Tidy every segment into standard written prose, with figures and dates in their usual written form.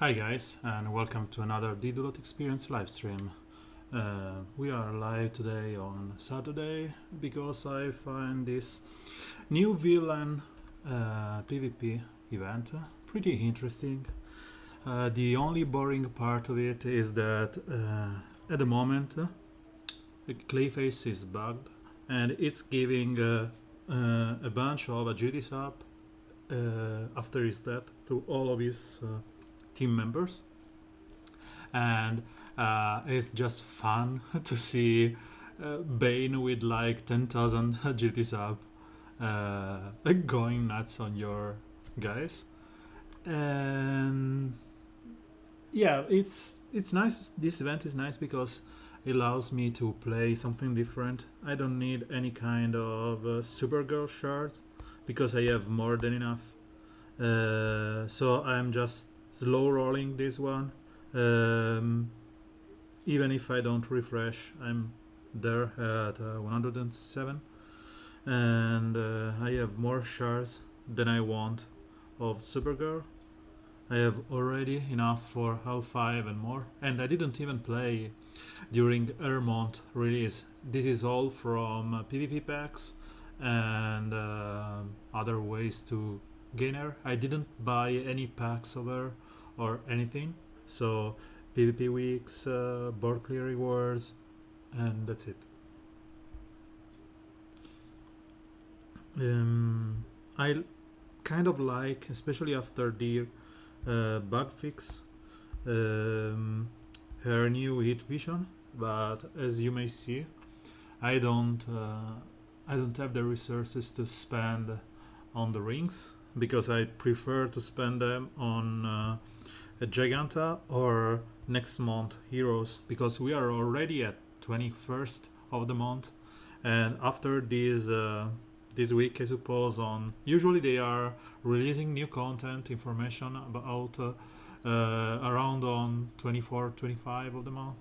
Hi guys, and welcome to another Didulot Experience livestream. We are live today on Saturday because I find this new villain PvP event pretty interesting. The only boring part of it is that at the moment Clayface is bugged and it's giving a bunch of agilities up after his death to all of his team members, and it's just fun to see Bane with like 10,000 agilities up going nuts on your guys. And yeah, it's nice. This event is nice because it allows me to play something different. I don't need any kind of Supergirl shard because I have more than enough. So I'm just slow rolling this one. Even if I don't refresh, I'm there at 107, and I have more shards than I want of Supergirl. I have already enough for L5 and more, and I didn't even play during Ermont release. This is all from PvP packs and other ways to gain her. I didn't buy any packs of her or anything, so PvP weeks, board clear rewards, and that's it. I kind of like, especially after the bug fix, her new hit vision, but as you may see, I don't have the resources to spend on the rings because I prefer to spend them on a Giganta or next month heroes, because we are already at 21st of the month, and after this week, I suppose, on usually they are releasing new content information about around on 24 25 of the month,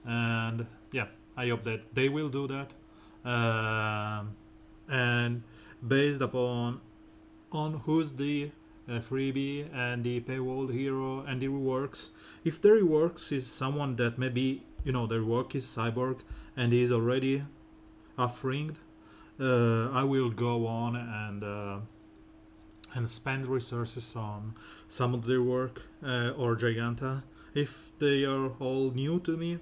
and yeah, I hope that they will do that. And based upon on who's the freebie and the paywall hero and the reworks, if the reworks is someone that maybe the rework is cyborg and is already half-ringed, I will go on and spend resources on some of their work or Giganta. If they are all new to me,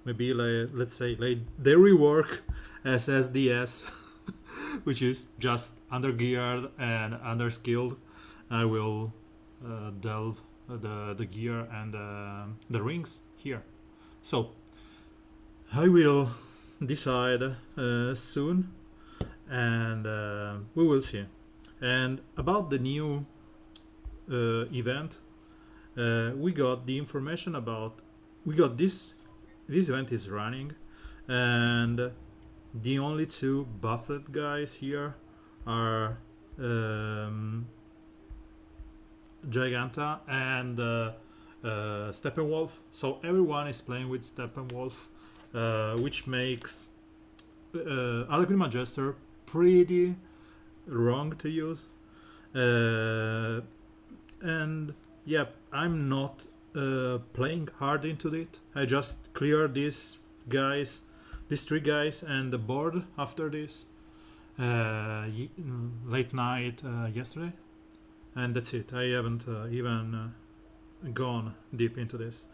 maybe let's say they rework as SDS, which is just undergeared and underskilled. I will delve the gear and the rings here. So I will decide soon, and we will see. And about the new event, we got the information about this event is running, and the only two buffed guys here are Giganta and Steppenwolf. So everyone is playing with Steppenwolf, which makes Alchemy Jester pretty wrong to use. And yeah, I'm not playing hard into it. I just clear these three guys and the board after this late night yesterday, and that's it. I haven't even gone deep into this.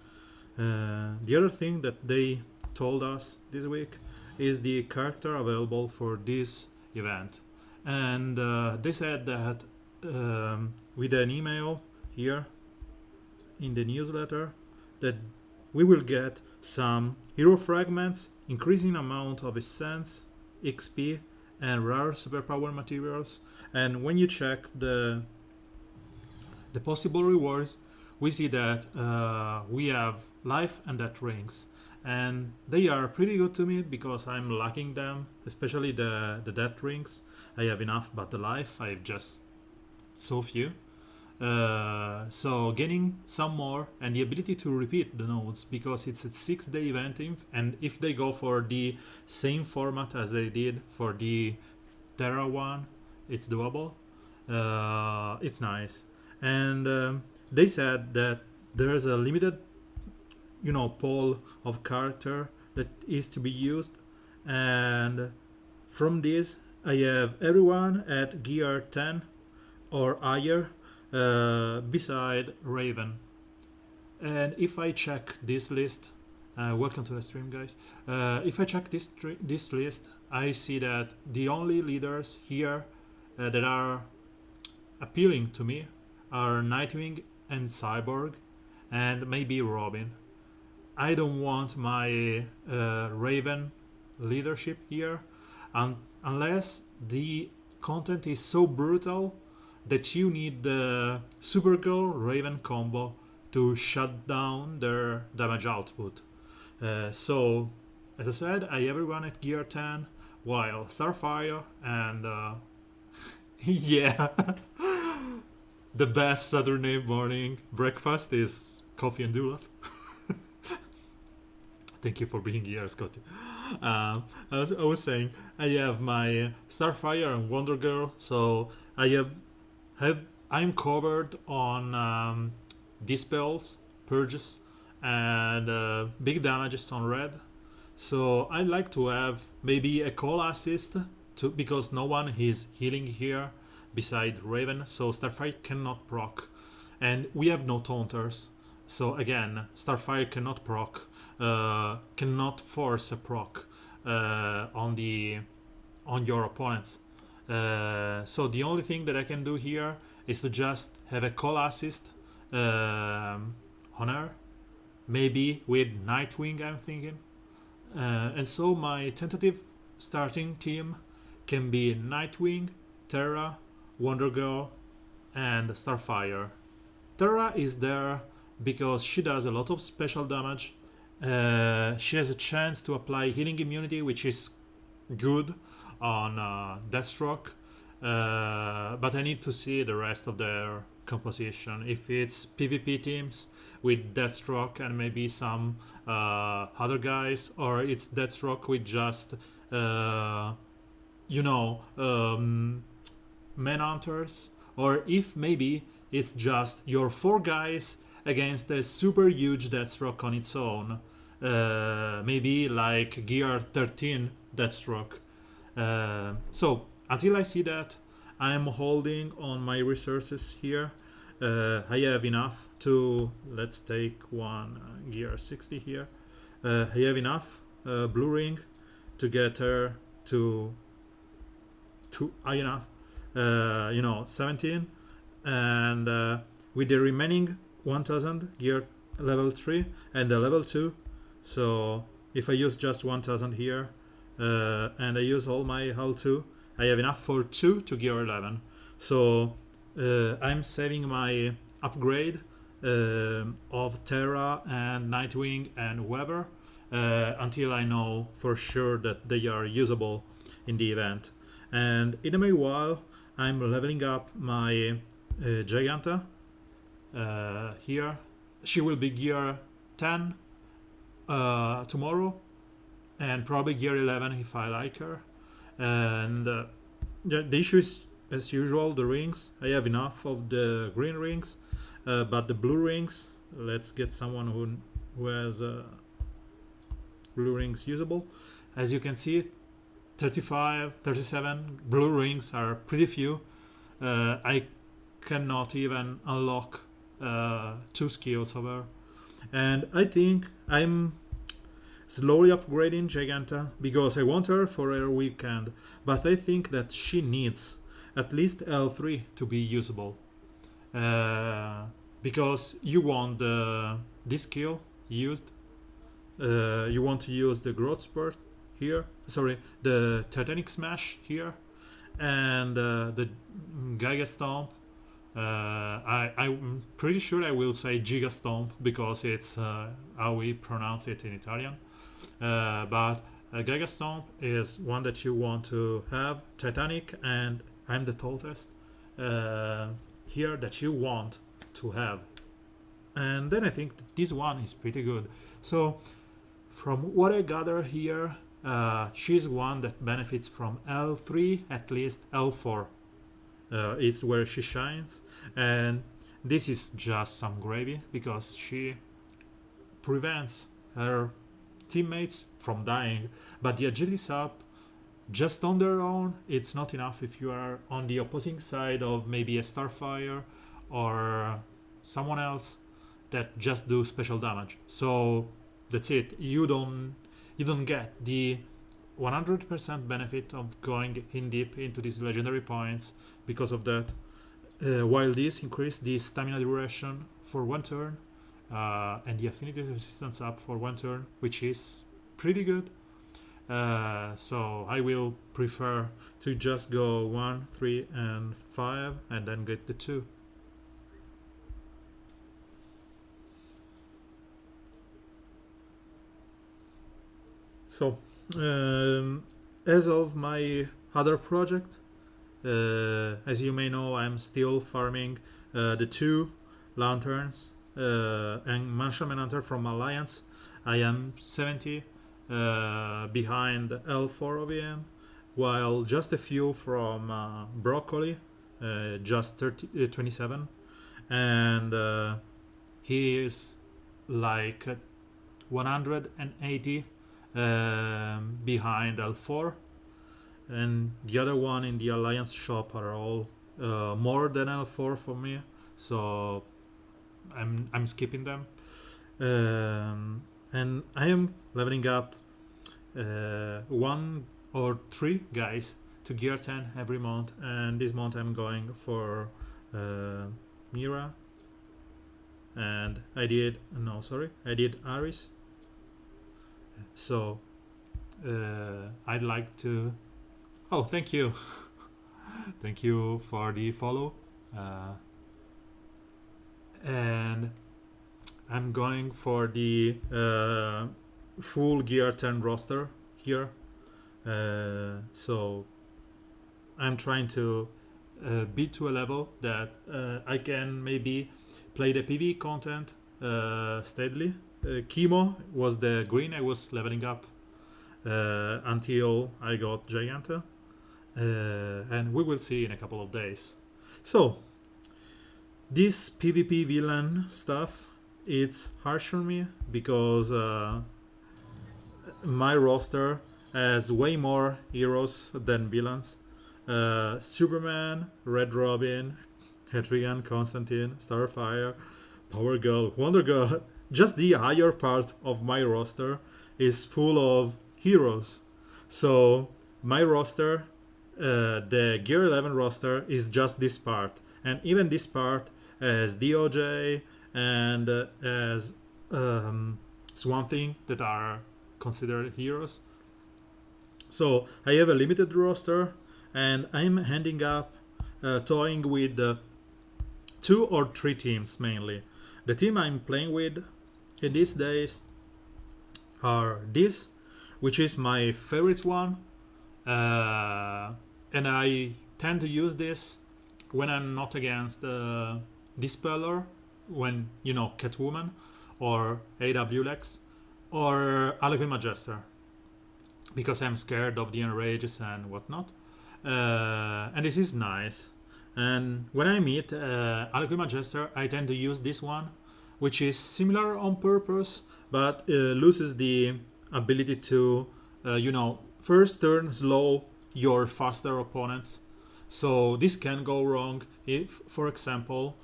The other thing that they told us this week is the character available for this event, and they said that with an email here in the newsletter that we will get some hero fragments, increasing amount of essence, XP, and rare superpower materials. And when you check the possible rewards, we see that we have life and death rings, and they are pretty good to me because I'm lacking them, especially the death rings. I have enough, but the life I have just so few. So getting some more and the ability to repeat the nodes, because it's a 6-day event, and if they go for the same format as they did for the Terra one, it's doable. It's nice. And they said that there's a limited, pool of character that is to be used, and from this I have everyone at gear 10 or higher, beside Raven. And if I check this list, welcome to the stream, guys. If I check this list, I see that the only leaders here that are appealing to me are Nightwing and Cyborg, and maybe Robin. I don't want my Raven leadership here, unless the content is so brutal that you need the Supergirl Raven combo to shut down their damage output. So, as I said, I have everyone at gear 10, while Starfire and yeah, the best Saturday morning breakfast is coffee and doolap. Thank you for being here, Scotty. I was saying I have my Starfire and Wonder Girl, so I'm covered on dispels, purges, and big damages on red. So I like to have maybe a call assist because no one is healing here beside Raven, so Starfire cannot proc, and we have no taunters. So again, Starfire cannot proc, cannot force a proc on your opponents. So the only thing that I can do here is to just have a call assist on her, maybe with Nightwing, I'm thinking. And so my tentative starting team can be Nightwing, Terra, Wonder Girl, and Starfire. Terra is there because she does a lot of special damage. She has a chance to apply healing immunity, which is good on Deathstroke, but I need to see the rest of their composition. If it's PvP teams with Deathstroke and maybe some other guys, or it's Deathstroke with just Manhunters, or if maybe it's just your 4 guys against a super huge Deathstroke on its own, maybe like gear 13 Deathstroke. So until I see that, I am holding on my resources here. I have enough to, let's take one gear 60 here. I have enough blue ring to get her to high enough, 17, and with the remaining 1000 gear level 3 and the level 2. So if I use just 1000 here and I use all my hull 2, I have enough for 2 to gear 11. So I'm saving my upgrade of Terra and Nightwing and whoever until I know for sure that they are usable in the event. And in the meanwhile, I'm leveling up my Giganta here. She will be gear 10 tomorrow, and probably gear 11 if I like her. And the issue is, as usual, the rings. I have enough of the green rings, but the blue rings, let's get someone who has blue rings usable. As you can see, 35, 37 blue rings are pretty few. I cannot even unlock 2 skills of her. And I think I'm slowly upgrading Giganta because I want her for her weekend, but I think that she needs at least L3 to be usable, because you want this skill used. You want to use the growth spurt here, the Titanic Smash here, and the Giga Stomp. I'm pretty sure I will say Giga Stomp because it's how we pronounce it in Italian. But Giga Stomp is one that you want to have. Titanic and I'm the tallest here that you want to have. And then I think that this one is pretty good. So from what I gather here, she's one that benefits from L3, at least L4. It's where she shines. And this is just some gravy because she prevents her teammates from dying, but the agility up just on their own, it's not enough if you are on the opposing side of maybe a Starfire or someone else that just do special damage. So that's it. You don't get the 100% benefit of going in deep into these legendary points because of that. While this increase the stamina duration for 1 turn and the affinity resistance up for 1 turn, which is pretty good. So I will prefer to just go 1, 3, and 5 and then get the 2. So as of my other project, as you may know, I'm still farming the 2 lanterns and Marshallman Hunter from Alliance. I am 70 behind L4 OVM, while just a few from Broccoli, just 27, and he is like 180 behind L4, and the other one in the Alliance shop are all more than L4 for me, so I'm skipping them. And I am leveling up 1 or 3 guys to gear 10 every month, and this month I'm going for Mira, and I did Aris. So I'd like to thank you thank you for the follow, and I'm going for the full gear 10 roster here. So I'm trying to beat to a level that I can maybe play the PvE content steadily. Chemo was the green I was leveling up until I got Giganta, and we will see in a couple of days. So this PvP villain stuff, it's harsh on me because my roster has way more heroes than villains. Superman, Red Robin, Etrigan, Constantine, Starfire, Power Girl, Wonder Girl. Just the higher part of my roster is full of heroes. So my roster, the Gear 11 roster, is just this part. And even this part has DOJ and as Swamp Thing that are considered heroes. So I have a limited roster, and I'm ending up toying with 2 or 3 teams mainly. The team I'm playing with in these days are this, which is my favorite one, and I tend to use this when I'm not against Dispeller, when Catwoman or AWLEX or Harlequin Magister, because I'm scared of the enrages and whatnot, and this is nice. And when I meet Harlequin Magister, I tend to use this one, which is similar on purpose, but loses the ability to first turn slow your faster opponents. So this can go wrong if, for example,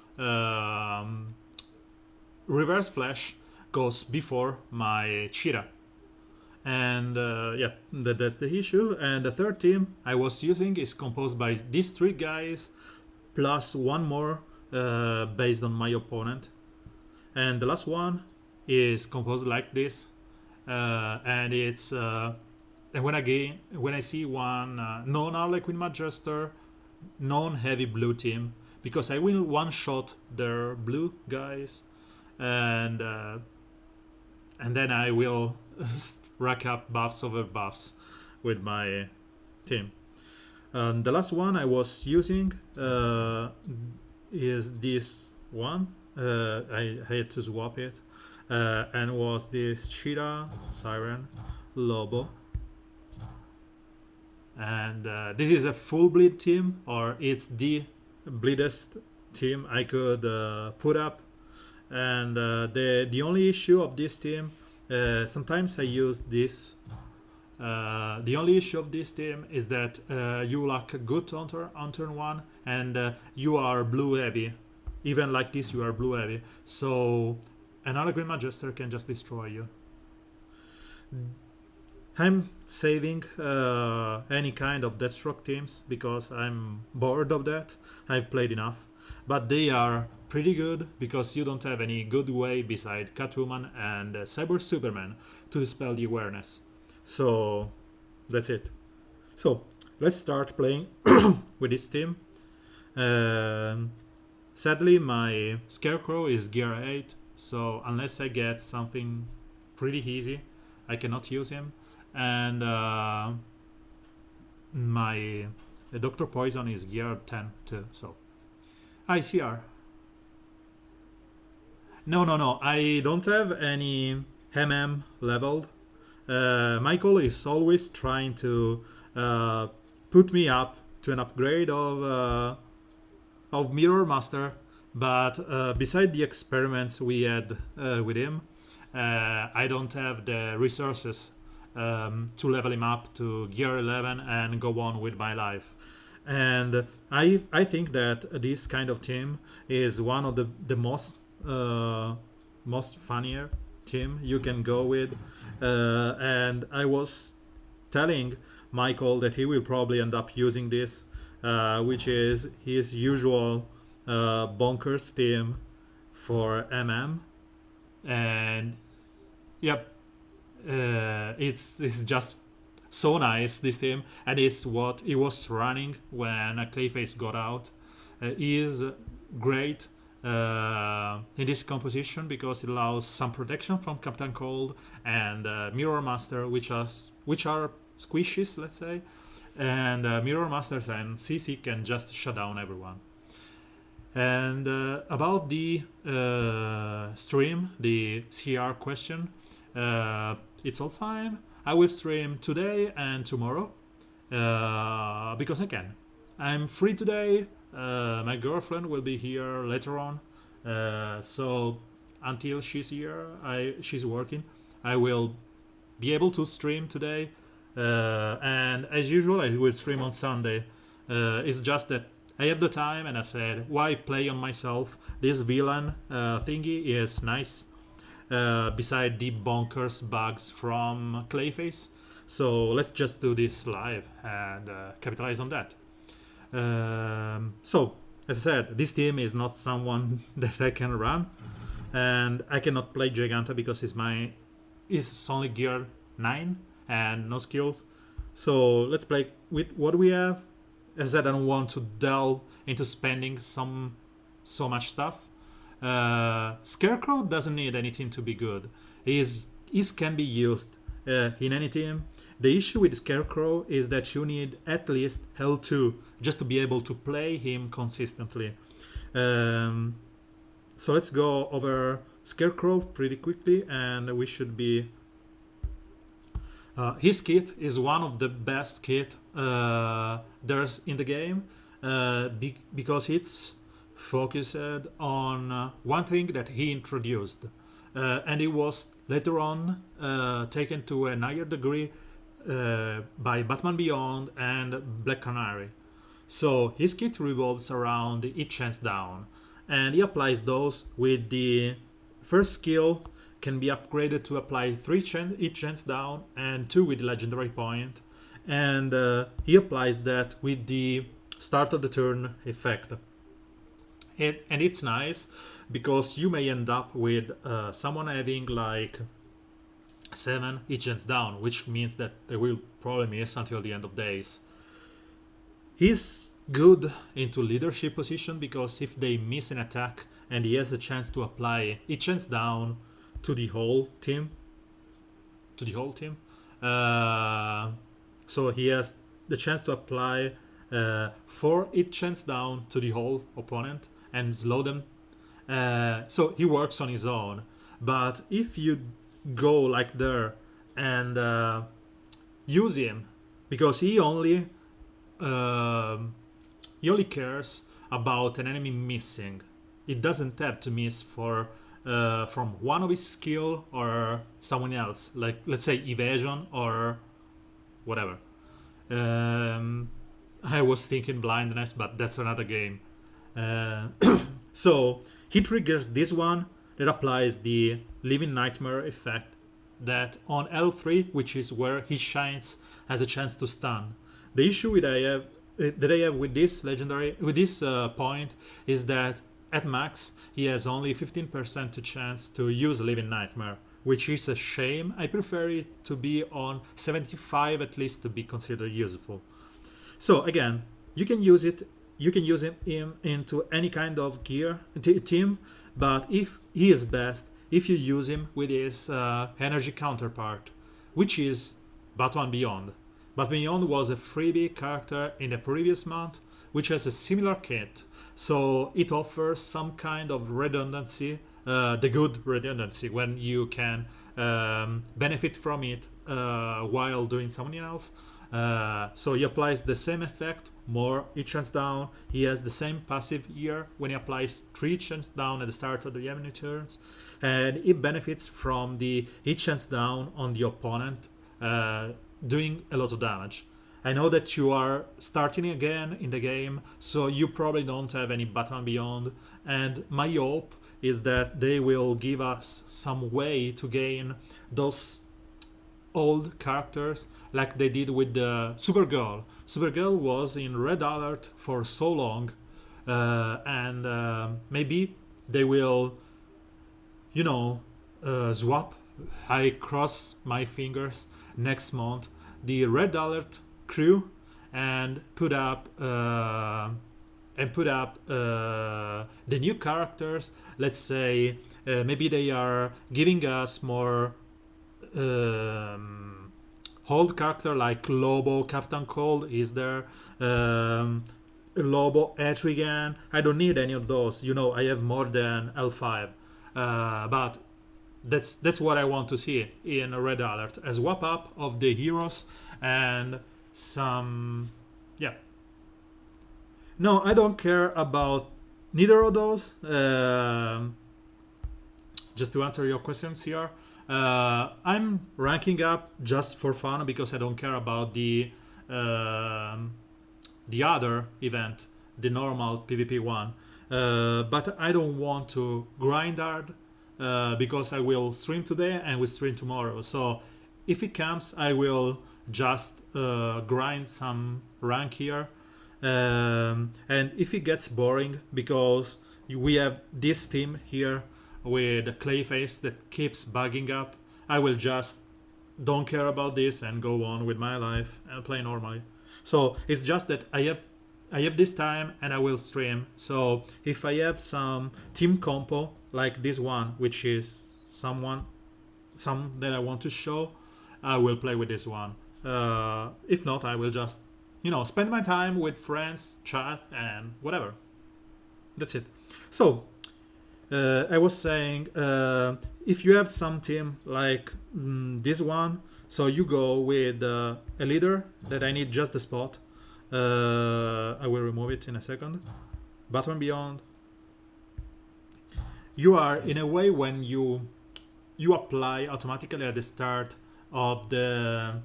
Reverse Flash goes before my Cheetah. And that's the issue. And the third team I was using is composed by these 3 guys plus 1 more based on my opponent. And the last one is composed like this, and it's and when I see one non-Harlequin Magister, non-heavy blue team, because I will one-shot their blue guys, and then I will rack up buffs over buffs with my team. The last one I was using is this one. I had to swap it, and was this Cheetah, Siren, Lobo, and this is a full bleed team, or it's the bleedest team I could put up. And the only issue of this team, sometimes I use this. The only issue of this team is that you lack good on turn 1, and you are blue heavy. Even like this, you are blue heavy. So another Green Magister can just destroy you. I'm saving any kind of Deathstroke teams because I'm bored of that. I've played enough. But they are pretty good because you don't have any good way beside Catwoman and Cyber Superman to dispel the awareness. So that's it. So let's start playing with this team. Sadly, my Scarecrow is gear 8, so unless I get something pretty easy, I cannot use him. And my Dr. Poison is gear 10 too, so ICR. No, I don't have any leveled. Michael is always trying to put me up to an upgrade of Mirror Master, but beside the experiments we had with him, I don't have the resources to level him up to gear 11 and go on with my life. And I think that this kind of team is one of the most funnier team you can go with. And I was telling Michael that he will probably end up using this, which is his usual bonkers team for and yep, it's just so nice, this team, and it's what he was running when Clayface got out. He is great in this composition because it allows some protection from Captain Cold and Mirror Master, which are squishies, let's say, and Mirror Masters and CC can just shut down everyone. And about the stream, the CR question, it's all fine. I will stream today and tomorrow because I can. I'm free today. My girlfriend will be here later on, so until she's here, she's working. I will be able to stream today, and as usual, I will stream on Sunday. It's just that I have the time, and I said, why play on myself? This villain thingy is nice. Beside the bonkers bugs from Clayface, so let's just do this live and capitalize on that. So as I said, this team is not someone that I can run, and I cannot play Giganta because it's only gear 9 and no skills. So let's play with what we have. As I said, I don't want to delve into spending so much stuff. Scarecrow doesn't need anything to be good. He can be used in any team. The issue with Scarecrow is that you need at least L2 just to be able to play him consistently. So let's go over Scarecrow pretty quickly, and we should be... his kit is one of the best kit there's in the game because it's focused on one thing that he introduced, and it was later on taken to a higher degree by Batman Beyond and Black Canary. So his kit revolves around each chance down, and he applies those with the first skill can be upgraded to apply 3 each chance down and 2 with the legendary point, and he applies that with the start of the turn effect. And it's nice because you may end up with someone having like 7 each chance down, which means that they will probably miss until the end of days. He's good into leadership position because if they miss an attack and he has a chance to apply each chance down to the whole team, so he has the chance to apply 4 each chance down to the whole opponent and slow them. So he works on his own. But if you go like there and use him, because he only cares about an enemy missing. It doesn't have to miss from one of his skill or someone else, like let's say evasion or whatever. I was thinking blindness, but that's another game. Uh, so he triggers this one that applies the Living Nightmare effect that on L3, which is where he shines, has a chance to stun. The issue that I have with this legendary, with this point, is that at max he has only 15% chance to use Living Nightmare, which is a shame. I prefer it to be on 75 at least to be considered useful. So again, you can use it. You can use him into any kind of gear team, but if he is best if you use him with his energy counterpart, which is Batman Beyond. Batman Beyond was a freebie character in the previous month, which has a similar kit, so it offers some kind of redundancy, the good redundancy, when you can benefit from it while doing something else. So he applies the same effect, more each chance down. He has the same passive here when he applies 3 chance down at the start of the enemy turns, and it benefits from the each chance down on the opponent, doing a lot of damage. I know that you are starting again in the game, so you probably don't have any Batman Beyond, and my hope is that they will give us some way to gain those old characters like they did with the Supergirl. Supergirl was in Red Alert for so long, and maybe they will, swap. I cross my fingers next month the Red Alert crew and put up the new characters. Let's say maybe they are giving us more old character like Lobo, Captain Cold is there, Lobo, Etrigan. I don't need any of those. I have more than L5, but that's what I want to see in Red Alert, a swap up of the heroes and some, yeah. No, I don't care about neither of those. Just to answer your questions here, I'm ranking up just for fun because I don't care about the other event, the normal PvP one. But I don't want to grind hard because I will stream today and we stream tomorrow. So if it comes, I will just grind some rank here. And if it gets boring because we have this team here with Clayface that keeps bugging up, I will just don't care about this and go on with my life and play normally. So it's just that I have this time and I will stream. So if I have some team compo like this one, which is some that I want to show, I will play with this one. If not, I will just spend my time with friends, chat, and whatever. That's it. So I was saying, if you have some team like this one, so you go with a leader that I need just the spot. I will remove it in a second. Batman Beyond. You are in a way when you apply automatically at the start of the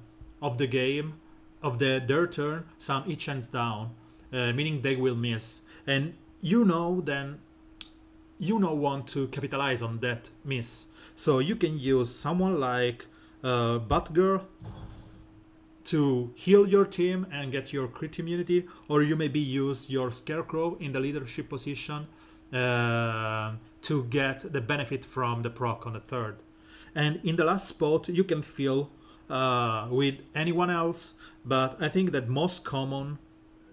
game of their turn some each hands down, meaning they will miss, and then want to capitalize on that miss. So you can use someone like Batgirl to heal your team and get your crit immunity, or you maybe use your Scarecrow in the leadership position to get the benefit from the proc on the third. And in the last spot you can fill with anyone else, but I think that most common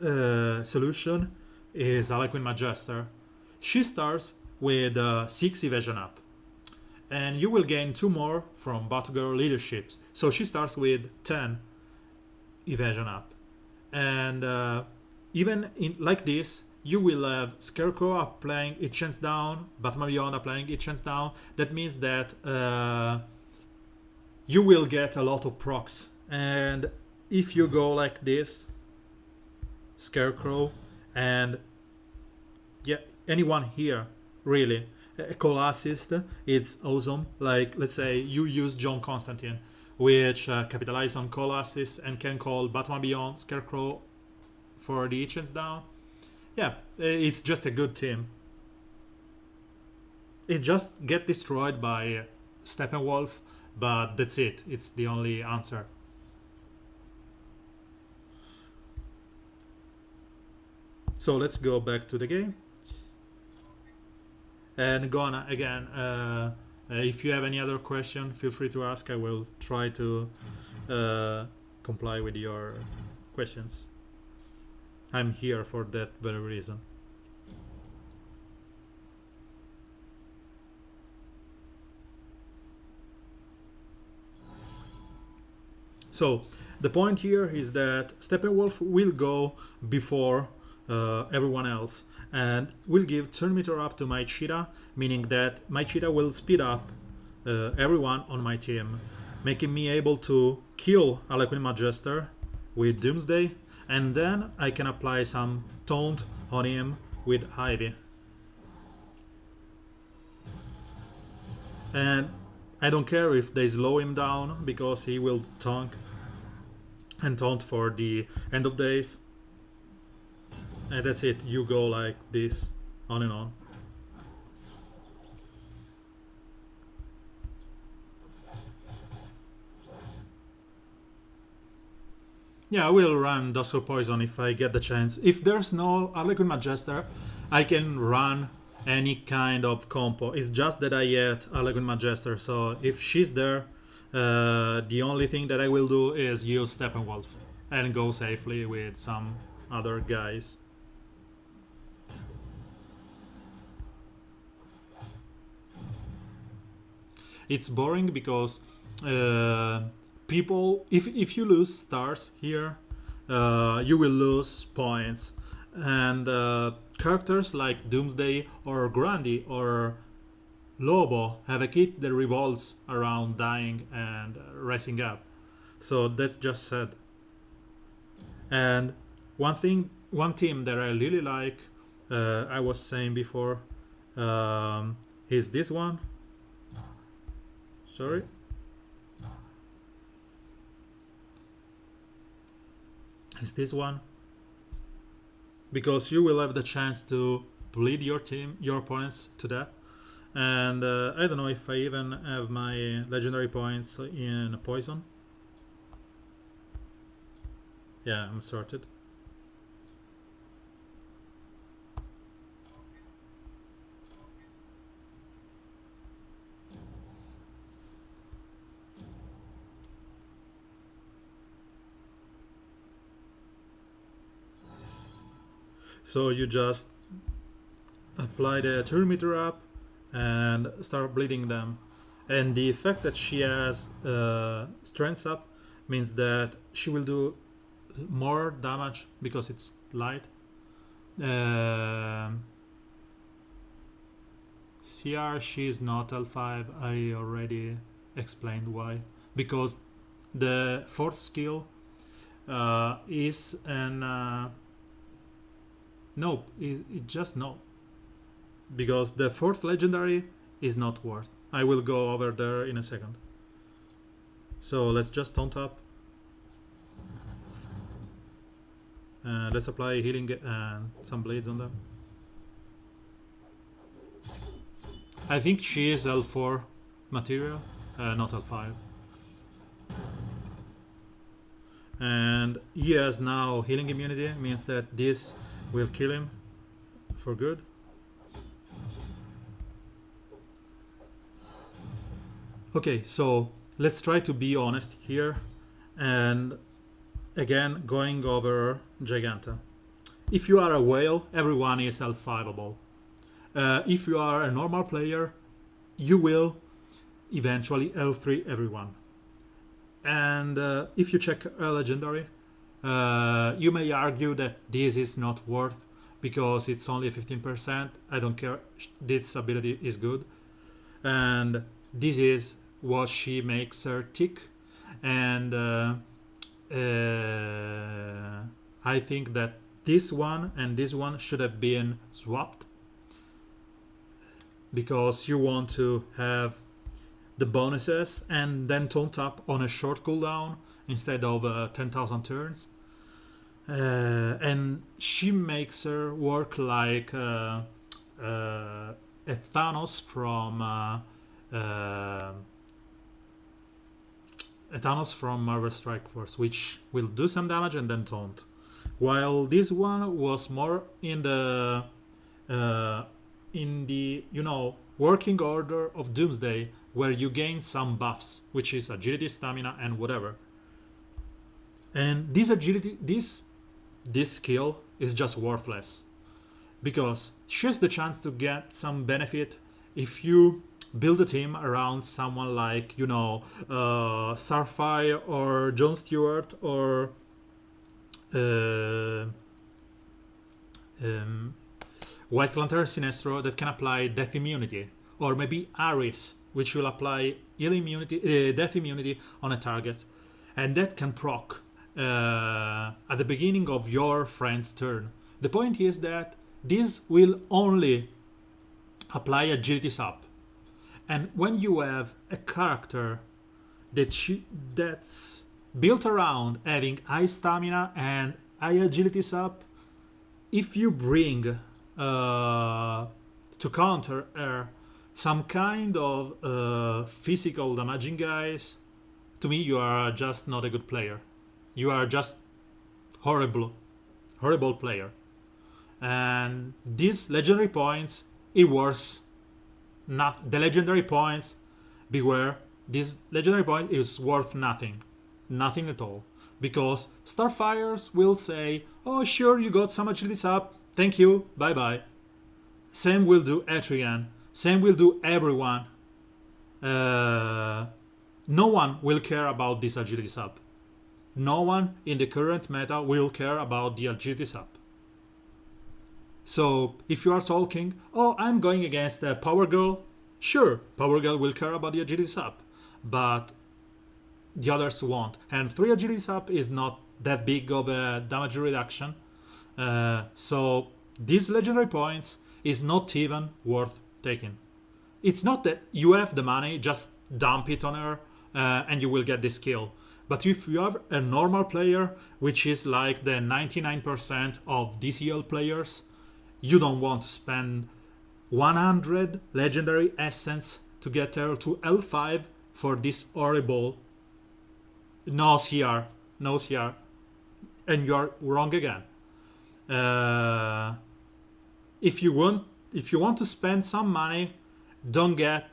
solution is Harlequin Majester. She starts with 6 evasion up, and you will gain 2 more from Batgirl leaderships, so she starts with 10 evasion up. And even in like this, you will have Scarecrow applying each chance down, Batman Beyond applying each chance down. That means that you will get a lot of procs. And if you go like this, Scarecrow and anyone here, really. A call assist, it's awesome. Like, let's say you use John Constantine, which capitalize on call assist and can call Batman Beyond, Scarecrow for the agents down. Yeah, it's just a good team. It just get destroyed by Steppenwolf, but that's it. It's the only answer. So let's go back to the game. And Gona, again, if you have any other question, feel free to ask. I will try to comply with your questions. I'm here for that very reason. So the point here is that Steppenwolf will go before everyone else and will give turn meter up to my cheetah, meaning that my cheetah will speed up everyone on my team, making me able to kill Harlequin Magister with Doomsday, and then I can apply some taunt on him with Ivy. And I don't care if they slow him down because he will tank and taunt for the end of days. And that's it, you go like this, on and on. Yeah, I will run Dr. Poison if I get the chance. If there's no Harlequin Magister, I can run any kind of compo. It's just that I get Harlequin Magister, so if she's there, the only thing that I will do is use Steppenwolf and go safely with some other guys. It's boring because people, if you lose stars here, you will lose points, and characters like Doomsday or Grundy or Lobo have a kit that revolves around dying and rising up, so that's just sad. And one team that I really like, I was saying before, is this one. Sorry. Is this one? Because you will have the chance to bleed your team, your opponents to death. And I don't know if I even have my legendary points in poison. Yeah, I'm sorted. So you just apply the turn meter up and start bleeding them. And the effect that she has strengths up means that she will do more damage because it's light. CR, she's not L5. I already explained why. Because the fourth skill is an nope, it just no. Because the fourth legendary is not worth. I will go over there in a second. So let's just taunt up. And let's apply healing and some blades on them. I think she is L4 material, not L5. And he has now healing immunity, means that this will kill him for good. Okay, so let's try to be honest here, and again going over Giganta. If you are a whale, everyone is L5able. If you are a normal player, you will eventually L3 everyone. And if you check a legendary, you may argue that this is not worth because it's only 15%. I don't care, this ability is good. And this is what she makes her tick. And I think that this one and this one should have been swapped. because you want to have the bonuses and then taunt up on a short cooldown instead of 10,000 turns. And she makes her work like a Thanos from Marvel Strike Force, which will do some damage and then taunt. While this one was more in the working order of Doomsday, where you gain some buffs, which is agility, stamina, and whatever. And this agility, this skill is just worthless, because she has the chance to get some benefit if you build a team around someone like, Starfire or Jon Stewart or White Lantern Sinestro that can apply death immunity, or maybe Ares, which will apply death immunity on a target, and that can proc at the beginning of your friend's turn. The point is that this will only apply agility sub, and when you have a character that's built around having high stamina and high agility sub, if you bring to counter her some kind of physical damaging guys, to me you are just not a good player. You are just horrible player. And these legendary points, it works. Not the legendary points, beware, this legendary point is worth nothing at all, because Starfires will say, oh sure, you got some agility up, thank you, bye bye. Same will do Etrigan, same will do everyone. No one will care about this agility sub. No one in the current meta will care about the agility sub. So if you are talking, oh, I'm going against Power Girl, sure, Power Girl will care about the agility sub, but the others won't. And 3 agility sub is not that big of a damage reduction. So these legendary points is not even worth taking. It's not that you have the money, just dump it on her and you will get this kill. But if you have a normal player, which is like the 99% of DCL players, you don't want to spend 100 legendary essence to get her to L5 for this horrible no CR, and you're wrong again. If you want to spend some money, don't get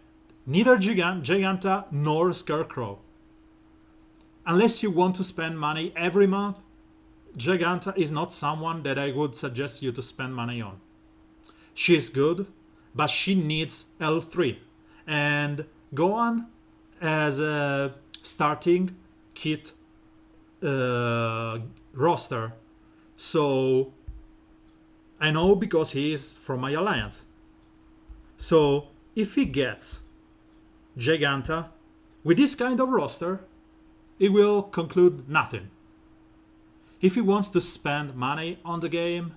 neither Giganta nor Scarecrow. Unless you want to spend money every month, Giganta is not someone that I would suggest you to spend money on. She is good, but she needs L3. And Gohan as a starting kit roster. So I know because he is from my alliance. So if he gets Giganta with this kind of roster, it will conclude nothing. If he wants to spend money on the game,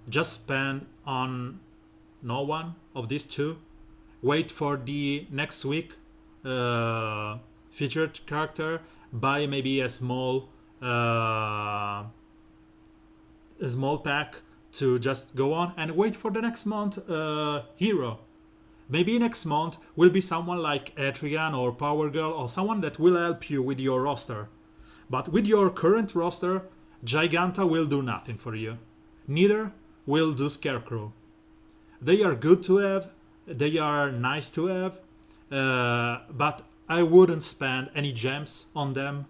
just spend on no one of these two. Wait for the next week featured character. Buy maybe a small pack to just go on, and wait for the next month hero. Maybe next month will be someone like Etrigan or Power Girl, or someone that will help you with your roster. But with your current roster, Giganta will do nothing for you. Neither will do Scarecrow. They are good to have, they are nice to have, but I wouldn't spend any gems on them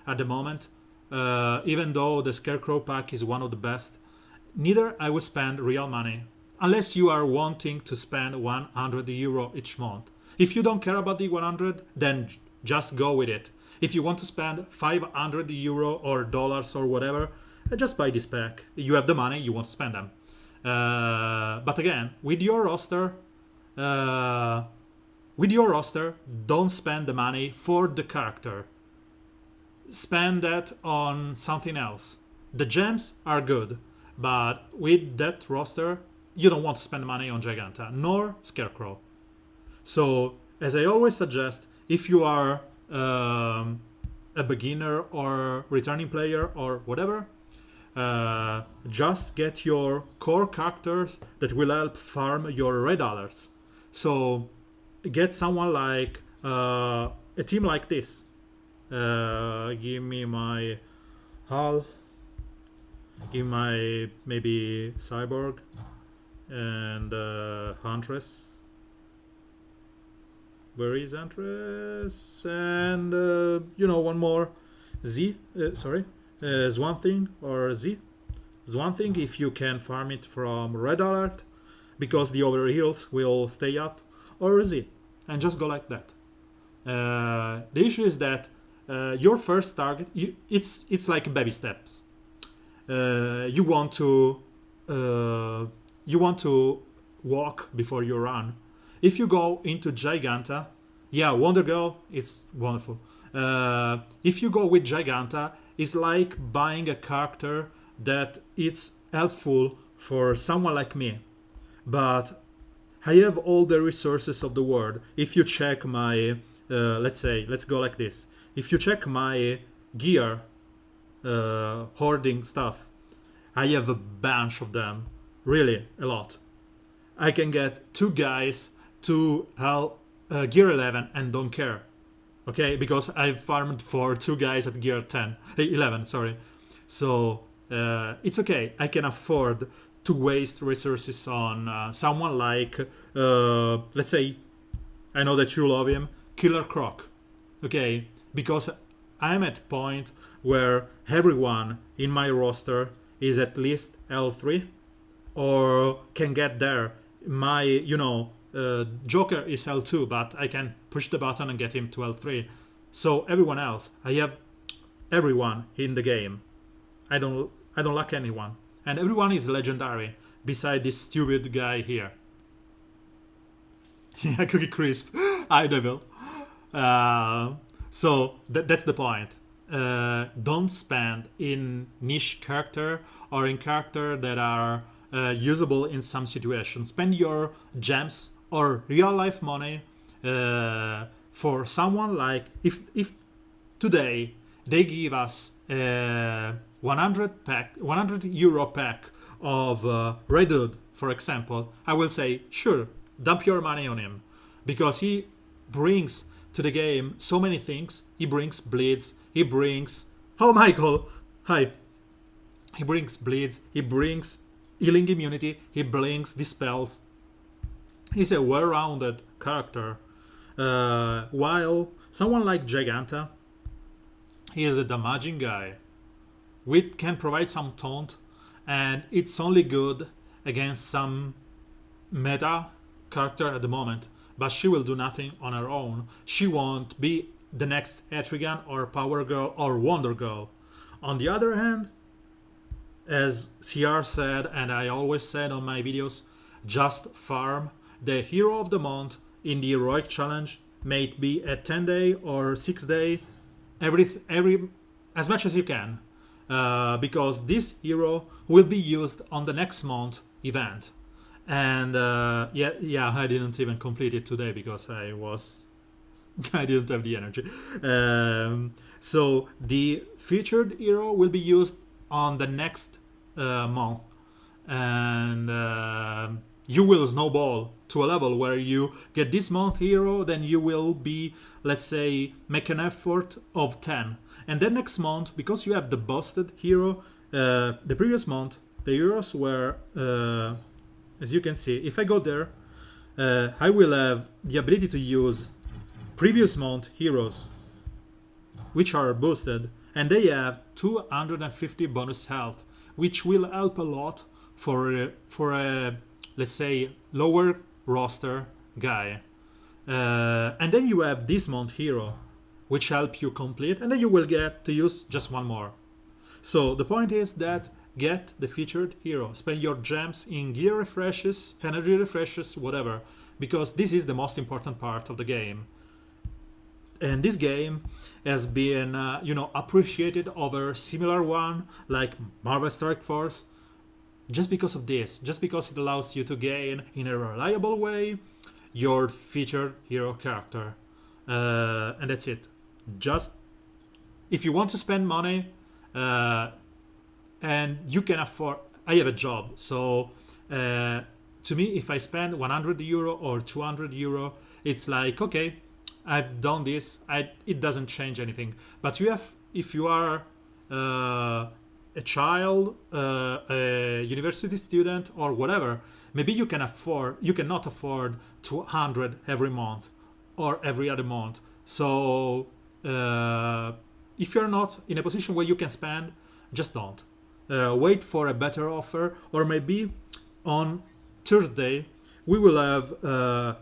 at the moment, even though the Scarecrow pack is one of the best. Neither I would spend real money, unless you are wanting to spend 100 euro each month. If you don't care about the 100, then just go with it. If you want to spend 500 euro or dollars or whatever, just buy this pack. You have the money, you want to spend them. But again, with your roster, don't spend the money for the character. Spend that on something else. The gems are good, but with that roster, you don't want to spend money on Giganta nor Scarecrow. So, as I always suggest, if you are a beginner or returning player or whatever, just get your core characters that will help farm your red alerts. So, get someone like a team like this. Give me my Hull. Give my maybe Cyborg and Huntress. Where is Huntress? And one more Z. Swan Thing or Z. Swan Thing if you can farm it from Red Alert, because the overheals will stay up, or Z, and just go like that. The issue is that your first target, it's like baby steps. You want to walk before you run. If you go into Giganta, yeah, Wonder Girl, it's wonderful. If you go with Giganta, it's like buying a character that it's helpful for someone like me. But I have all the resources of the world. If you check my, let's go like this. If you check my gear, hoarding stuff, I have a bunch of them. Really, a lot. I can get 2 guys to gear 11 and don't care. Okay, because I've farmed for 2 guys at gear 11, sorry. So it's okay. I can afford to waste resources on someone like, let's say, I know that you love him, Killer Croc. Okay, because I'm at a point where everyone in my roster is at least L3 or can get there. My, Joker is L2, but I can push the button and get him to L3. So everyone else, I have everyone in the game. I don't lack anyone, and everyone is legendary beside this stupid guy here. Yeah, Cookie Crisp, hi Devil. So that's the point. Don't spend in niche character or in character that are usable in some situations. Spend your gems or real life money for someone like, if today they give us a 100 euro pack of Red Hood, for example, I will say sure, dump your money on him, because he brings to the game so many things. He brings bleeds, he brings, oh Michael, hi, he brings bleeds, he brings healing immunity, he brings dispels. He's a well-rounded character, while someone like Giganta, he is a damaging guy. We can provide some taunt, and it's only good against some meta character at the moment, but she will do nothing on her own. She won't be the next Etrigan or Power Girl or Wonder Girl. On the other hand, as CR said, and I always said on my videos, just farm the hero of the month in the heroic challenge, may it be a 10-day or 6-day, every as much as you can, because this hero will be used on the next month event. And yeah, I didn't even complete it today because I didn't have the energy. So the featured hero will be used on the next month, and you will snowball to a level where you get this month hero, then you will be, let's say, make an effort of 10, and then next month, because you have the busted hero, the previous month the heroes were, as you can see, if I go there, I will have the ability to use previous month heroes which are boosted, and they have 250 bonus health, which will help a lot for a let's say lower roster guy. And then you have this month hero, which help you complete, and then you will get to use just one more. So the point is that get the featured hero, spend your gems in gear refreshes, energy refreshes, whatever, because this is the most important part of the game. And this game has been appreciated over similar one like Marvel Strike Force. just because of this, just because it allows you to gain in a reliable way your featured hero character. And that's it. Just if you want to spend money and you can afford, I have a job, so to me, if I spend 100 euro or 200 euro, it's like, okay, I've done this. It doesn't change anything. But if you are a child, a university student, or whatever, maybe you cannot afford 200 every month or every other month. So if you're not in a position where you can spend, just don't. Wait for a better offer, or maybe on Thursday we will have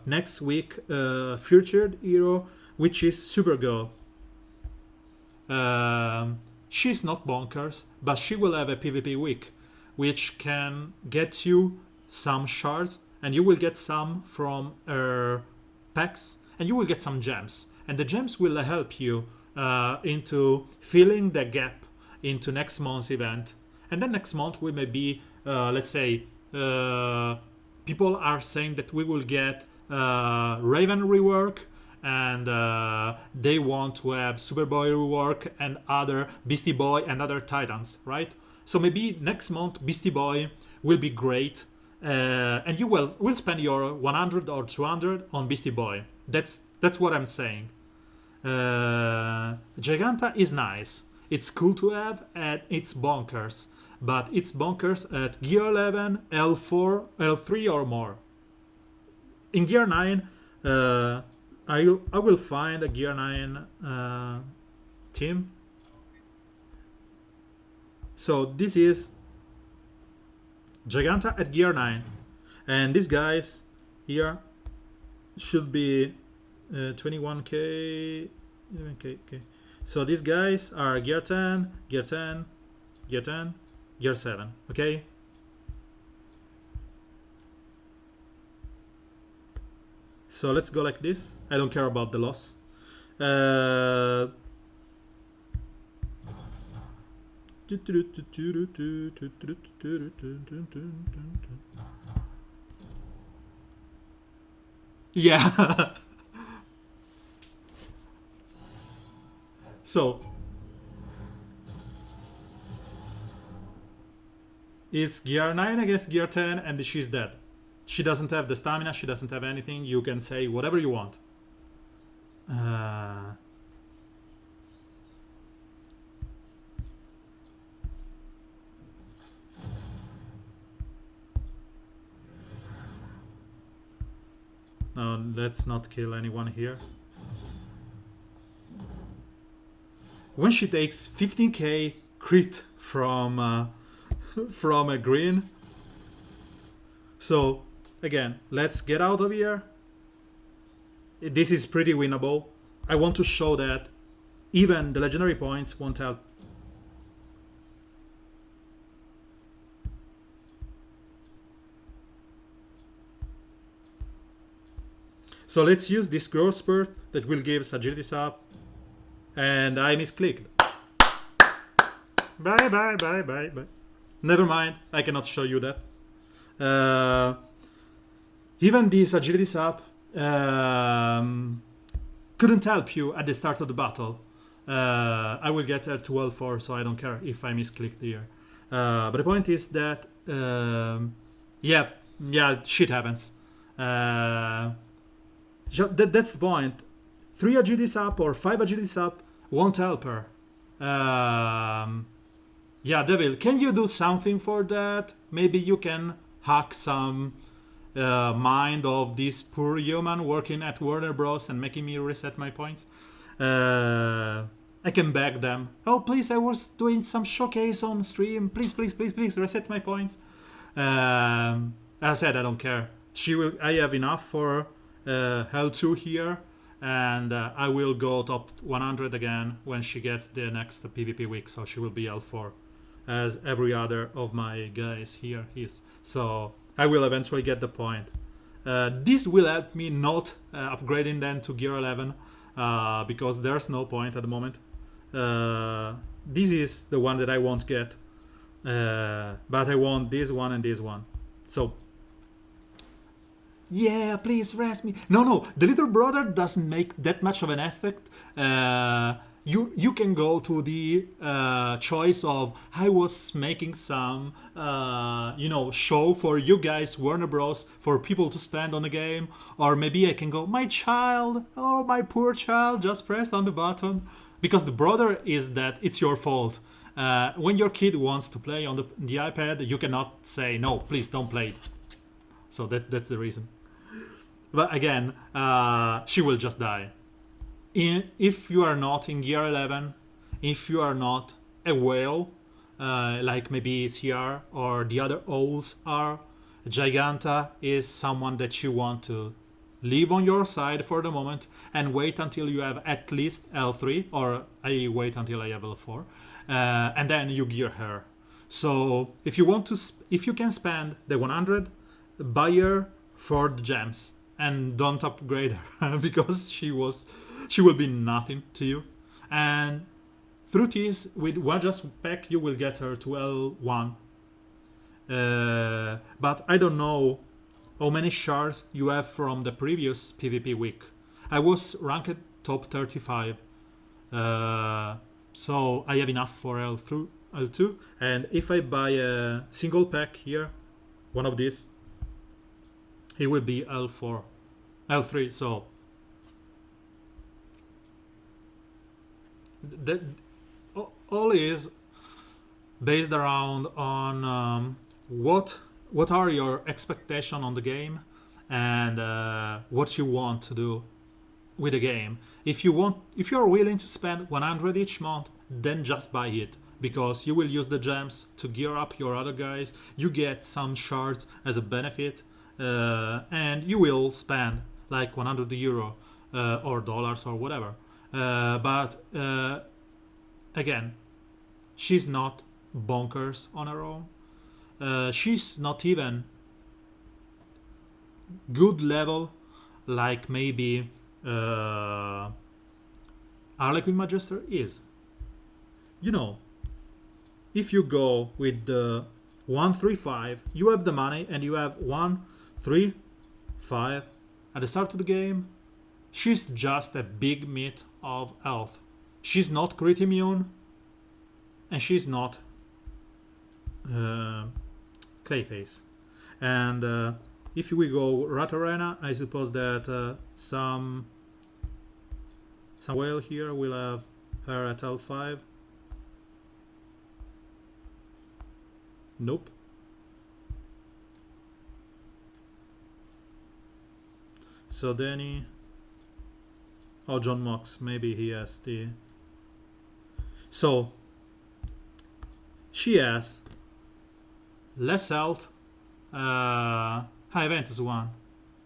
next week featured hero, which is Supergirl. She's not bonkers, but she will have a PvP week, which can get you some shards, and you will get some from her packs, and you will get some gems, and the gems will help you into filling the gap into next month's event. And then next month we may be, let's say, people are saying that we will get Raven rework, and they want to have Superboy rework and other Beastie Boy and other Titans, right? So maybe next month Beastie Boy will be great, and you will spend your 100 or 200 on Beastie Boy. That's what I'm saying. Giganta is nice. It's cool to have, and it's bonkers. But it's bonkers at Gear 11, L4, L3 or more. In Gear 9, I will find a Gear 9 team. So this is Giganta at Gear 9. And these guys here should be 21k, 11k. Okay. So these guys are Gear 10, Gear 10, Gear 10, Gear 7, okay? So let's go like this. I don't care about the loss. Yeah. So it's Gear 9 against Gear 10, and she's dead. She doesn't have the stamina, she doesn't have anything. You can say whatever you want. No, let's not kill anyone here. When she takes 15k crit from a green. So again, let's get out of here. This is pretty winnable. I want to show that even the legendary points won't help. So let's use this growth spurt that will give us agility up. And I misclicked. Bye, bye, bye, bye, bye. Never mind, I cannot show you that. Even this agility sap couldn't help you at the start of the battle. I will get her to L4, so I don't care if I misclicked here. But the point is that, yeah, shit happens. That's the point. 3 agility sap or 5 agility sap won't help her. Yeah, Devil, can you do something for that? Maybe you can hack some mind of this poor human working at Warner Bros. And making me reset my points. I can beg them. Oh, please, I was doing some showcase on stream. Please, please, please, please, reset my points. As I said, I don't care. I have enough for L2 here. And I will go top 100 again when she gets the next PvP week. So she will be L4. As every other of my guys here is. So I will eventually get the point. This will help me not upgrading them to Gear 11 because there's no point at the moment. This is the one that I won't get. But I want this one and this one. So, yeah, please rest me. No, the little brother doesn't make that much of an effect. You can go to the choice of I was making some show for you guys, Warner Bros, for people to spend on the game, or maybe I can go my child, oh my poor child, just pressed on the button, because the brother is that it's your fault. When your kid wants to play on the iPad, you cannot say no, please don't play it. So that's the reason. But again, she will just die. If you are not in Gear 11, if you are not a whale, like maybe CR or the other owls are, Giganta is someone that you want to leave on your side for the moment and wait until you have at least L3, or I wait until I have L4, and then you gear her. So if you can spend the 100, buy her for the gems and don't upgrade her because she will be nothing to you. And truth is, with one just pack you will get her to L1. But I don't know how many shards you have from the previous PvP week. I was ranked top 35. So I have enough for L2. And if I buy a single pack here, one of these, it will be L4. L3, so that all is based around on what are your expectations on the game and what you want to do with the game. If you're willing to spend 100 each month, then just buy it, because you will use the gems to gear up your other guys. You get some shards as a benefit, and you will spend like 100 euro or dollars or whatever. But again, she's not bonkers on her own. She's not even good level like maybe Harlequin Magister is. If you go with the 135, you have the money and you have 135 at the start of the game. She's just a big meat of health. She's not crit immune, and she's not Clayface. And if we go Rat Arena, I suppose that some whale here will have her at L5. Nope. So Danny. Oh, John Mox. Maybe he has the. So she has less health. High Ventus one.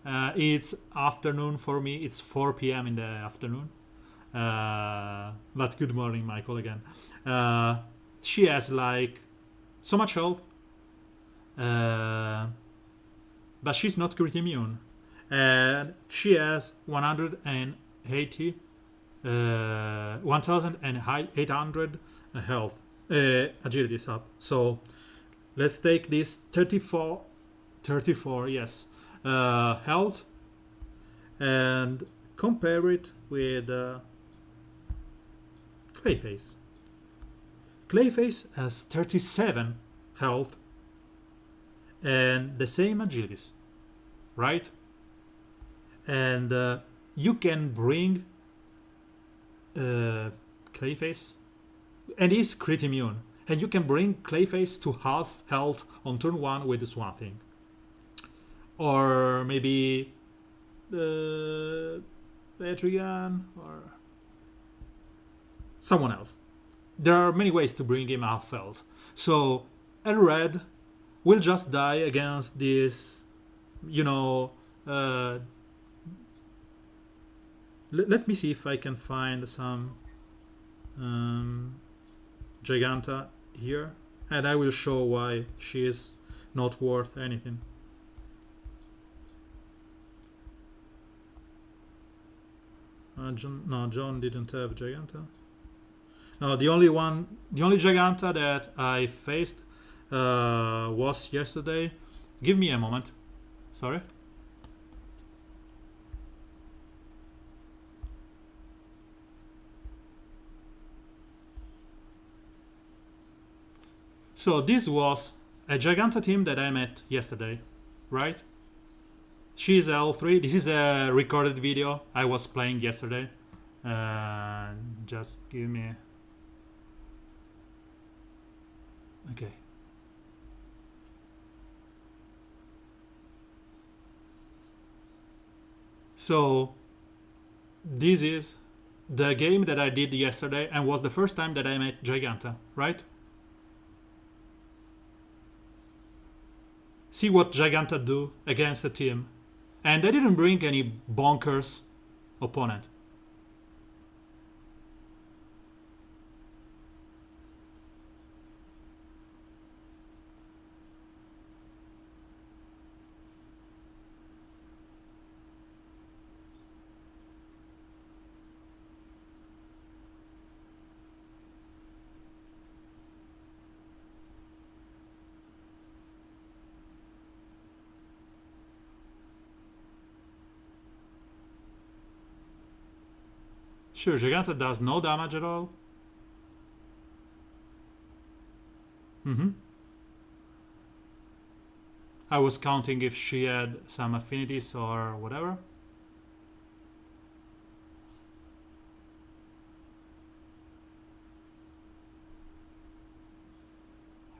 It's afternoon for me. It's 4 p.m. in the afternoon. But good morning, Michael, again. She has like so much health, but she's not crit immune, and she has 1,800 health. Agility is up. So let's take this 34 yes, health, and compare it with Clayface. Clayface has 37 health and the same agilities, right? And you can bring Clayface, and he's crit immune, and you can bring Clayface to half health on turn 1 with the Swan Thing. Or maybe Etrigan or someone else. There are many ways to bring him half health. So a red will just die against this, let me see if I can find some Giganta here, and I will show why she is not worth anything. John didn't have Giganta. No, the only Giganta that I faced was yesterday. Give me a moment. Sorry. So this was a Giganta team that I met yesterday, right? She's L3. This is a recorded video I was playing yesterday. Just give me... Okay. So this is the game that I did yesterday and was the first time that I met Giganta, right? See what Giganta do against the team. And they didn't bring any bonkers opponent. Sure, Giganta does no damage at all. I was counting if she had some affinities or whatever.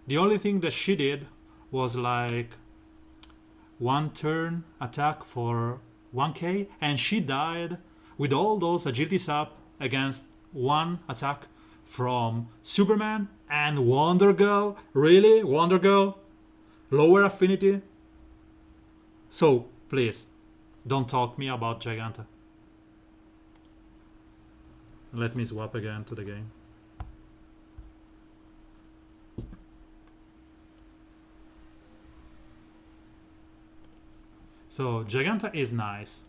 The only thing that she did was like one turn attack for 1k, and she died with all those agilities up against one attack from Superman and Wonder Girl. Really? Wonder Girl? Lower affinity? So, please, don't talk me about Giganta. Let me swap again to the game. So, Giganta is nice.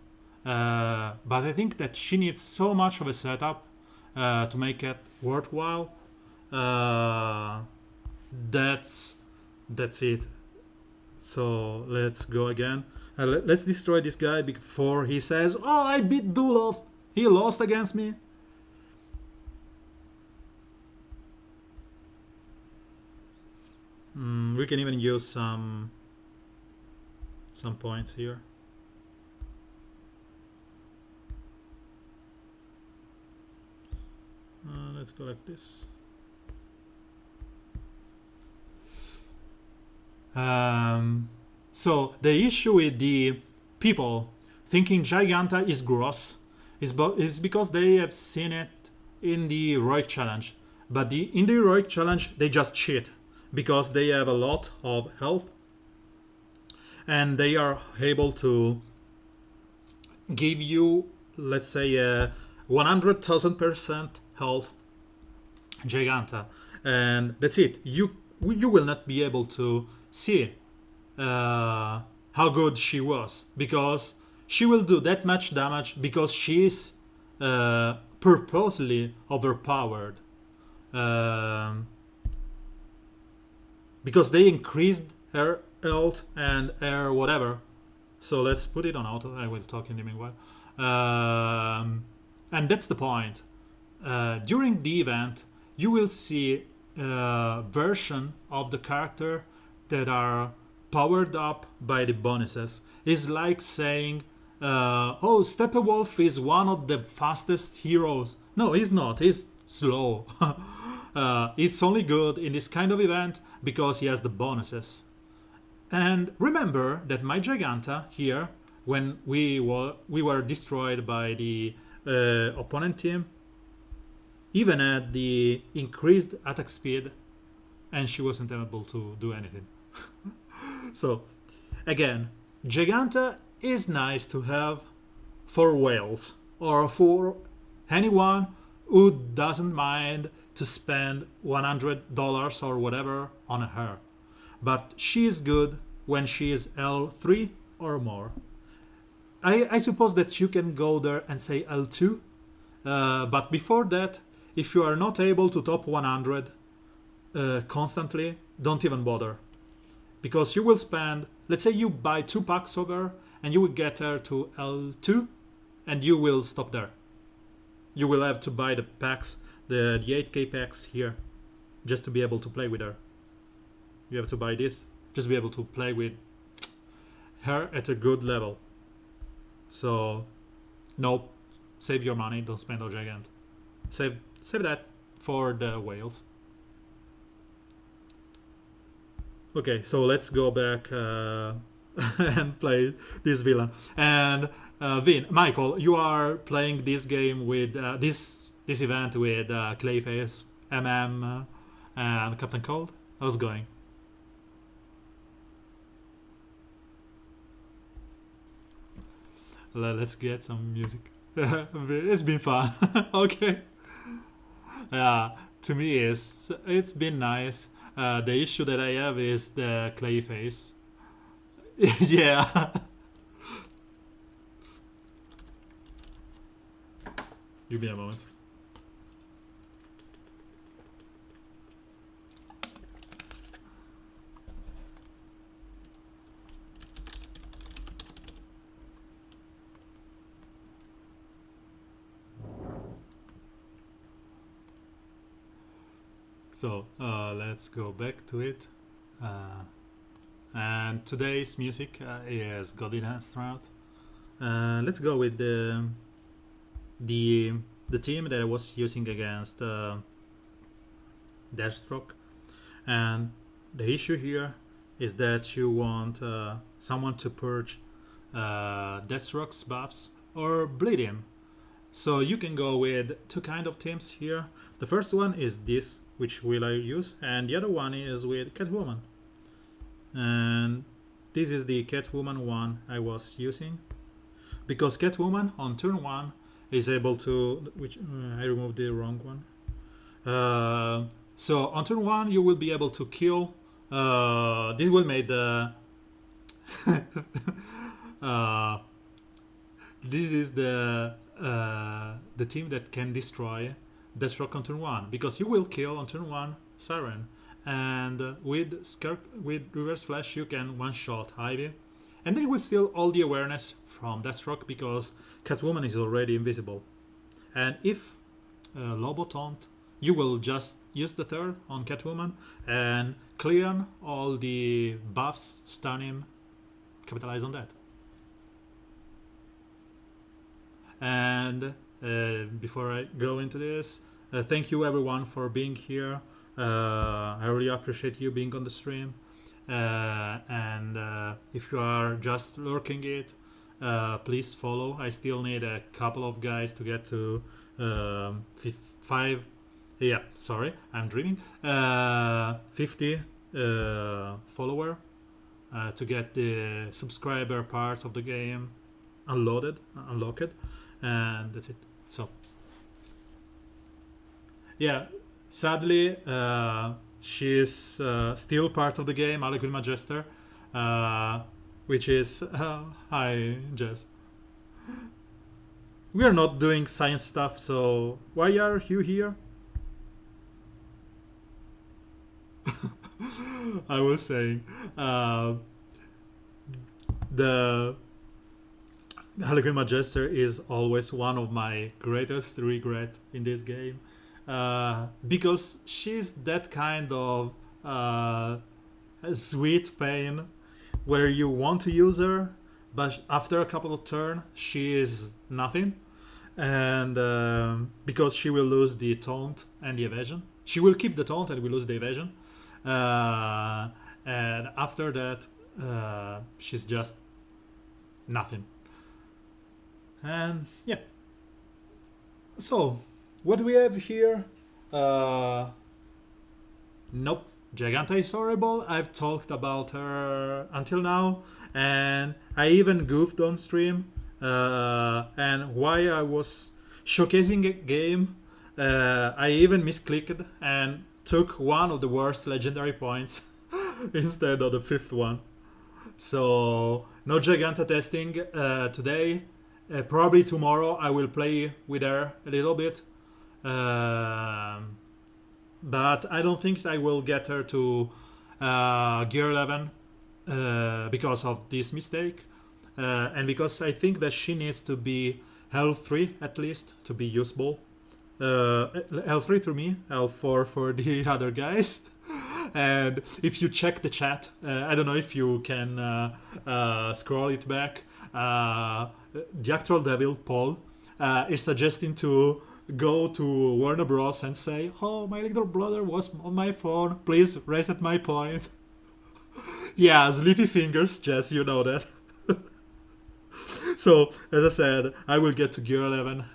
But I think that she needs so much of a setup to make it worthwhile. That's it. So let's go again. Let's destroy this guy before he says, "Oh, I beat Dulov. He lost against me." We can even use some points here. Let's go like this. So the issue with the people thinking Giganta is gross is because they have seen it in the heroic challenge. But in the heroic challenge they just cheat because they have a lot of health and they are able to give you, let's say, 100,000% health Giganta, and that's it. You will not be able to see how good she was, because she will do that much damage because she is purposely overpowered, because they increased her health and her whatever. So let's put it on auto. I will talk in the meanwhile. And that's the point. During the event, you will see a version of the character that are powered up by the bonuses. It's like saying, oh, Steppenwolf is one of the fastest heroes. No, he's not. He's slow. It's only good in this kind of event because he has the bonuses. And remember that my Giganta here, when we were destroyed by the opponent team, even had the increased attack speed, and she wasn't able to do anything. So, again, Giganta is nice to have for whales, or for anyone who doesn't mind to spend $100 or whatever on her. But she is good when she is L3 or more. I suppose that you can go there and say L2, but before that, if you are not able to top 100, constantly, don't even bother. Because you will spend, let's say you buy 2 packs of her, and you will get her to L2, and you will stop there. You will have to buy the packs, the 8k packs here, just to be able to play with her. You have to buy this, just to be able to play with her at a good level. So, no, save your money, don't spend on Gigant. Save that for the whales. Okay, so let's go back and play this villain. And Michael, you are playing this game with this event with Clayface, and Captain Cold. How's it going? Let's get some music. It's been fun. Okay. To me, it's been nice. The issue that I have is the Clayface. Yeah. Give me a moment. So let's go back to it. And today's music is Godin Stroud. Let's go with the team that I was using against Deathstroke. And the issue here is that you want someone to purge Deathstroke's buffs or bleed him. So you can go with 2 kind of teams here. The first one is this, which will I use, and the other one is with Catwoman. And this is the Catwoman one I was using, because Catwoman on turn 1 is able to, which I removed the wrong one. So on turn 1 you will be able to kill. This will make the this is the team that can destroy Deathstroke on turn 1, because you will kill on turn 1 Siren, and with Reverse Flash you can one-shot Ivy, and then you will steal all the awareness from Deathstroke because Catwoman is already invisible. And if Lobo Taunt, you will just use the third on Catwoman and clear all the buffs, stun him, capitalize on that. And before I go into this, thank you everyone for being here. I really appreciate you being on the stream. And if you are just lurking it, please follow. I still need a couple of guys to get to 5. Yeah, sorry, I'm dreaming. 50 follower to get the subscriber part of the game unlocked, and that's it. So yeah, sadly she's still part of the game, Harlequin Majester, which is hi Jess. We are not doing science stuff, so why are you here? I was saying the Harlequin Majester is always one of my greatest regret in this game, because she's that kind of sweet pain where you want to use her, but after a couple of turns she is nothing, and because she will lose the taunt and the evasion. She will keep the taunt and will lose the evasion, and after that she's just nothing. And yeah, so what do we have here? Nope, Giganta is horrible. I've talked about her until now, and I even goofed on stream, and while I was showcasing a game, I even misclicked and took one of the worst legendary points instead of the 5th one. So no Giganta testing today. Probably tomorrow I will play with her a little bit, but I don't think I will get her to gear 11 because of this mistake, and because I think that she needs to be L3 at least to be usable. L3 to me, L4 for the other guys. And if you check the chat, I don't know if you can scroll it back. The actual devil Paul is suggesting to go to Warner Bros and say, "Oh, my little brother was on my phone. Please reset my point." Yeah, sleepy fingers, Jess, you know that. So, as I said, I will get to gear 11,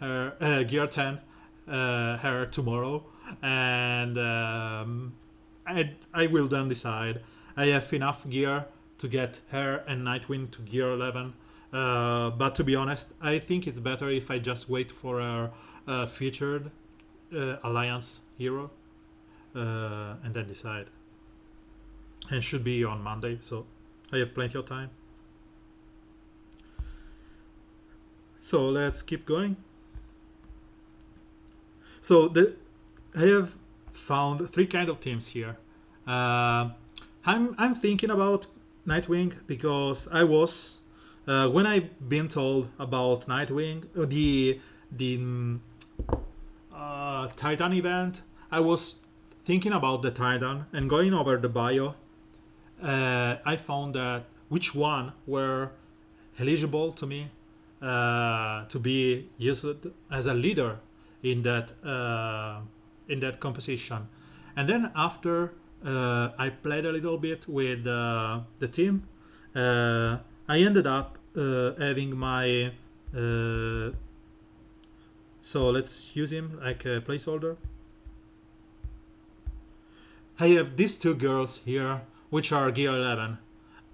gear 10, her tomorrow, and I will then decide. I have enough gear to get her and Nightwing to gear 11, but to be honest, I think it's better if I just wait for a featured Alliance hero and then decide. And should be on Monday, so I have plenty of time. So let's keep going. So I have found three kind of teams here. I'm thinking about Nightwing because I was when I've been told about Nightwing, the Titan event, I was thinking about the Titan and going over the bio. I found that which one were eligible to me to be used as a leader in that composition. And then after I played a little bit with the team, I ended up having my so let's use him like a placeholder. I have these two girls here which are gear 11,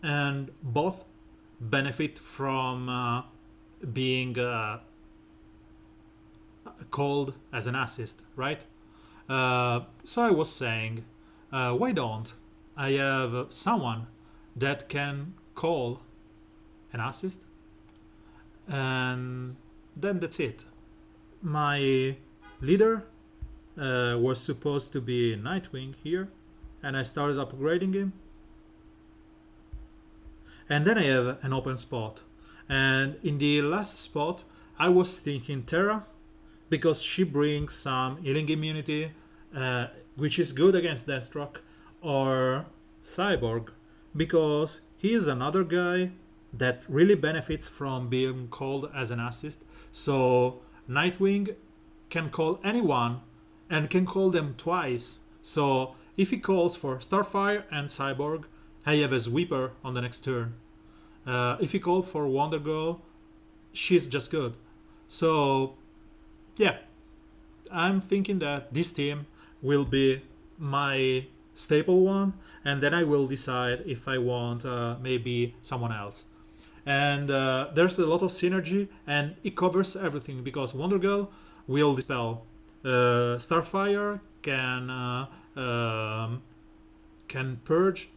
and both benefit from being called as an assist, right? So I was saying, why don't I have someone that can call an assist, and then that's it. My leader was supposed to be Nightwing here, and I started upgrading him. And then I have an open spot. And in the last spot, I was thinking Terra, because she brings some healing immunity, which is good against Deathstroke, or Cyborg, because he is another guy that really benefits from being called as an assist. So Nightwing can call anyone and can call them twice. So if he calls for Starfire and Cyborg, I have a sweeper on the next turn. If he calls for Wonder Girl, she's just good. So yeah, I'm thinking that this team will be my staple one, and then I will decide if I want maybe someone else. And there's a lot of synergy, and it covers everything because Wonder Girl will dispel. Starfire can purge,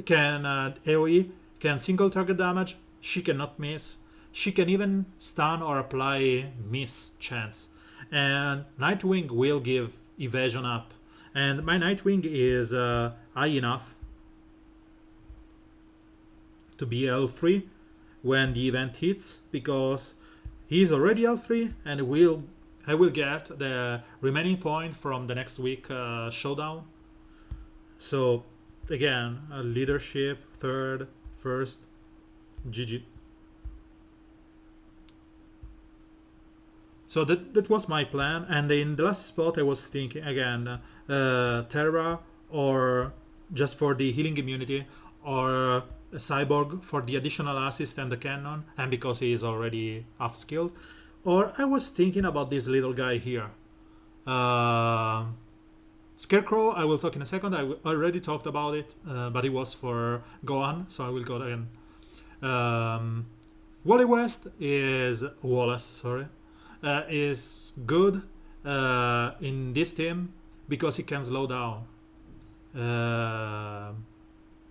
can AoE, can single target damage. She cannot miss. She can even stun or apply miss chance. And Nightwing will give evasion up. And my Nightwing is high enough to be L3 when the event hits, because he's already L3 and I will get the remaining point from the next week showdown. So again, leadership, third, first, GG. So that was my plan, and in the last spot I was thinking again Terra, or just for the healing immunity, or a Cyborg for the additional assist and the cannon, and because he is already half skilled. Or I was thinking about this little guy here. Scarecrow, I will talk in a second. I already talked about it, but it was for Gohan, so I will go again. Wally West is Wallace, sorry. Is good in this team because he can slow down.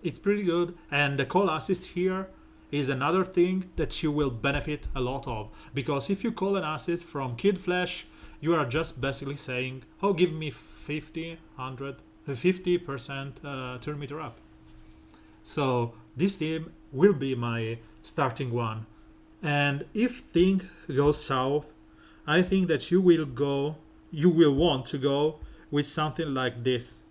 It's pretty good, and the call assist here is another thing that you will benefit a lot of, because if you call an assist from Kid Flash, you are just basically saying, oh, give me 50% turn meter up. So this team will be my starting one. And if thing goes south, I think that you will want to go with something like this.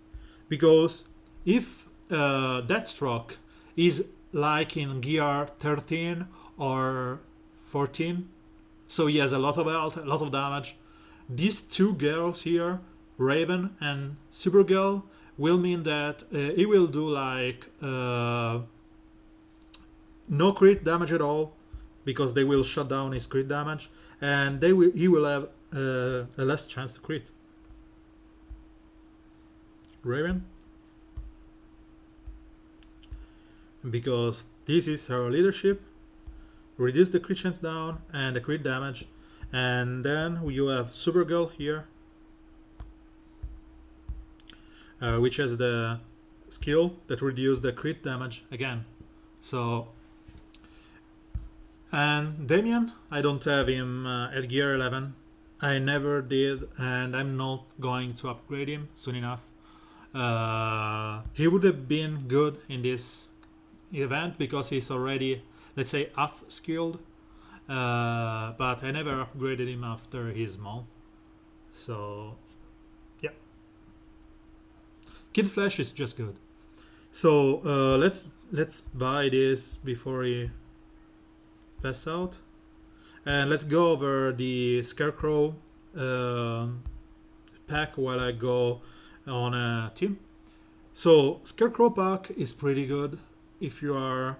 Because if Deathstroke is like in gear 13 or 14, so he has a lot of health, a lot of damage, these two girls here, Raven and Supergirl, will mean that he will do like no crit damage at all, because they will shut down his crit damage, and he will have a less chance to crit. Raven, because this is her leadership, reduce the crit chance down and the crit damage, and then you have Supergirl here, which has the skill that reduces the crit damage again. So, and Damien, I don't have him at gear 11. I never did, and I'm not going to upgrade him soon enough. He would have been good in this event because he's already, let's say, half skilled, but I never upgraded him after his mall. So yeah, Kid Flash is just good. So let's buy this before he pass out, and let's go over the Scarecrow pack while I go on a team. So Scarecrow pack is pretty good if you are,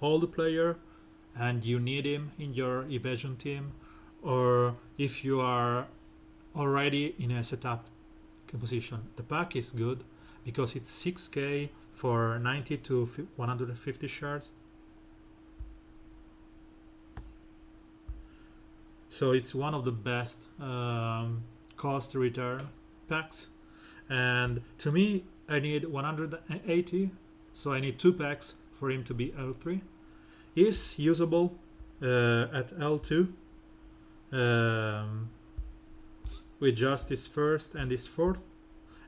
old player and you need him in your evasion team, or if you are already in a setup position. The pack is good because it's 6k for 90 to 150 shards. So it's one of the best cost return packs, and to me I need 180, so I need 2 packs for him to be L3. He's usable at L2 with just his first and his fourth,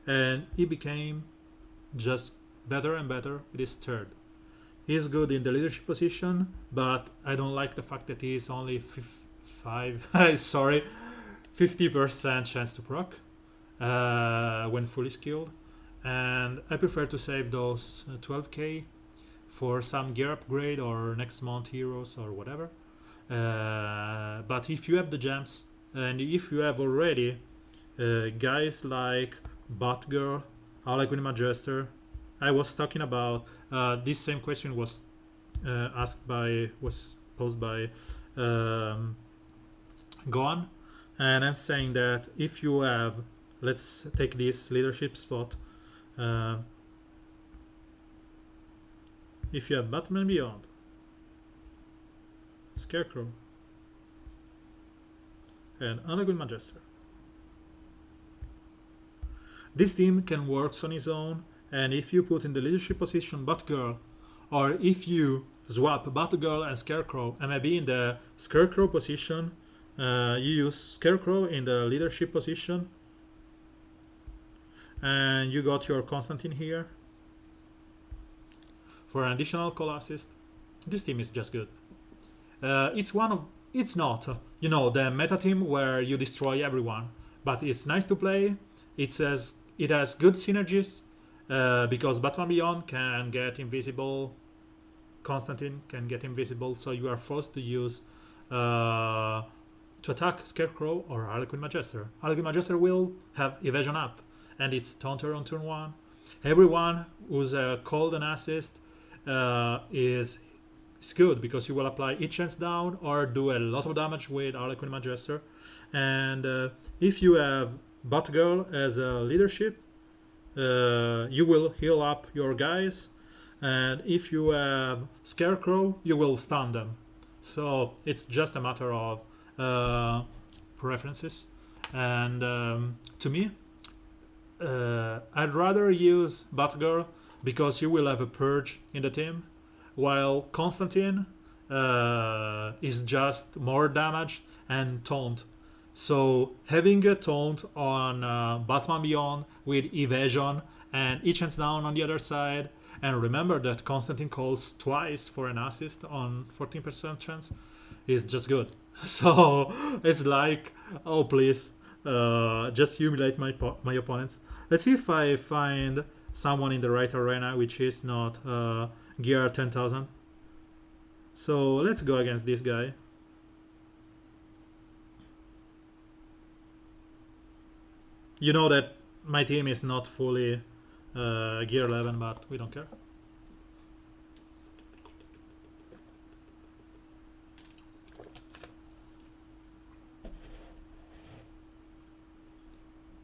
and he became just better and better with his third. He's good in the leadership position, but I don't like the fact that he's only 50% chance to proc when fully skilled, and I prefer to save those 12k for some gear upgrade or next month heroes or whatever. But if you have the gems, and if you have already guys like Batgirl, Harlequin Magister, I was talking about this same question was posed by Gohan, and I'm saying that if you have, let's take this leadership spot, if you have Batman Beyond, Scarecrow, and Harlequin Magister, this team can work on his own, and if you put in the leadership position Batgirl, or if you swap Batgirl and Scarecrow, and maybe in the Scarecrow position you use Scarecrow in the leadership position, and you got your Constantine here for an additional call assist. This team is just good. It's not the meta team where you destroy everyone, but it's nice to play. It has good synergies because Batman Beyond can get invisible, Constantine can get invisible, so you are forced to use to attack Scarecrow or Harlequin Magister. Harlequin Magister will have evasion up, and it's Taunter on turn 1. Everyone who's called an assist is good because you will apply each chance down or do a lot of damage with Harlequin Magister. And if you have Batgirl as a leadership, you will heal up your guys, and if you have Scarecrow, you will stun them. So it's just a matter of preferences, and to me I'd rather use Batgirl because you will have a purge in the team, while Constantine is just more damage and taunt. So having a taunt on Batman Beyond with evasion and each hands down on the other side, and remember that Constantine calls twice for an assist on 14% chance, is just good. So it's like, oh please, just humiliate my opponents. Let's see if I find someone in the right arena which is not Gear 10,000. So let's go against this guy. You know that my team is not fully Gear 11, but we don't care.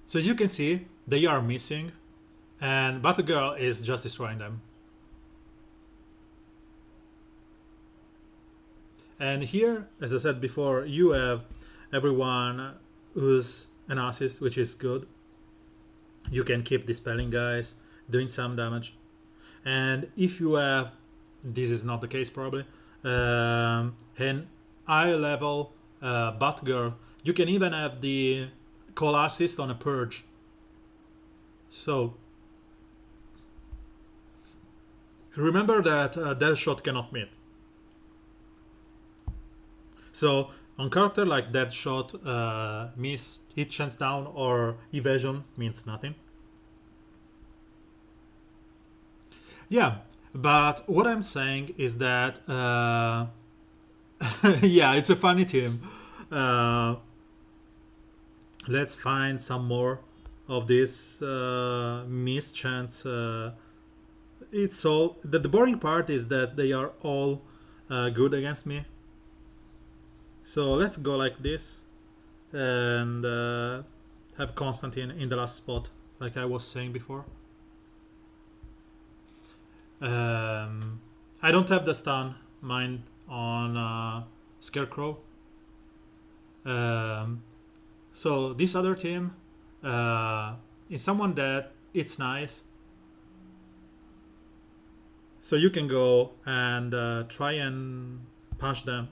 So you can see they are missing, and Batgirl is just destroying them. And here, as I said before, you have everyone who's an assist, which is good. You can keep dispelling guys, doing some damage. And if you have, this is not the case probably, an high level Batgirl, you can even have the call assist on a purge. So remember that Deadshot cannot meet. So on character like Deadshot, miss, hit chance down, or evasion means nothing. Yeah, but what I'm saying is that yeah, it's a funny team. Let's find some more of this miss chance. It's all the boring part is that they are all good against me. So let's go like this and have Constantine in the last spot, like I was saying before. I don't have the stun mine on Scarecrow. So this other team is someone that it's nice. So you can go and try and punch them.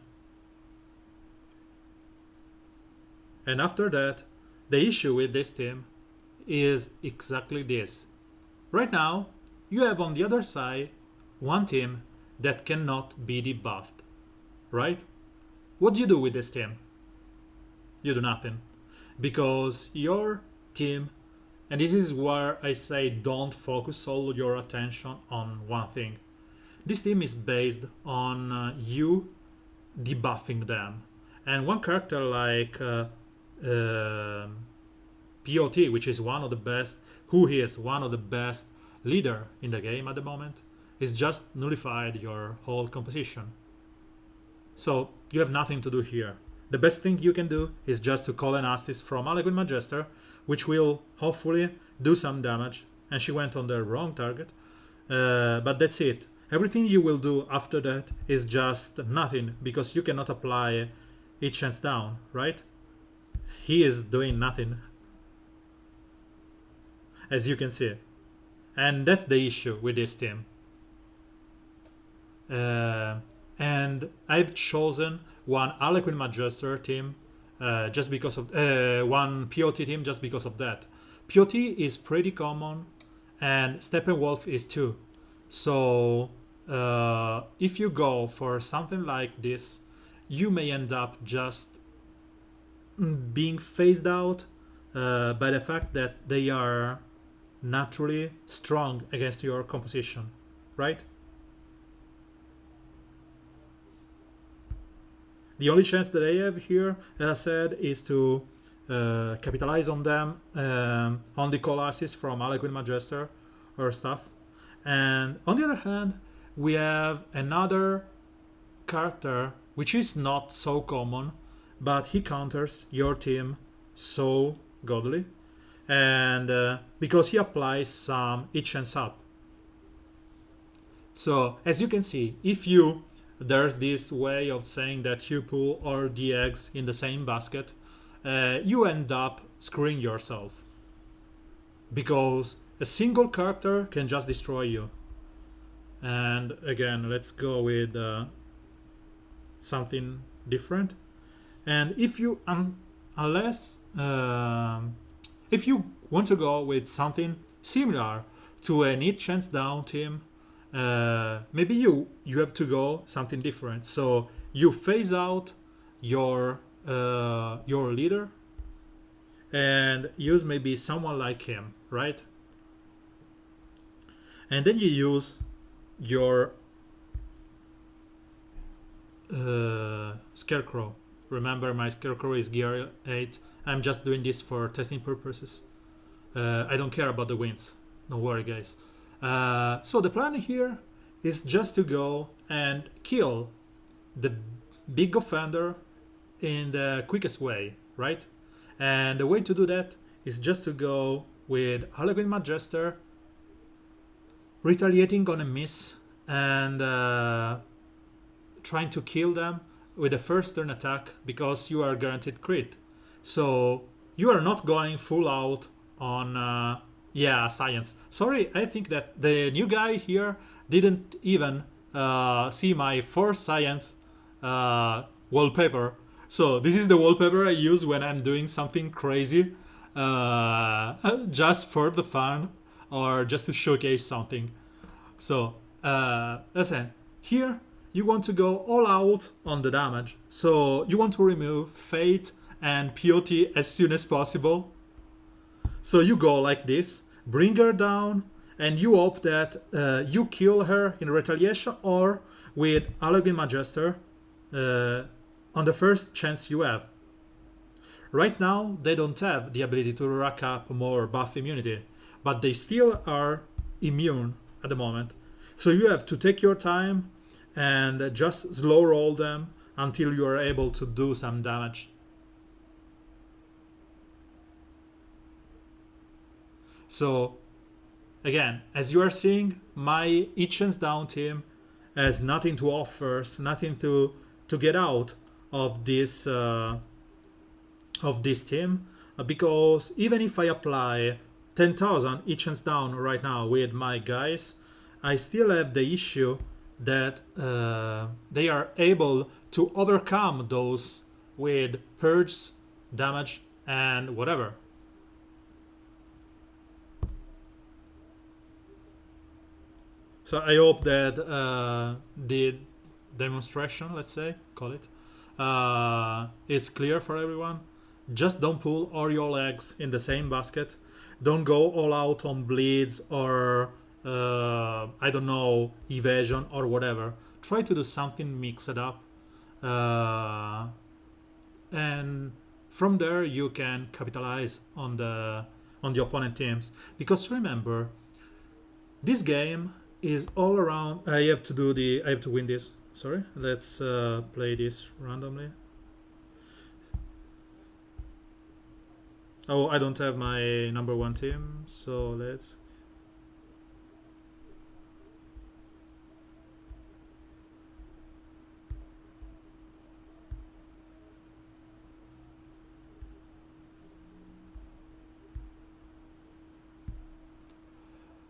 And after that, the issue with this team is exactly this. Right now, you have on the other side one team that cannot be debuffed, right? What do you do with this team? You do nothing. Because your team, and this is where I say don't focus all your attention on one thing. This team is based on you debuffing them. And one character like POT, which is one of the best, who is one of the best leader in the game at the moment, is just nullified your whole composition. So you have nothing to do here. The best thing you can do is just to call an assist from Aliquid Magister, which will hopefully do some damage. And she went on the wrong target. But that's it. Everything you will do after that is just nothing, because you cannot apply each chance down, right? He is doing nothing, as you can see. And that's the issue with this team. And I've chosen one Harlequin Magister team just because of one POT team just because of that. POT is pretty common, and Steppenwolf is too. So if you go for something like this, you may end up just being phased out by the fact that they are naturally strong against your composition, right? The only chance that I have here, as I said, is to capitalize on them, on the call assist from Harlequin Magister or stuff. And on the other hand, we have another character which is not so common, but he counters your team so godly, and because he applies some each chance up. So as you can see, if you there's this way of saying that you pull all the eggs in the same basket, you end up screwing yourself, because a single character can just destroy you. And again, let's go with something different. And if you if you want to go with something similar to an each chance down team, maybe you have to go something different. So you phase out your leader and use maybe someone like him, right? And then you use your Scarecrow. Remember, my Scarecrow is gear 8. I'm just doing this for testing purposes. I don't care about the wins. Don't worry, guys. So the plan here is just to go and kill the big offender in the quickest way, right? And the way to do that is just to go with Harlequin Majester, retaliating on a miss, and trying to kill them with the first turn attack because you are guaranteed crit. So you are not going full out on science. Sorry, I think that the new guy here didn't even see my force science wallpaper. So this is the wallpaper I use when I'm doing something crazy, just for the fun or just to showcase something. So listen, here you want to go all out on the damage. So you want to remove Fate and POT as soon as possible. So you go like this, bring her down, and you hope that you kill her in retaliation or with Harlequin Majester on the first chance you have. Right now, they don't have the ability to rack up more buff immunity, but they still are immune at the moment. So you have to take your time and just slow roll them until you are able to do some damage. So again, as you are seeing, my each chance down team has nothing to offer, nothing to get out of this team, because even if I apply 10,000 each chance down right now with my guys, I still have the issue that they are able to overcome those with purge, damage, and whatever. So I hope that the demonstration, let's say, call it, is clear for everyone. Just don't pull all your eggs in the same basket. Don't go all out on bleeds or I don't know, evasion or whatever. Try to do something mixed up, and from there you can capitalize on the opponent teams. Because remember, this game is all around. I have to win this. Sorry, let's play this randomly. Oh, I don't have my number one team, so let's.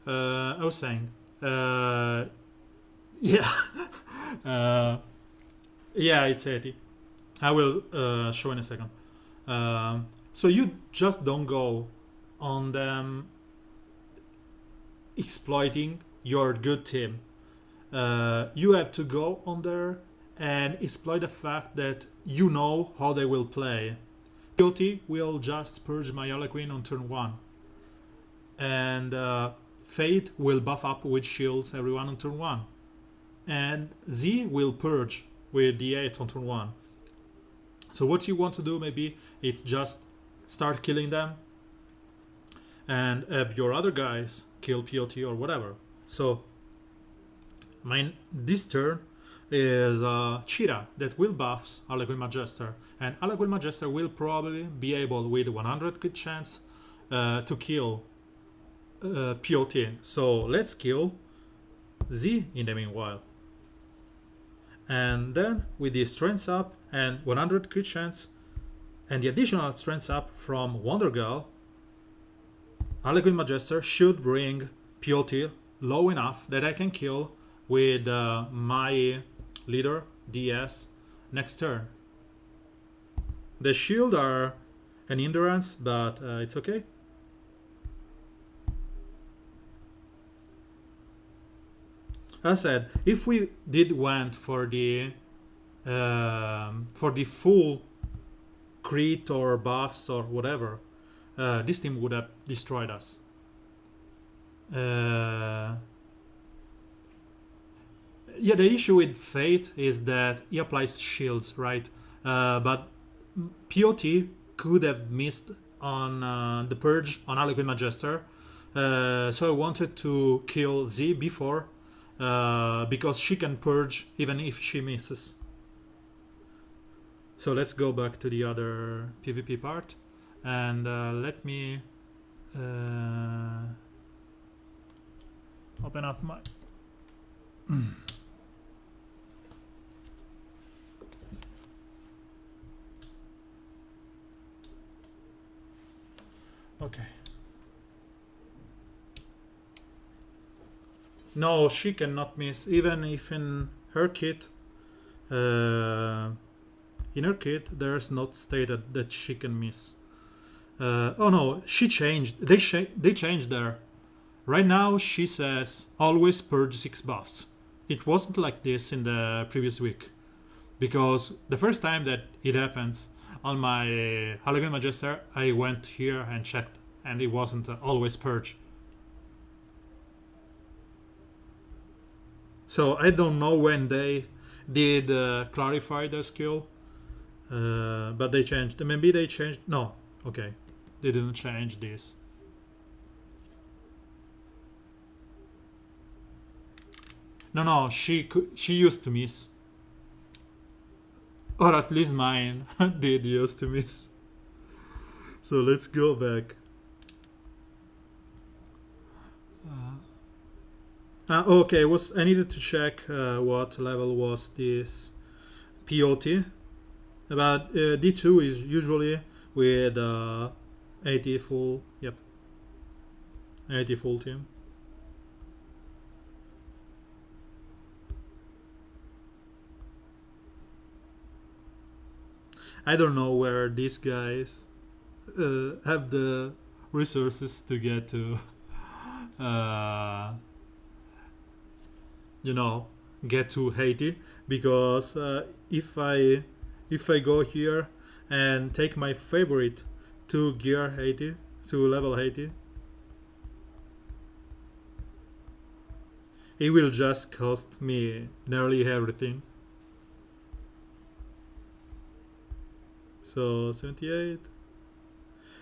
I was saying, yeah, yeah, it's 80. I will show in a second. So you just don't go on them exploiting your good team. You have to go on there and exploit the fact that you know how they will play. POT will just purge my Harlequin on turn 1. And Fate will buff up with shields everyone on turn 1. And Z will purge with D8 on turn 1. So what you want to do maybe it's just start killing them and have your other guys kill POT or whatever. So this turn is Cheetah that will buffs Harlequin Majester, and Harlequin Majester will probably be able with 100 crit chance to kill POT. So let's kill Z in the meanwhile. And then with the strength up and 100 crit chance and the additional strength up from Wonder Girl, Harlequin Majester should bring POT low enough that I can kill with my leader DS next turn. The shield are an hindrance, but it's okay. As I said, if we did went for the full crit or buffs or whatever, this team would have destroyed us. Yeah, the issue with Fate is that he applies shields, right? But POT could have missed on the Purge on Harlequin Magister. So I wanted to kill Z before, because she can Purge even if she misses. So let's go back to the other PvP part. And let me open up my... Okay. No, she cannot miss, even if in her kit, there's not stated that she can miss. Oh no, she changed. They changed there. Right now she says always purge 6 buffs. It wasn't like this in the previous week, because the first time that it happens on my Halogen Magister, I went here and checked, and it wasn't always purge. So I don't know when they did clarify the skill, but they changed. Maybe they changed. No, okay, they didn't change this. No, she used to miss, or at least mine did used to miss. So let's go back. Okay, I needed to check what level was this POT. But D2 is usually with 80 full. Yep, 80 full team. I don't know where these guys have the resources to get to, get to Haiti, because if I go here and take my favorite to gear Haiti, to level Haiti, it will just cost me nearly everything. So 78.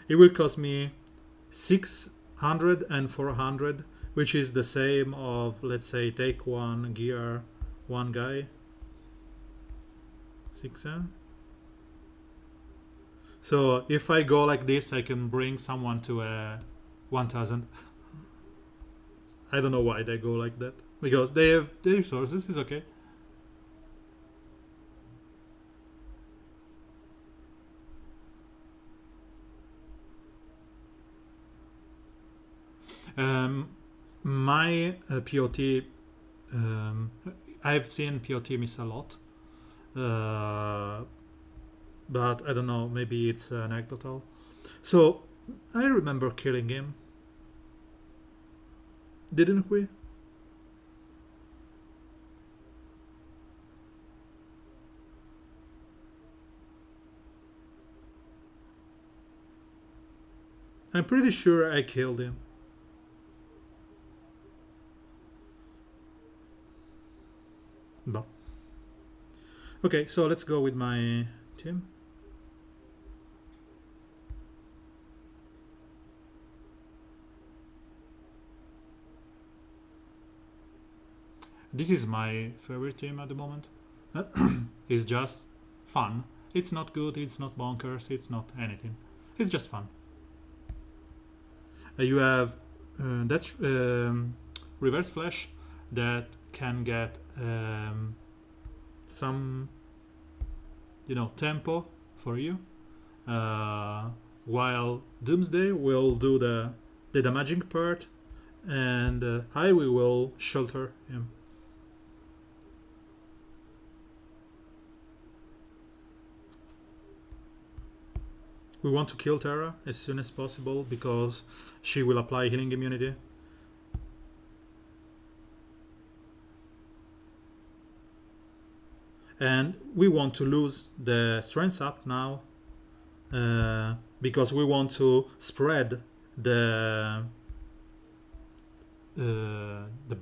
It will cost me 600 and 400, which is the same of, let's say, take one gear, one guy. 6M. So if I go like this, I can bring someone to 1000. I don't know why they go like that, because they have the resources. It's okay. My POT, I've seen POT miss a lot, but I don't know, maybe it's anecdotal. So I remember killing him, didn't we? I'm pretty sure I killed him. No. Okay, so let's go with my team. This is my favorite team at the moment. It's just fun. It's not good, it's not bonkers, it's not anything. It's just fun. You have that reverse flash that can get some, tempo for you, while Doomsday will do the damaging part, and Highway will shelter him. We want to kill Terra as soon as possible because she will apply healing immunity. And we want to lose the strength up now because we want to spread the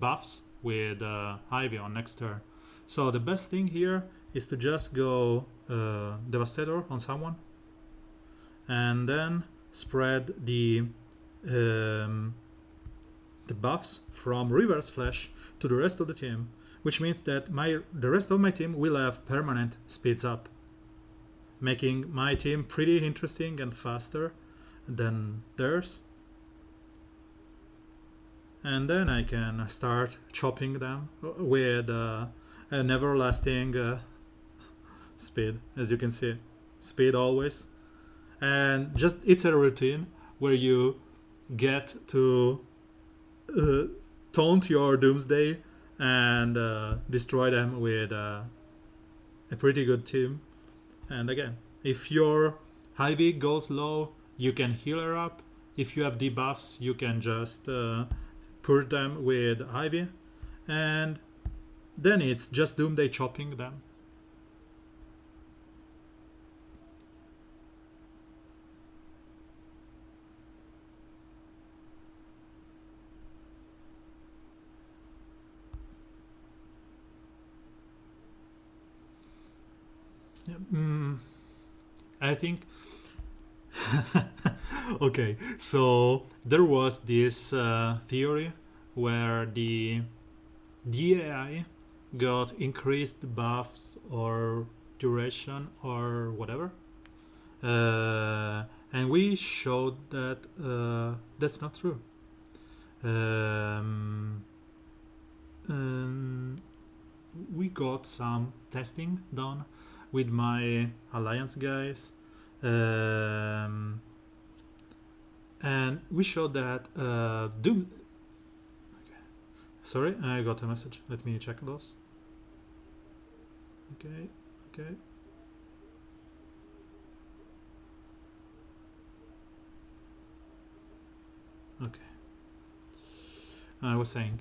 buffs with Ivy on next turn. So the best thing here is to just go Devastator on someone and then spread the buffs from Reverse Flash to the rest of the team, which means that the rest of my team will have permanent speeds up, making my team pretty interesting and faster than theirs. And then I can start chopping them with an everlasting speed, as you can see. Speed always. And just it's a routine where you get to taunt your Doomsday and destroy them with a pretty good team. And again, if your Ivy goes low, you can heal her up. If you have debuffs, you can just put them with Ivy, and then it's just Doomsday chopping them. I think okay, so there was this theory where the AI got increased buffs or duration or whatever, and we showed that that's not true. We got some testing done with my alliance guys, and we showed that Doom. Okay. Sorry, I got a message. Let me check those. Okay. I was saying,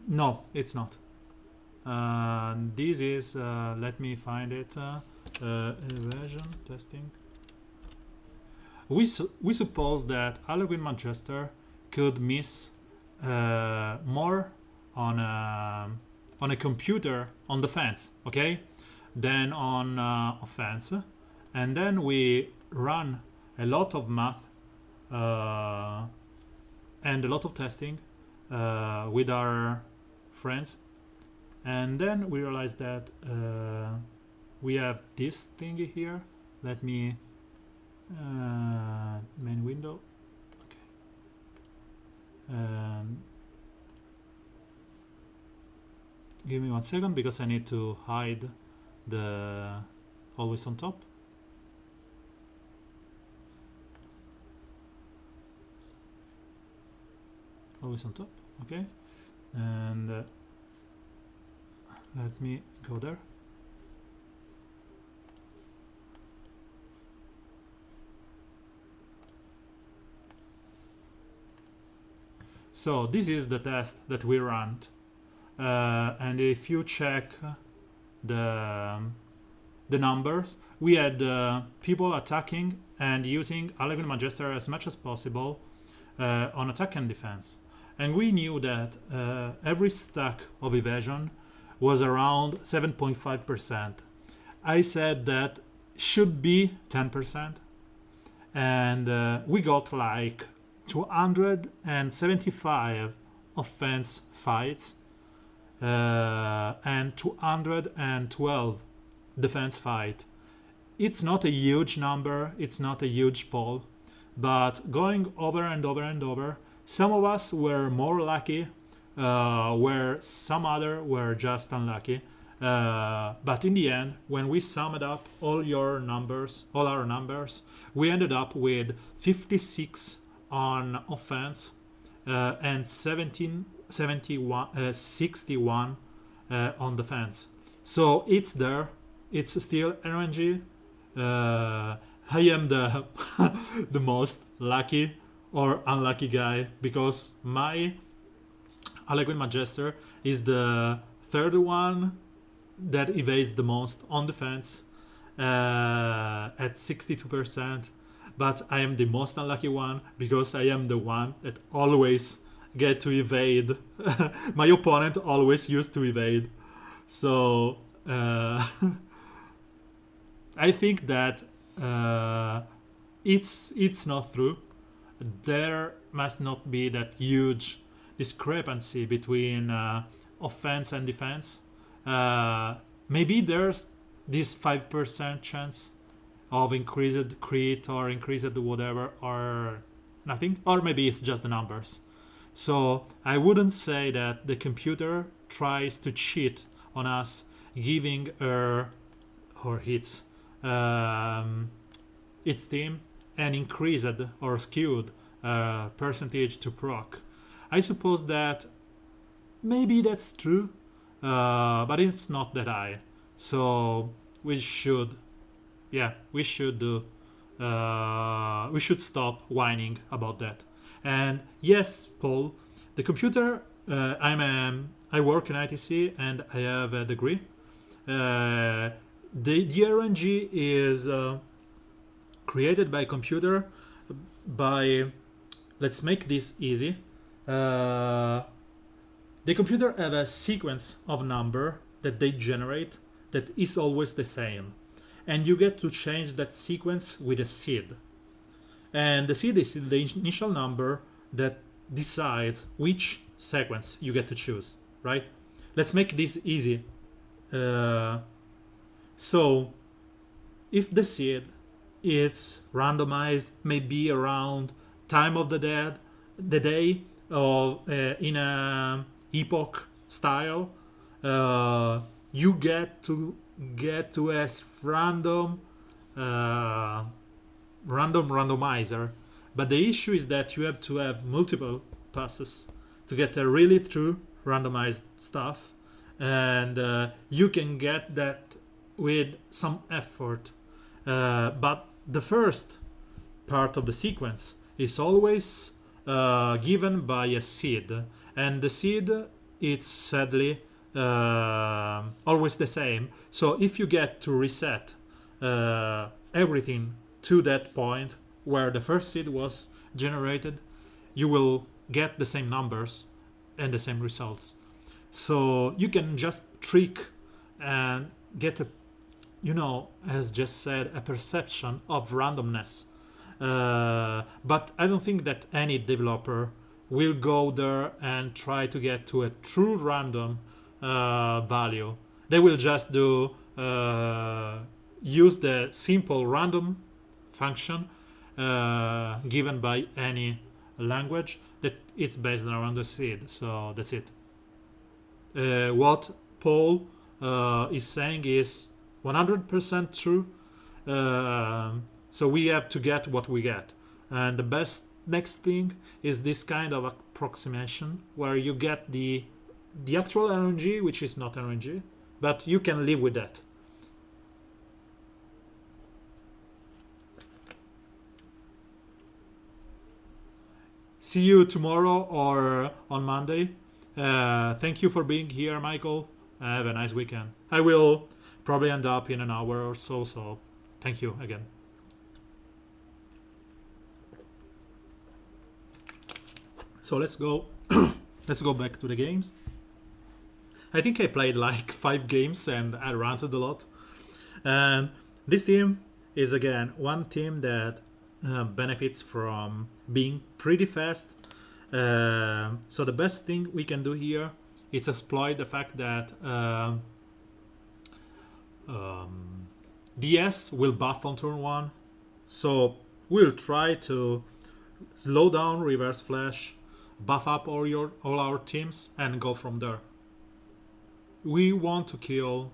no, it's not. This is, let me find it, evasion testing. We suppose that Halloween Manchester could miss more on a computer on defense, okay, than on offense, and then we run a lot of math and a lot of testing with our friends. And then we realized that we have this thing here. Let me main window. Okay. Give me 1 second because I need to hide the always on top. Always on top. Okay. And let me go there. So this is the test that we ran, and if you check the numbers, we had people attacking and using Halloween Magister as much as possible on attack and defense, and we knew that every stack of evasion was around 7.5%. I said that should be 10%, and we got like 275 offense fights and 212 defense fight. It's not a huge number, it's not a huge poll, but going over and over and over, some of us were more lucky, where some other were just unlucky, but in the end, when we summed up all our numbers, we ended up with 56 on offense and 61 on defense. So it's there, it's still RNG, I am the the most lucky or unlucky guy because my Harlequin Magister is the third one that evades the most on defense at 62%, but I am the most unlucky one because I am the one that always get to evade. My opponent always used to evade, so I think that it's not true. There must not be that huge discrepancy between offense and defense. Maybe there's this 5% chance of increased crit or increased whatever or nothing, or maybe it's just the numbers. So I wouldn't say that the computer tries to cheat on us, giving her or its team an increased or skewed percentage to proc. I suppose that maybe that's true, but it's not that high. So we should do. We should stop whining about that. And yes, Paul, the computer. I work in ITC and I have a degree. The RNG is created by computer by, let's make this easy. The computer have a sequence of number that they generate that is always the same, and you get to change that sequence with a seed. And the seed is the initial number that decides which sequence you get to choose, right? Let's make this easy. So if the seed is randomized maybe around time of the day or in a epoch style, you get to as randomizer. But the issue is that you have to have multiple passes to get a really true randomized stuff, and you can get that with some effort. But the first part of the sequence is always given by a seed, and the seed is sadly always the same. So if you get to reset everything to that point where the first seed was generated, you will get the same numbers and the same results. So you can just trick and get a, as just said, a perception of randomness. But I don't think that any developer will go there and try to get to a true random value. They will just do use the simple random function given by any language that it's based around the seed. So that's it. What Paul is saying is 100% true. So we have to get what we get, and the best next thing is this kind of approximation where you get the actual RNG, which is not RNG, but you can live with that. See you tomorrow or on Monday. Thank you for being here, Michael. Have a nice weekend. I will probably end up in an hour or so, so thank you again. So let's go back to the games. I think I played like 5 games and I ranted a lot. And this team is again one team that benefits from being pretty fast. So the best thing we can do here is exploit the fact that DS will buff on turn 1. So we'll try to slow down Reverse Flash, buff up all our teams, and go from there. We want to kill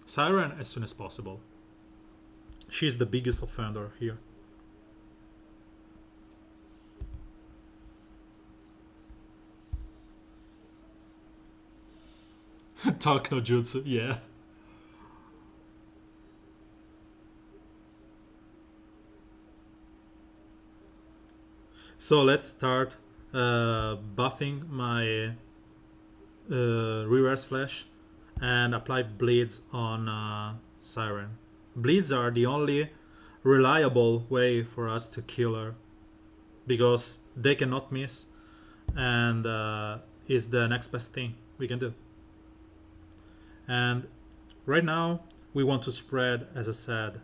Siren as soon as possible. She's the biggest offender here. Talk no jutsu, yeah. So let's start buffing my reverse flash and apply bleeds on Siren. Bleeds are the only reliable way for us to kill her because they cannot miss and is the next best thing we can do. And right now we want to spread, as I said,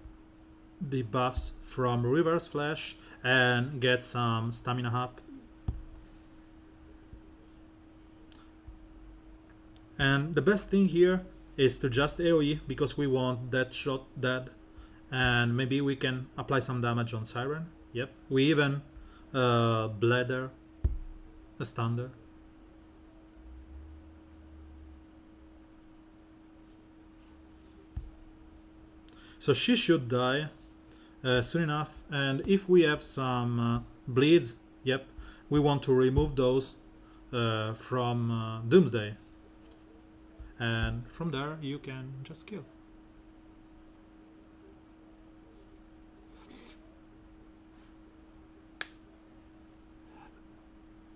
the buffs from reverse flash and get some stamina up. And the best thing here is to just AoE because we want that shot dead, and maybe we can apply some damage on Siren. Yep, we even bled her, a stunned. So she should die soon enough, and if we have some bleeds, yep, we want to remove those from Doomsday. And from there you can just kill.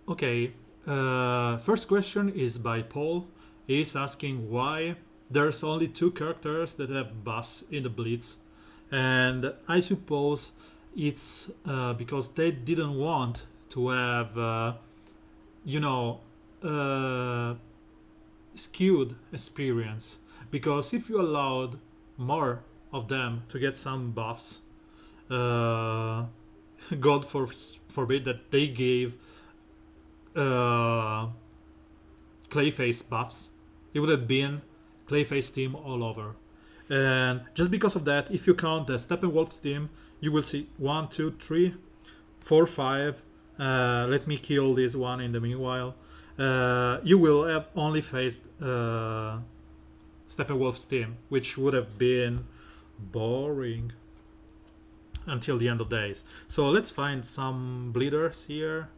Okay, first question is by Paul. He's asking why there's only 2 characters that have buffs in the Blitz, and I suppose it's because they didn't want to have, you know, skewed experience. Because if you allowed more of them to get some buffs, God forbid that they gave Clayface buffs, it would have been Clayface team all over. And just because of that, if you count the Steppenwolf's team, you will see 1, 2, 3, 4, 5. Let me kill this one in the meanwhile. You will have only faced Steppenwolf's team, which would have been boring until the end of days. So let's find some bleeders here.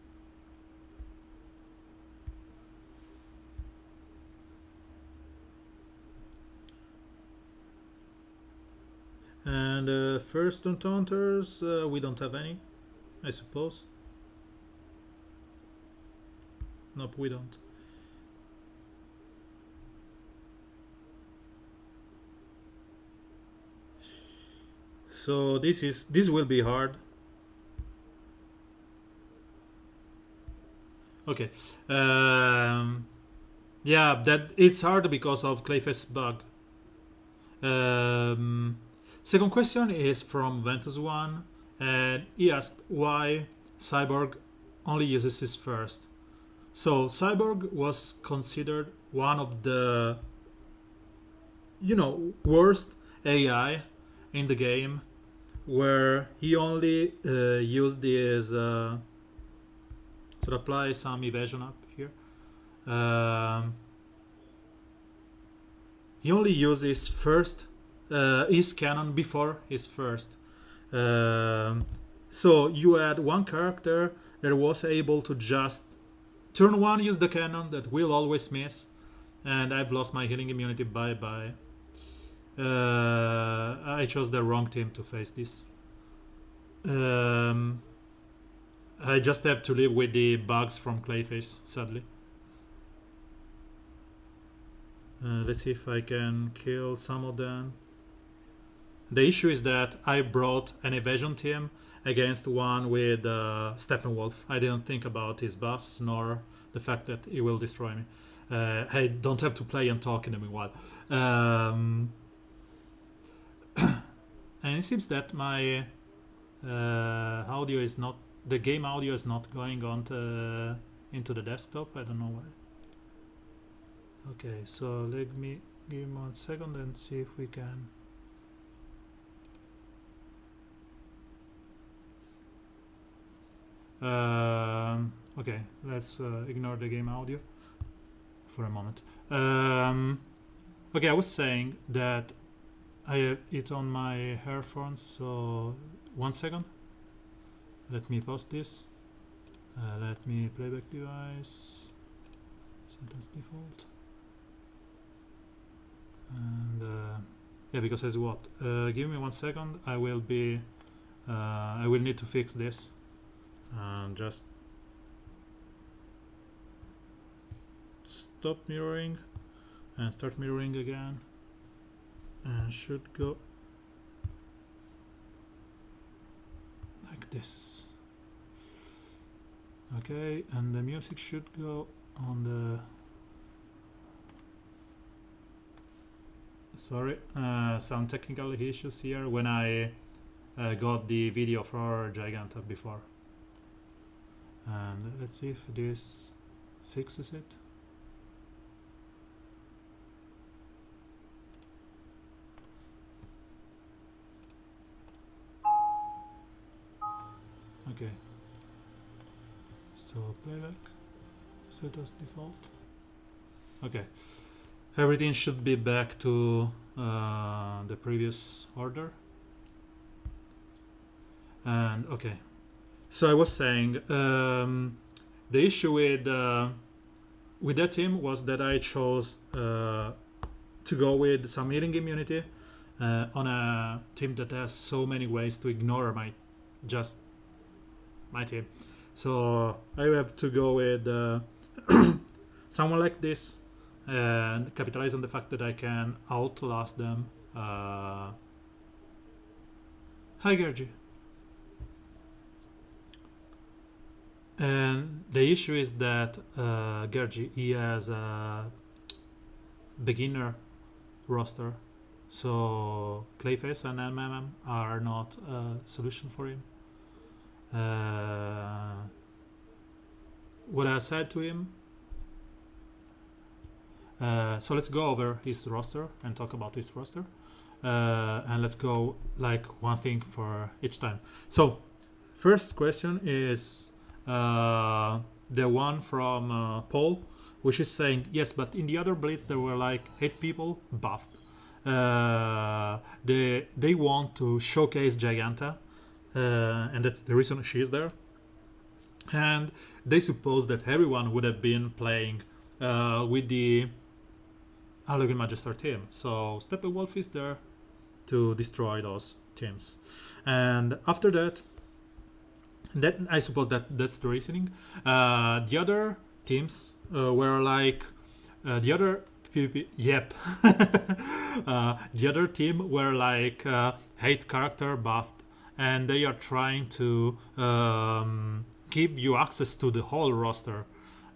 And first encounters, we don't have any, I suppose. Nope, we don't. So this will be hard. Okay. Yeah, that it's hard because of Clayface bug. Second question is from Ventus1, and he asked why Cyborg only uses his first. So Cyborg was considered one of the, worst AI in the game, where he only used his so apply some evasion up here. He only uses first his cannon before his first. So you had one character that was able to just turn 1 use the cannon that will always miss, and I've lost my healing immunity. Bye bye. I chose the wrong team to face this. I just have to live with the bugs from Clayface, sadly. Let's see if I can kill some of them. The issue is that I brought an evasion team against one with Steppenwolf. I didn't think about his buffs nor the fact that he will destroy me. I don't have to play and talk in the meanwhile. And it seems that my audio is not, the game audio is not going on into the desktop. I don't know why. Okay, so let me give him 1 second and see if we can. Okay, let's ignore the game audio for a moment. Okay, I was saying that I have it on my earphones, so 1 second. Let me pause this. Let me playback device. Set as default. And yeah, because as what? Give me 1 second. I will be. I will need to fix this. And just stop mirroring and start mirroring again. And should go like this. Okay, and the music should go on the. Sorry, some technical issues here when I got the video for Giganta before. And let's see if this fixes it. Okay. So playback set as default. Okay. Everything should be back to the previous order. And okay, so I was saying the issue with that team was that I chose to go with some healing immunity on a team that has so many ways to ignore my team. So I have to go with someone like this and capitalize on the fact that I can outlast them. Hi Gergie. And the issue is that Gergie, he has a beginner roster, so Clayface and MMM are not a solution for him. What I said to him, so let's go over his roster and talk about his roster, and let's go like one thing for each time. So first question is the one from Paul, which is saying, yes, but in the other Blitz there were like 8 people buffed. They want to showcase Giganta, and that's the reason she is there. And they suppose that everyone would have been playing with the Allegri Magister team. So Steppenwolf is there to destroy those teams. And after that, I suppose that's the reasoning. The other teams were like the other yep. The other team were like 8 character buffed, and they are trying to give you access to the whole roster.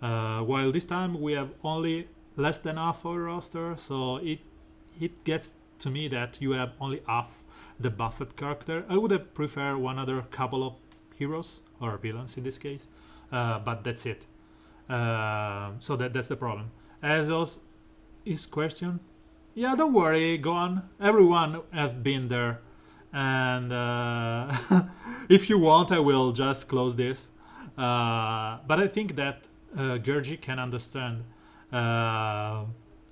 While this time we have only less than half our roster, so it gets to me that you have only half the buffed character. I would have preferred one other couple of heroes or villains in this case, but that's it. So that's the problem. Azos is question. Yeah, don't worry, go on. Everyone has been there, and if you want, I will just close this. But I think that Gergie can understand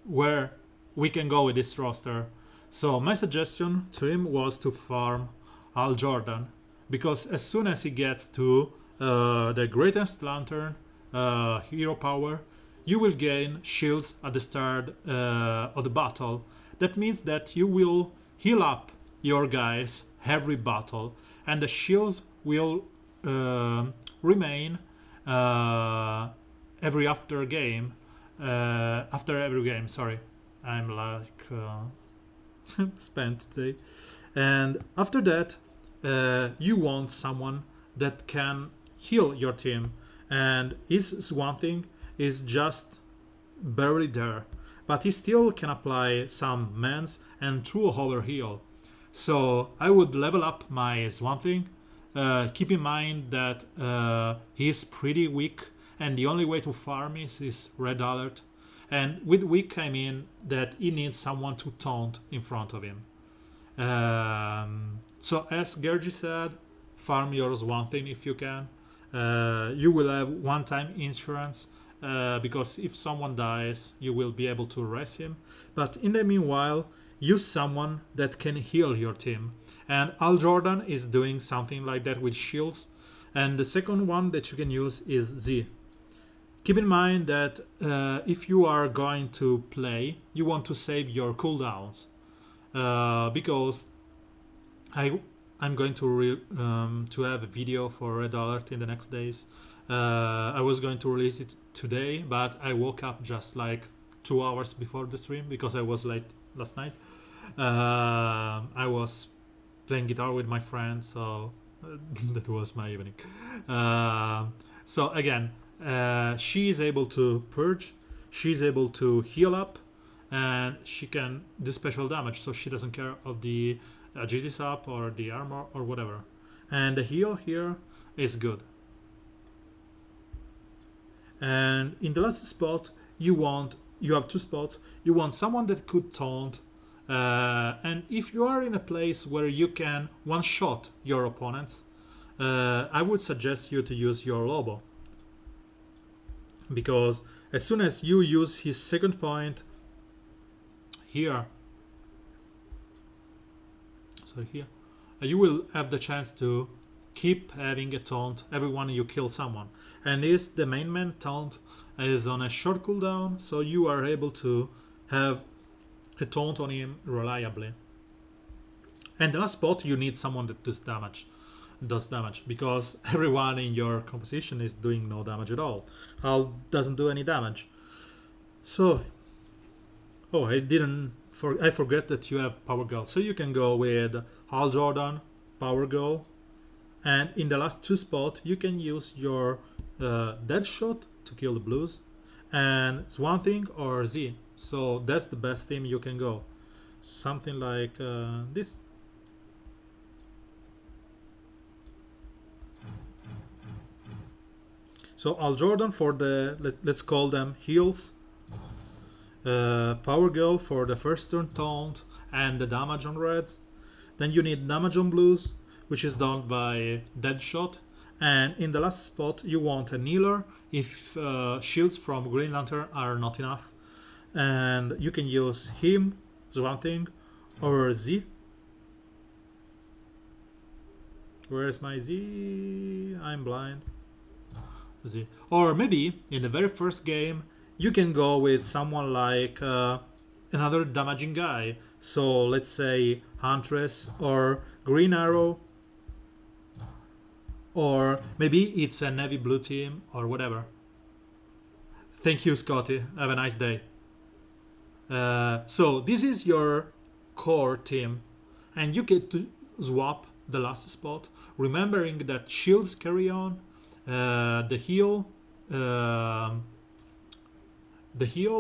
where we can go with this roster. So my suggestion to him was to farm Al Jordan, because as soon as he gets to the Greatest Lantern hero power, you will gain shields at the start of the battle. That means that you will heal up your guys every battle, and the shields will remain every after game. After every game, sorry, I'm like spent today. And after that, you want someone that can heal your team, and his one thing is just barely there, but he still can apply some mans and true over heal. So I would level up my Swan Thing. Keep in mind that he's pretty weak, and the only way to farm is red alert. And with weak I mean that he needs someone to taunt in front of him. So as Gergie said, farm your Swan Thing if you can. You will have one-time insurance, because if someone dies, you will be able to res him. But in the meanwhile, use someone that can heal your team. And Al Jordan is doing something like that with shields. And the second one that you can use is Z. keep in mind that if you are going to play, you want to save your cooldowns, because I'm going to have a video for Red Alert in the next days. I was going to release it today, but I woke up just like 2 hours before the stream because I was late last night. I was playing guitar with my friend, so that was my evening. So again, she is able to purge, she's able to heal up, and she can do special damage, so she doesn't care of the agility up or the armor or whatever. And the heal here is good. And in the last spot, you have 2 spots. You want someone that could taunt, and if you are in a place where you can one-shot your opponents, I would suggest you to use your Lobo, because as soon as you use his second point here, so here, you will have the chance to keep having a taunt every one you kill someone. And the main man taunt is on a short cooldown, so you are able to have a taunt on him reliably. And the last spot, you need someone that does damage, because everyone in your composition is doing no damage at all. Hal doesn't do any damage. So, oh, I forget that you have Power Girl. So you can go with Hal Jordan, Power Girl, and in the last 2 spots you can use your Dead Shot to kill the blues, and Swamp Thing or Z. So that's the best team you can go. Something like this. So Al Jordan for the, let's call them heals. Power Girl for the first turn taunt and the damage on reds. Then you need damage on blues, which is done by Dead Shot. And in the last spot you want a kneeler if shields from Green Lantern are not enough. And you can use him, Swamp Thing, or Z. Where's my Z? I'm blind. Z. Or maybe in the very first game you can go with someone like another damaging guy. So let's say Huntress or Green Arrow, or maybe it's a navy blue team or whatever. Thank you, Scotty. Have a nice day. So this is your core team, and you get to swap the last spot, remembering that shields carry on. The heal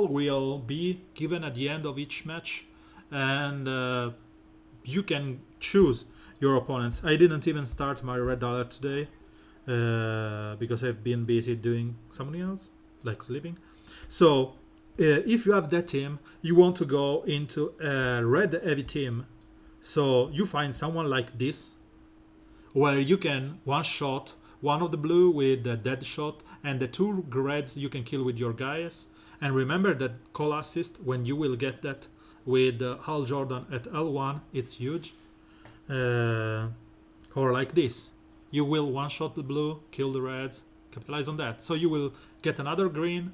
will be given at the end of each match, and you can choose your opponents. I didn't even start my Red Alert today because I've been busy doing something else, like sleeping. So if you have that team, you want to go into a red heavy team. So you find someone like this, where you can one-shot one of the blue with the Dead Shot, and the 2 reds you can kill with your guys. And remember that call assist, when you will get that with Hal Jordan at L1, it's huge. Or like this, you will one-shot the blue, kill the reds, capitalize on that. So you will get another green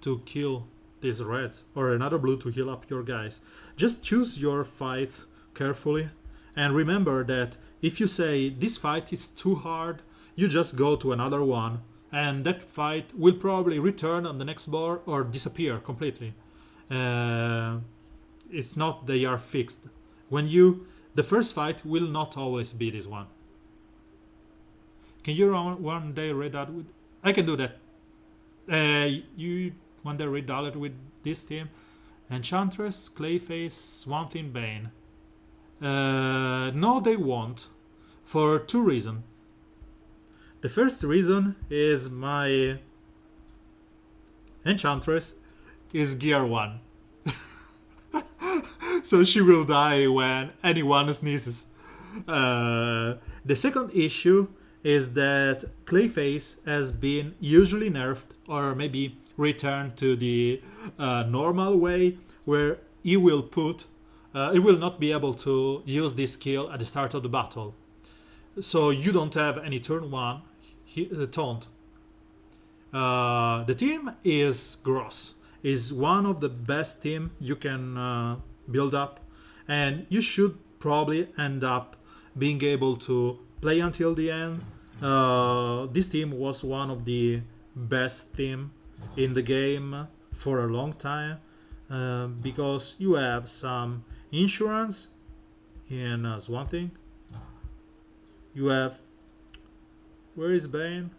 to kill these reds, or another blue to heal up your guys. Just choose your fights carefully, and remember that if you say this fight is too hard, you just go to another one, and that fight will probably return on the next board or disappear completely. It's not they are fixed. The first fight will not always be this one. Can you run one day Red Alert with? I can do that. You one day Red Alert with this team. Enchantress, Clayface, Swamp Thing, Bane. No, they won't, for 2 reasons. The first reason is my Enchantress is gear 1. So she will die when anyone sneezes. The second issue is that Clayface has been usually nerfed, or maybe returned to the normal way, where he will not be able to use this skill at the start of the battle. So you don't have any turn 1 taunt. The team is gross. Is one of the best team you can build up, and you should probably end up being able to play until the end. This team was one of the best team in the game for a long time, because you have some insurance in Swamp Thing. You have, where is Bane?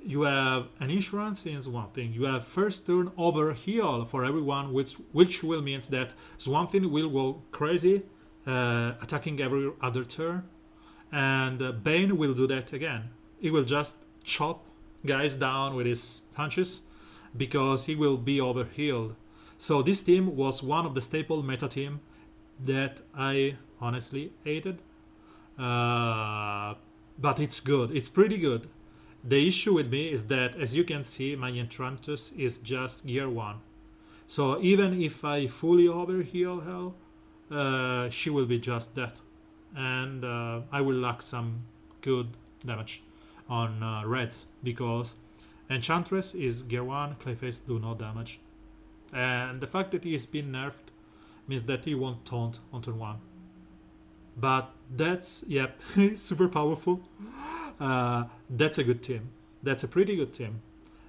You have an insurance in Swamp Thing. You have first turn over heal for everyone, which will means that Swamp Thing will go crazy, attacking every other turn, and Bane will do that again. He will just chop guys down with his punches because he will be overhealed. So this team was one of the staple meta team that I honestly hated, but it's good. It's pretty good. The issue with me is that, as you can see, my Enchantress is just gear 1. So even if I fully overheal her, she will be just that. And I will lack some good damage on reds, because Enchantress is gear 1, Clayface do no damage. And the fact that he's been nerfed means that he won't taunt on turn 1. But that's, yep, super powerful. That's a good team. That's a pretty good team.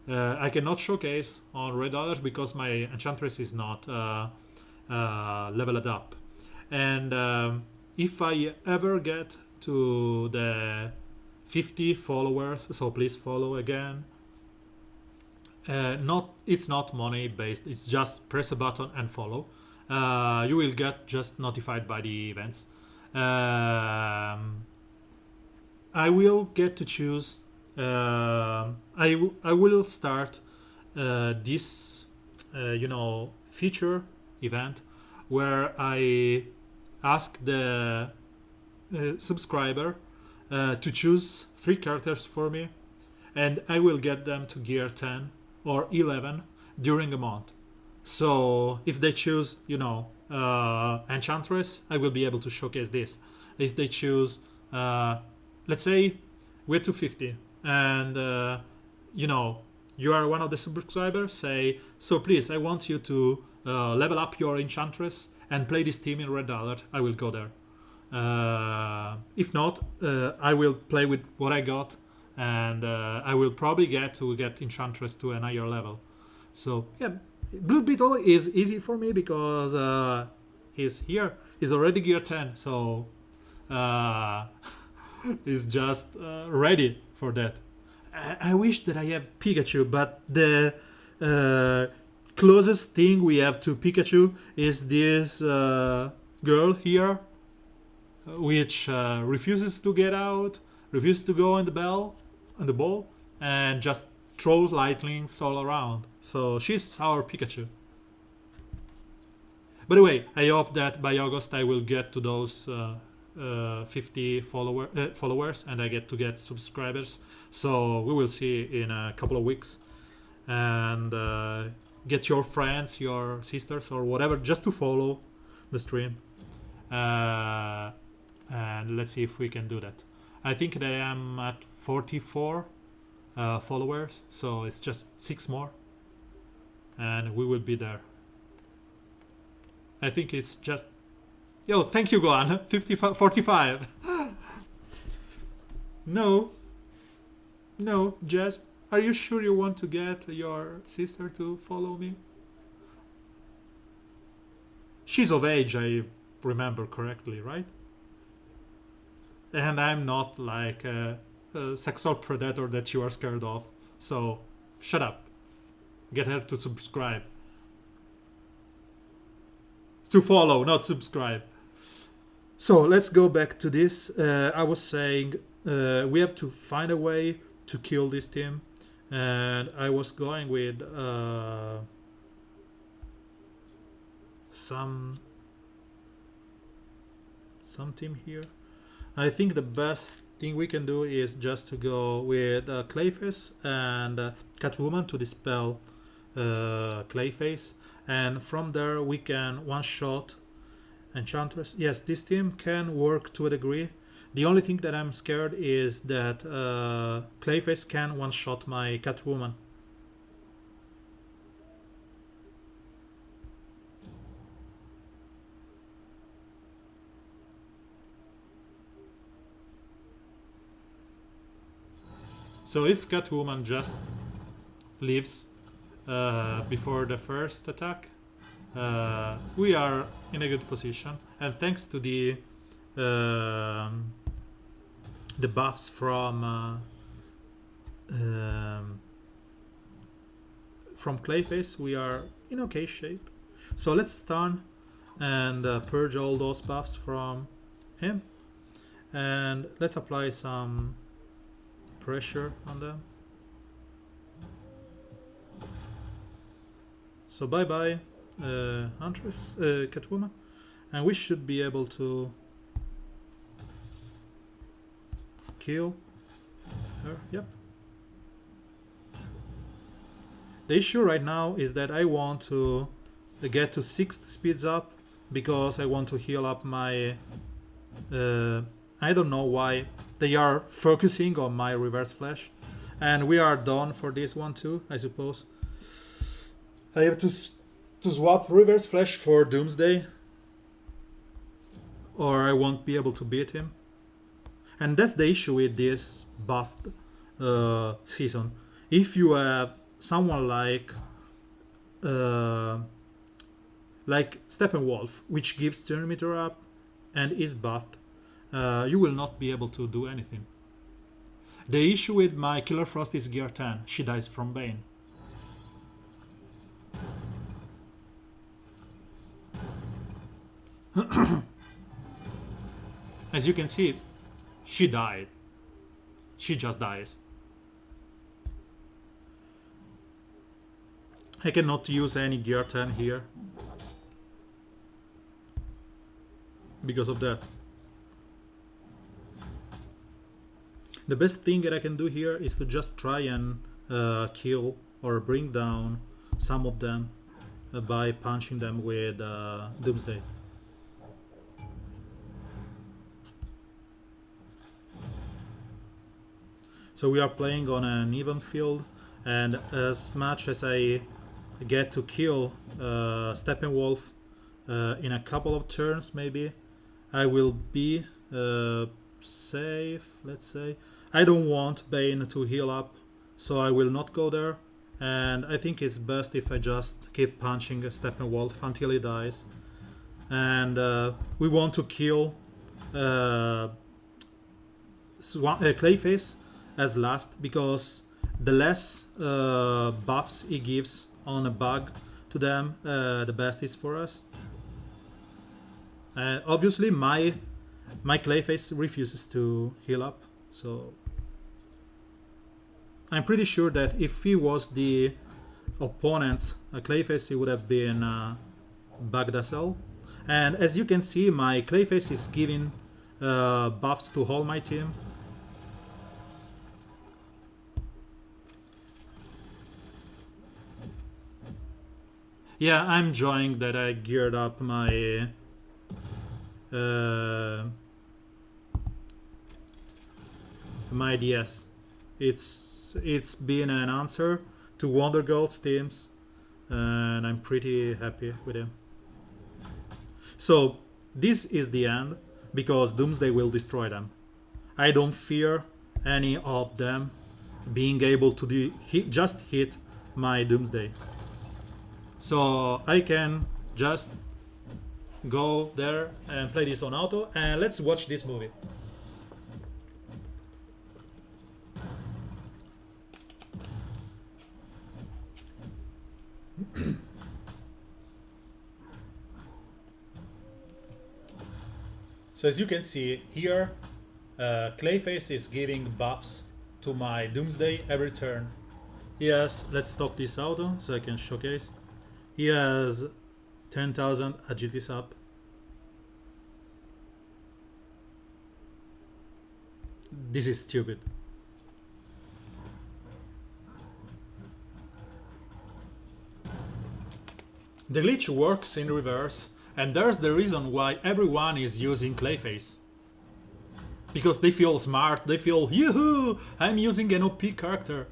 I cannot showcase on red alert because my Enchantress is not leveled up. And if I ever get to the 50 followers, so please follow again. It's not money based. It's just press a button and follow. You will get just notified by the events. I will get to choose. I will start this feature event where I ask the subscriber to choose 3 characters for me, and I will get them to gear 10 or 11 during a month. So if they choose, Enchantress, I will be able to showcase this. If they choose, let's say we're 250, and you are one of the subscribers, say, so please, I want you to level up your Enchantress and play this team in Red Alert, I will go there. If not, I will play with what I got, and I will probably get Enchantress to an higher level. So yeah, Blue Beetle is easy for me because he's here. He's already gear 10, so he's just ready for that. I wish that I have Pikachu, but the closest thing we have to Pikachu is this girl here, which refuses to get out, refuses to go in the ball, and just throws lightnings all around. So she's our Pikachu. By the way, I hope that by August I will get to those 50 followers, and I get subscribers. So we will see in a couple of weeks, and get your friends, your sisters, or whatever, just to follow the stream. And let's see if we can do that. I think that I am at 44 followers, so it's just 6 more, and we will be there. I think it's just... Yo, thank you, Gohan. 45. No, Jazz. Are you sure you want to get your sister to follow me? She's of age, I remember correctly, right? And I'm not like a sexual predator that you are scared of. So, shut up. Get her to subscribe. To follow, not subscribe. So, let's go back to this. I was saying we have to find a way to kill this team. And I was going with some team here. I think the best thing we can do is just to go with Clayface and Catwoman to dispel Clayface, and from there we can one-shot Enchantress. Yes, this team can work to a degree, The only thing that I'm scared is that Clayface can one-shot my Catwoman. So if Catwoman just leaves before the first attack, we are in a good position. And thanks to the buffs from Clayface, we are in okay shape. So let's stun and purge all those buffs from him, and let's apply some pressure on them. So bye bye Huntress, Catwoman, and we should be able to kill her. Yep. The issue right now is that I want to get to 6 speeds up because I want to heal up my I don't know why they are focusing on my reverse flash, and we are done for this one too, I suppose. I have to swap reverse flash for Doomsday, or I won't be able to beat him. And that's the issue with this buffed season. If you have someone like Steppenwolf, which gives turn meter up and is buffed, you will not be able to do anything. The issue with my Killer Frost is gear 10. She dies from Bane. As you can see, she died. She just dies. I cannot use any gear 10 here because of that. The best thing that I can do here is to just try and kill or bring down some of them by punching them with Doomsday. So we are playing on an even field, and as much as I get to kill Steppenwolf in a couple of turns maybe, I will be safe, let's say. I don't want Bane to heal up, so I will not go there, and I think it's best if I just keep punching Steppenwolf until he dies. And we want to kill Clayface as last, because the less buffs he gives on a bug to them, the best is for us. Obviously my Clayface refuses to heal up, so I'm pretty sure that if he was the opponent Clayface, he would have been bugged as hell. And as you can see, my Clayface is giving buffs to all my team. Yeah, I'm enjoying that I geared up my my DS. It's been an answer to Wonder Girl's teams, and I'm pretty happy with him. So this is the end, because Doomsday will destroy them. I don't fear any of them being able to just hit my Doomsday. So I can just go there and play this on auto, and let's watch this movie. So as you can see here, Clayface is giving buffs to my Doomsday every turn. Yes, let's stop this auto so I can showcase. He has 10,000 agility up. This is stupid. The glitch works in reverse, and there's the reason why everyone is using Clayface. Because they feel smart, they feel, yoo-hoo, I'm using an OP character.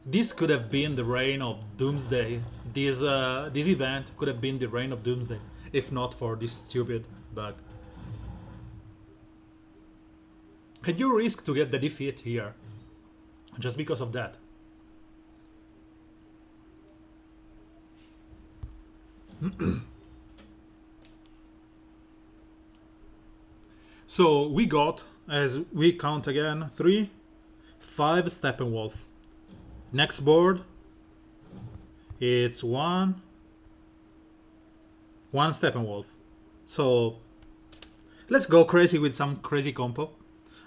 This could have been the reign of Doomsday. This event could have been the reign of Doomsday, if not for this stupid bug. And you risk to get the defeat here, just because of that. So we got, as we count again, 3, 5 Steppenwolf. Next board, it's one Steppenwolf. So let's go crazy with some crazy compo,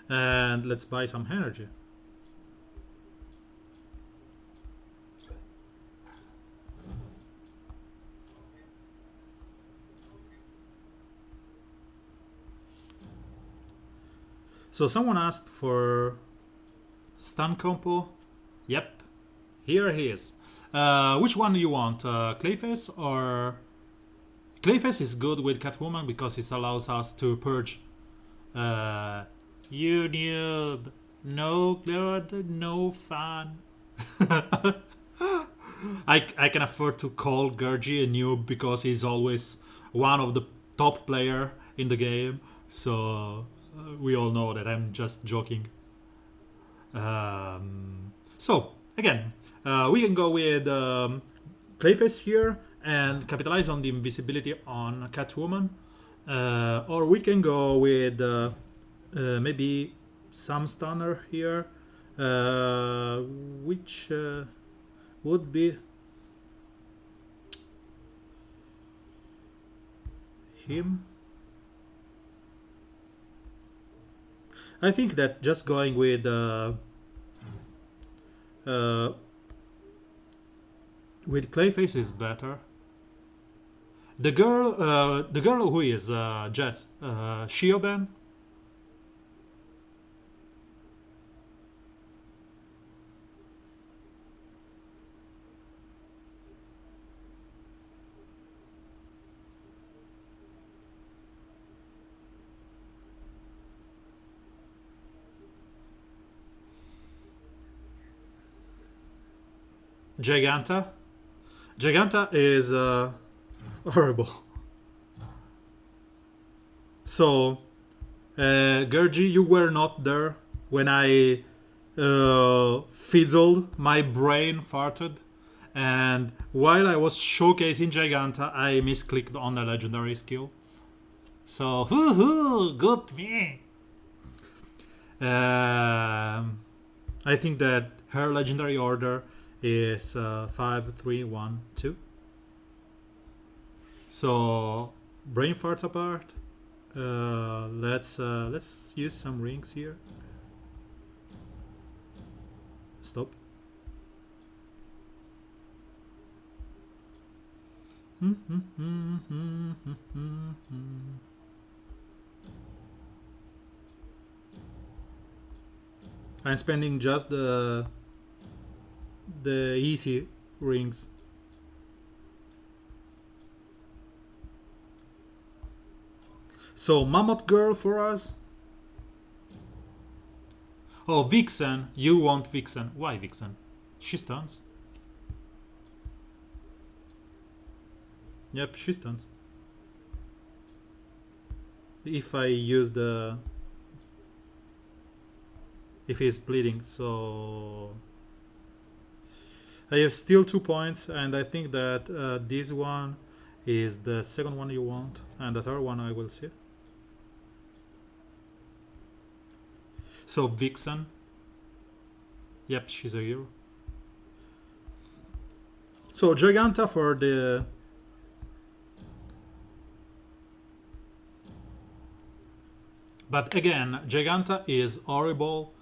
and let's buy some energy. So someone asked for stun compo. Yep. Here he is. Which one do you want? Clayface or... Clayface is good with Catwoman because it allows us to purge. You noob. No good, no fun. I can afford to call Gergie a noob because he's always one of the top player in the game. So we all know that I'm just joking. So again, we can go with Clayface here and capitalize on the invisibility on Catwoman, or we can go with maybe some stunner here, which would be him. I think that just going with Clayface is better. The girl who is Jess, Shioben. Giganta. Giganta is horrible. So, Gergie, you were not there when I fizzled, my brain farted, and while I was showcasing Giganta, I misclicked on the legendary skill. So, hoo-hoo, good me. I think that her legendary order is 5, 3, 1, 2. So brain fart apart. Let's use some rings here. Stop. I'm spending just the easy rings. So Mammoth Girl for us. Oh, Vixen. You want Vixen. Why Vixen? She stuns. Yep, she stuns. If I use the... If he's bleeding, so... I have still 2 points, and I think that this one is the second one you want, and the third one I will see. So Vixen. Yep, she's a hero. So Giganta for the... But again, Giganta is horrible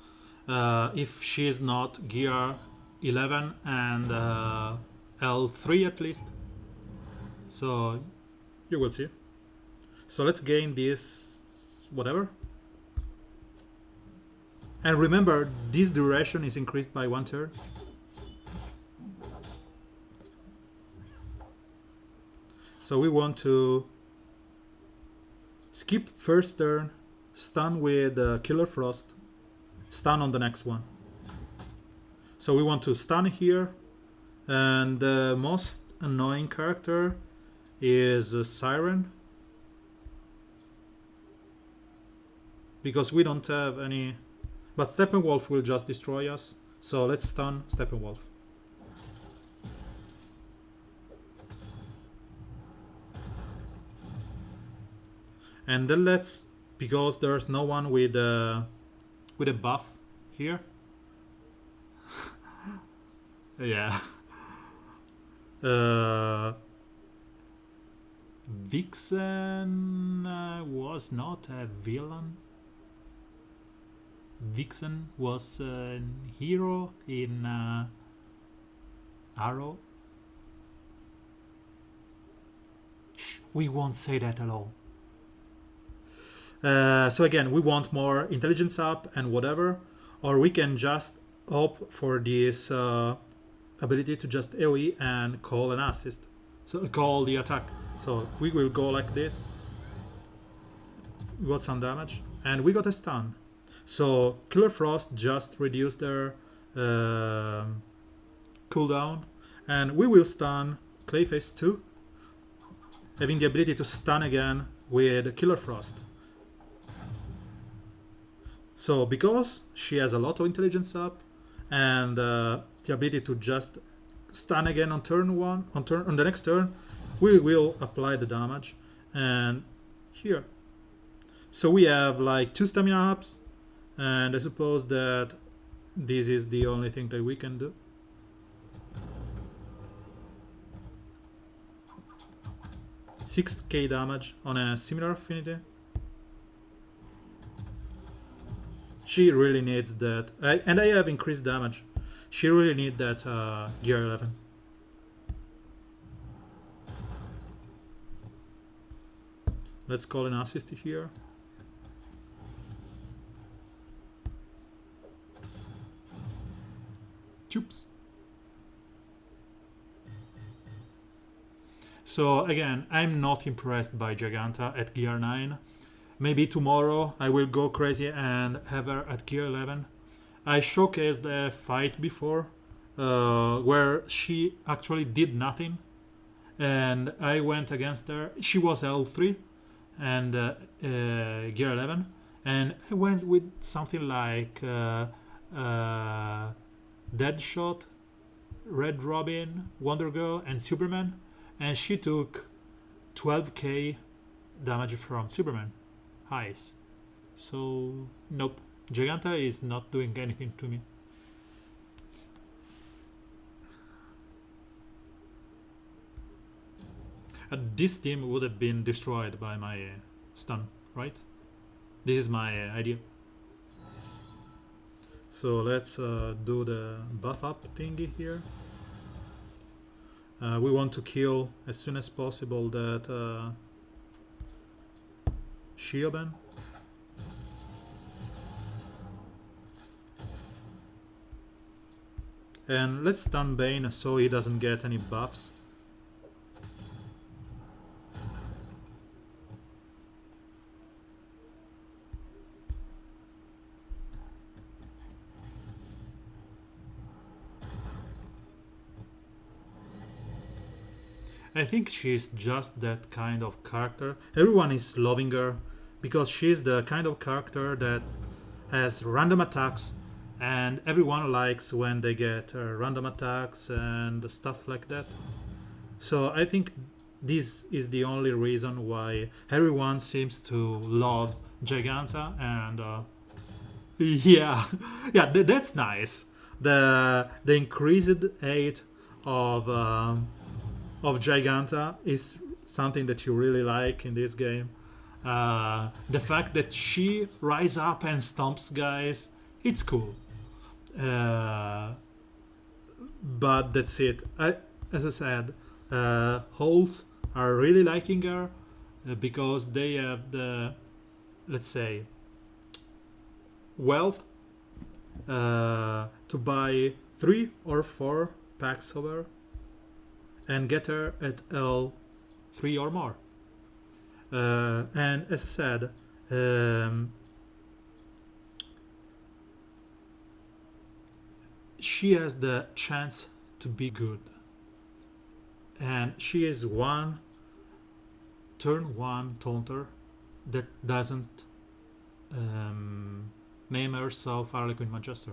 if she is not gear 11 and L3 at least. So you will see. So let's gain this whatever. And remember, this duration is increased by 1/3. So we want to skip first turn, stun with Killer Frost, stun on the next one. So we want to stun here, and the most annoying character is Siren, because we don't have any, but Steppenwolf will just destroy us, so let's stun Steppenwolf. And then let's, because there's no one with a buff here. Yeah. Vixen was not a villain. Vixen was a hero in Arrow. Shh, we won't say that at all. So again, we want more intelligence up and whatever, or we can just opt for this ability to just AoE and call an assist. So call the attack. So we will go like this. We got some damage and we got a stun. So Killer Frost just reduced their cooldown, and we will stun Clayface too, having the ability to stun again with Killer Frost. So because she has a lot of intelligence up and the ability to just stun again on turn one, on the next turn, we will apply the damage. And here, so we have like 2 stamina ups, and I suppose that this is the only thing that we can do. $6k damage on a similar affinity. She really needs that, and I have increased damage. She really needs that gear 11. Let's call an assist here. Choops. So again, I'm not impressed by Giganta at gear 9. Maybe tomorrow I will go crazy and have her at gear 11. I showcased a fight before where she actually did nothing, and I went against her. She was L3 and gear 11, and I went with something like Deadshot, Red Robin, Wonder Girl, and Superman, and she took 12k damage from Superman. Eyes. So nope, Giganta is not doing anything to me. This team would have been destroyed by my stun, right? This is my idea. So let's do the buff up thingy here. We want to kill as soon as possible that Shioben. And let's stun Bane so he doesn't get any buffs. I think she's just that kind of character. Everyone is loving her because she's the kind of character that has random attacks, and everyone likes when they get random attacks and stuff like that. So I think this is the only reason why everyone seems to love Giganta, and yeah, that's nice. The increased age of Giganta is something that you really like in this game. The fact that she rises up and stomps guys, it's cool. But that's it. As I said, holes are really liking her because they have the, let's say, wealth to buy 3 or 4 packs of her and get her at L3 or more. And as I said, she has the chance to be good, and she is one turn one taunter that doesn't name herself Harley Quinn Manchester,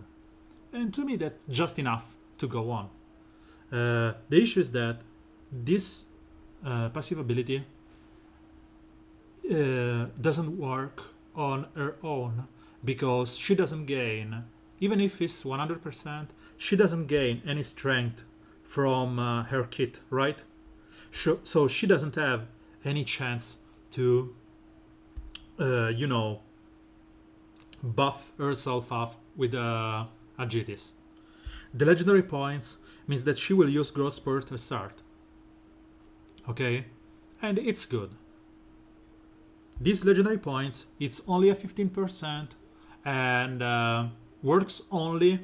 and to me that's just enough to go on. The issue is that this passive ability doesn't work on her own, because she doesn't gain, even if it's 100%, she doesn't gain any strength from her kit, right? So she doesn't have any chance to, you know, buff herself up with Agitis. The legendary points means that she will use growth spurt to start. Okay? And it's good. These legendary points, it's only a 15% and works only,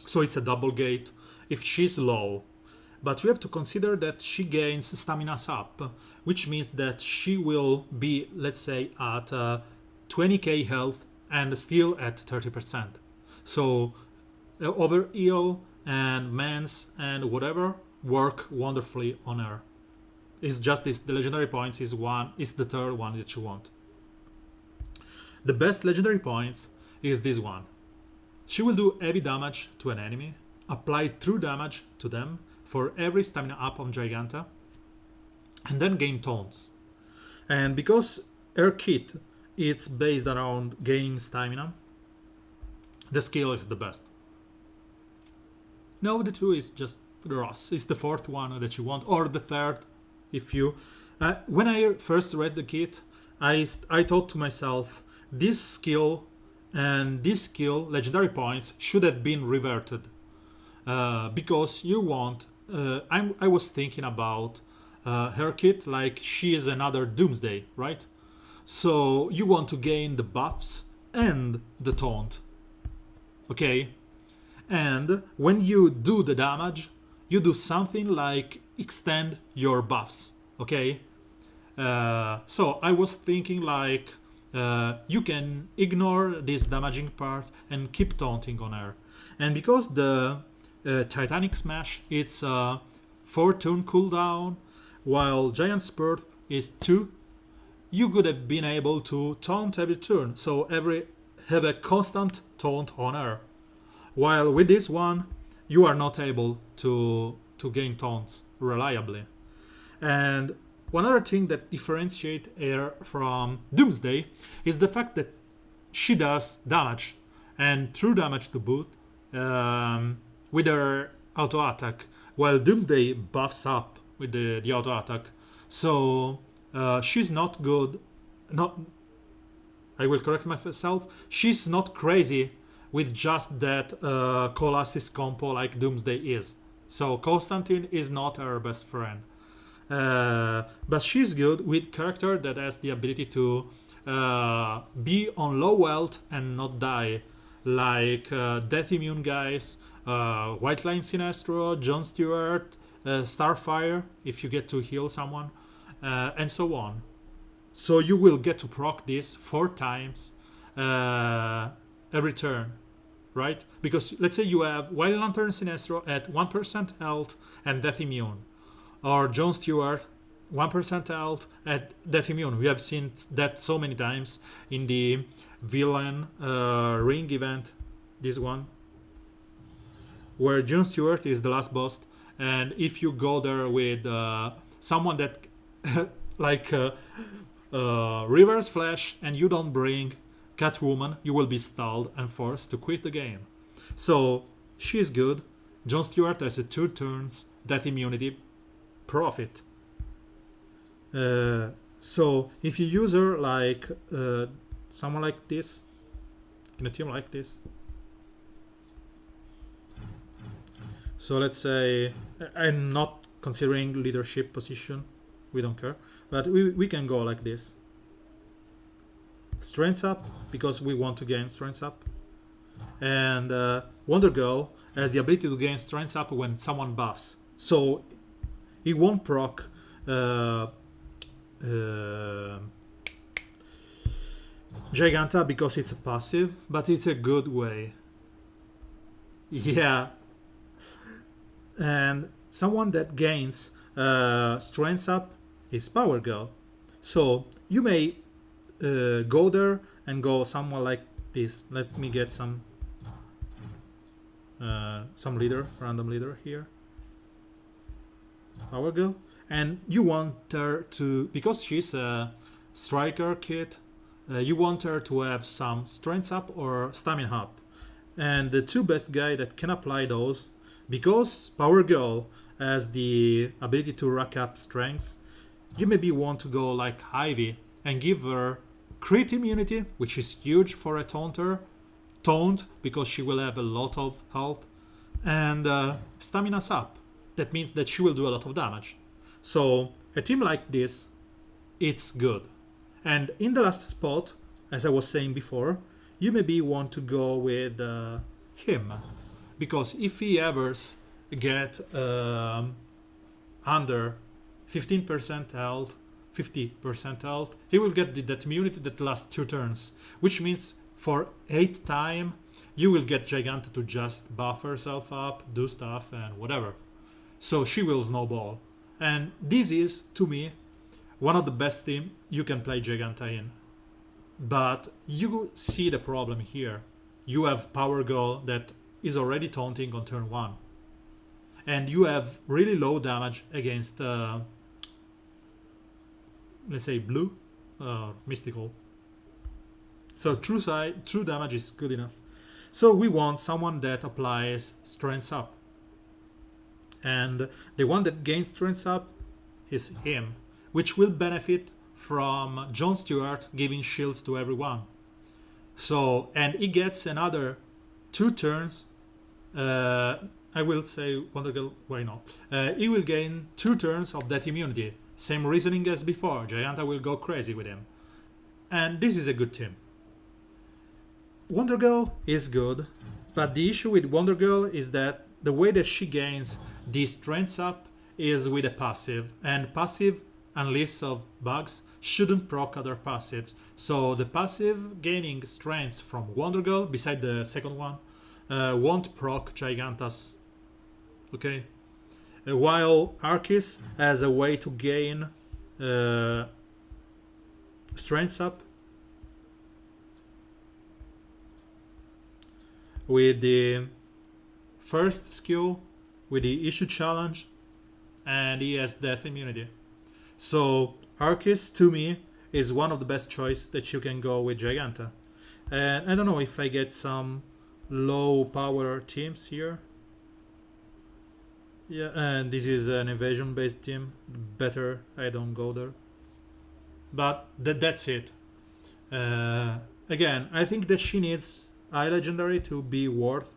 so it's a double gate if she's low. But you have to consider that she gains stamina up, which means that she will be, let's say, at 20k health and still at 30%. So over heal and mans and whatever work wonderfully on her. It's just this, the legendary points is the third one that you want. The best legendary points is this one. She will do heavy damage to an enemy, apply true damage to them for every stamina up on Giganta, and then gain taunts. And because her kit it's based around gaining stamina, the skill is the best. No, the two is just Ross. It's the fourth one that you want, or the third. If you, when I first read the kit, I thought to myself, this skill and this skill legendary points should have been reverted, because you want. I was thinking about her kit like she is another Doomsday, right? So you want to gain the buffs and the taunt, okay? And when you do the damage, you do something like extend your buffs, okay? So I was thinking like you can ignore this damaging part and keep taunting on her. And because the Titanic Smash, it's 4 turn cooldown, while Giant Spurt is 2, you could have been able to taunt every turn, so have a constant taunt on her. While with this one, you are not able to gain taunts reliably. And one other thing that differentiates her from Doomsday is the fact that she does damage, and true damage to boot, with her auto attack, while Doomsday buffs up with the auto attack. So she's not good. I will correct myself. She's not crazy with just that call assist combo like Doomsday is. So Constantine is not her best friend. But she's good with character that has the ability to be on low health and not die, like Death Immune guys, White Line Sinestro, Jon Stewart, Starfire if you get to heal someone, and so on. So you will get to proc this 4 times every turn, right? Because let's say you have White Lantern Sinestro at 1% health and Death Immune, or Jon Stewart 1% health at Death Immune. We have seen that so many times in the villain ring event, this one, where Jon Stewart is the last boss, and if you go there with someone that like Reverse Flash and you don't bring Catwoman, you will be stalled and forced to quit the game. So she's good. Jon Stewart has a 2 turns Death Immunity, profit. So if you use her like someone like this in a team like this, so let's say I'm not considering leadership position, we don't care, but we can go like this. Strength up, because we want to gain strength up, and Wonder Girl has the ability to gain strength up when someone buffs, so it won't proc uh, Giganta because it's a passive, but it's a good way. Yeah, and someone that gains strengths up is Power Girl. So you may go there and go someone like this. Let me get some leader, random leader here. Power Girl, and you want her to, because she's a striker kid, you want her to have some strength up or stamina up, and the two best guy that can apply those, because Power Girl has the ability to rack up strengths, you maybe want to go like Ivy and give her crit immunity, which is huge for a taunter, taunt because she will have a lot of health, and stamina's up. That means that she will do a lot of damage. So a team like this, it's good. And in the last spot, as I was saying before, you maybe want to go with him, because if he ever get under 15% health, 50% health, he will get that immunity that lasts 2 turns, which means for 8 time you will get Giganta to just buff herself up, do stuff and whatever. So she will snowball. And this is, to me, one of the best teams you can play Giganta in. But you see the problem here. You have Power Girl that is already taunting on turn 1. And you have really low damage against, let's say, blue, mystical. So true damage is good enough. So we want someone that applies strength up. And the one that gains strength up is him, which will benefit from Jon Stewart giving shields to everyone. So, and he gets another 2 turns. I will say Wonder Girl, why not? He will gain 2 turns of that immunity. Same reasoning as before. Giganta will go crazy with him. And this is a good team. Wonder Girl is good, but the issue with Wonder Girl is that the way that she gains the strengths up is with a passive, and passive, unless of bugs, shouldn't proc other passives. So the passive gaining strengths from Wonder Girl, beside the second one, won't proc Gigantas. Okay? While Arceus has a way to gain strengths up with the first skill, with the issue challenge, and he has death immunity. So Arceus, to me, is one of the best choice that you can go with Giganta. And I don't know if I get some low power teams here. Yeah, and this is an evasion based team. Better I don't go there. But that's it. Again, I think that she needs High Legendary to be worth.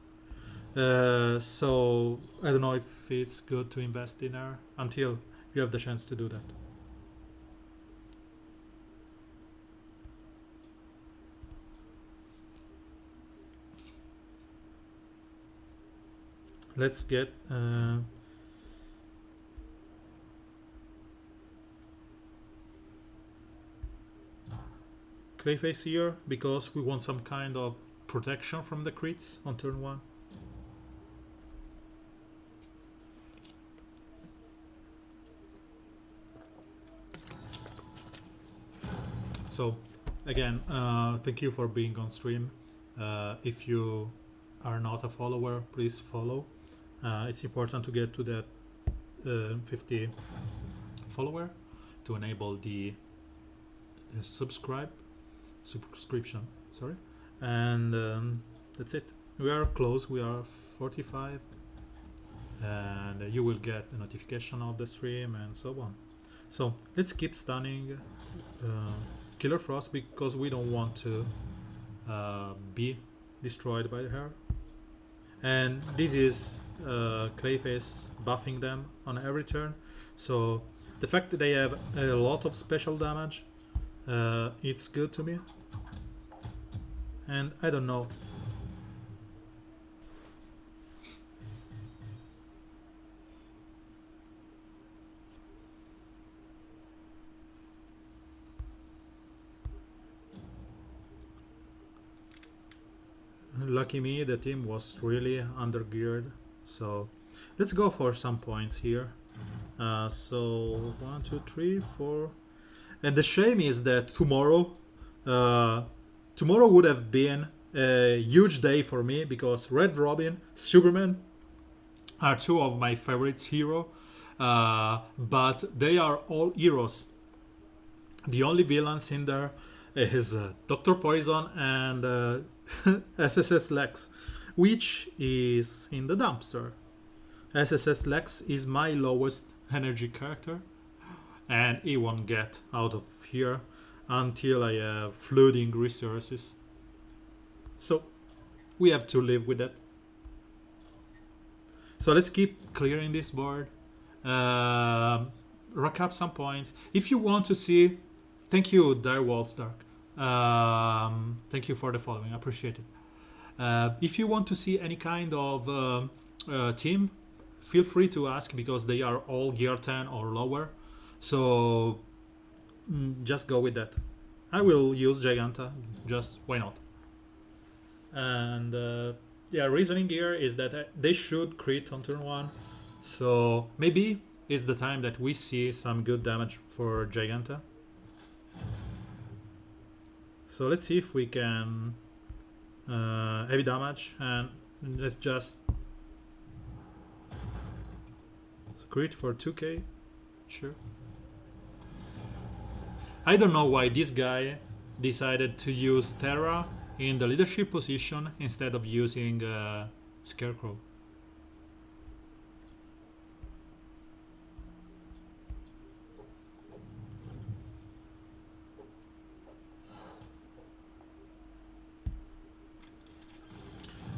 So I don't know if it's good to invest in her until you have the chance to do that. Let's get Clayface here, because we want some kind of protection from the crits on turn 1. So again, thank you for being on stream. If you are not a follower, please follow. It's important to get to that 50 follower to enable the subscription, sorry. And that's it. We are close. We are 45, and you will get a notification of the stream and so on. So let's keep stunning Killer Frost, because we don't want to be destroyed by her. And this is Clayface buffing them on every turn. So the fact that they have a lot of special damage, it's good to me. And I don't know. lucky me, the team was really undergeared. So let's go for some points here. So 1, 2, 3, 4. And the shame is that tomorrow would have been a huge day for me, because Red Robin, Superman are two of my favorite heroes, but they are all heroes. The only villains in there is Dr. Poison and SSS Lex, which is in the dumpster. SSS Lex is my lowest energy character, and he won't get out of here until I have flooding resources. So we have to live with that. So let's keep clearing this board. Rack up some points. If you want to see, thank you, Direwolf Dark. Thank you for the following. I appreciate it. If you want to see any kind of team, feel free to ask, because they are all gear 10 or lower. So just go with that. I will use Giganta, just why not? And yeah, reasoning here is that they should crit on turn 1. So maybe it's the time that we see some good damage for Giganta. So let's see if we can heavy damage, and let's just crit for 2k. Sure. I don't know why this guy decided to use Terra in the leadership position instead of using Scarecrow.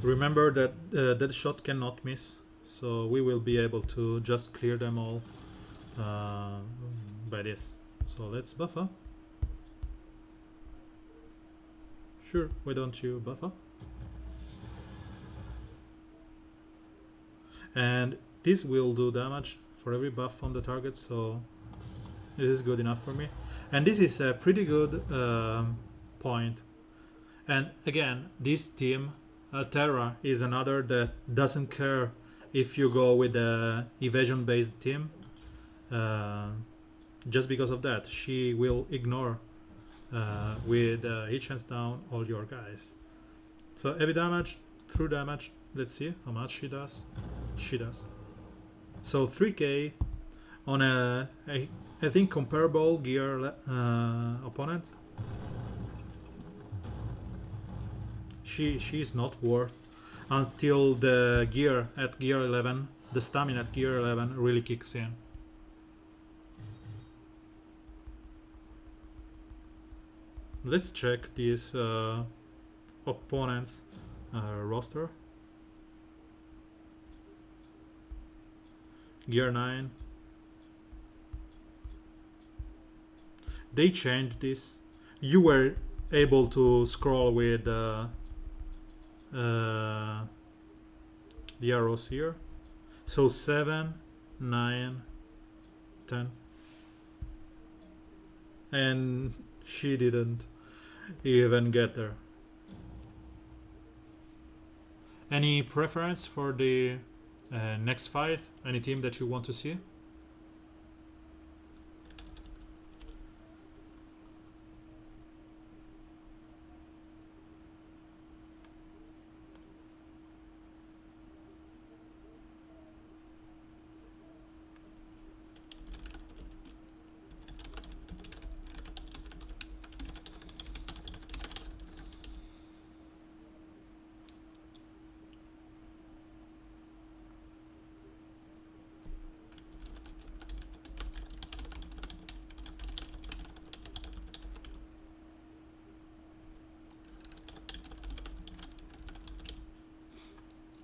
Remember that that shot cannot miss, so we will be able to just clear them all by this. So let's buffer. Sure, why don't you buffer? And this will do damage for every buff on the target, so this is good enough for me. And this is a pretty good point. And again, this team, Terra, is another that doesn't care if you go with a evasion based team. Just because of that, she will ignore with each hands down all your guys. So heavy damage, through damage, let's see how much she does. She does. So 3k on a, I think, comparable gear opponent. She is not worth until the gear at gear 11, the stamina at gear 11 really kicks in. Let's check this opponent's roster. Gear 9. They changed this. You were able to scroll with the arrows here. So 7, 9, 10. And she didn't even get there. Any preference for the next fight? Any team that you want to see?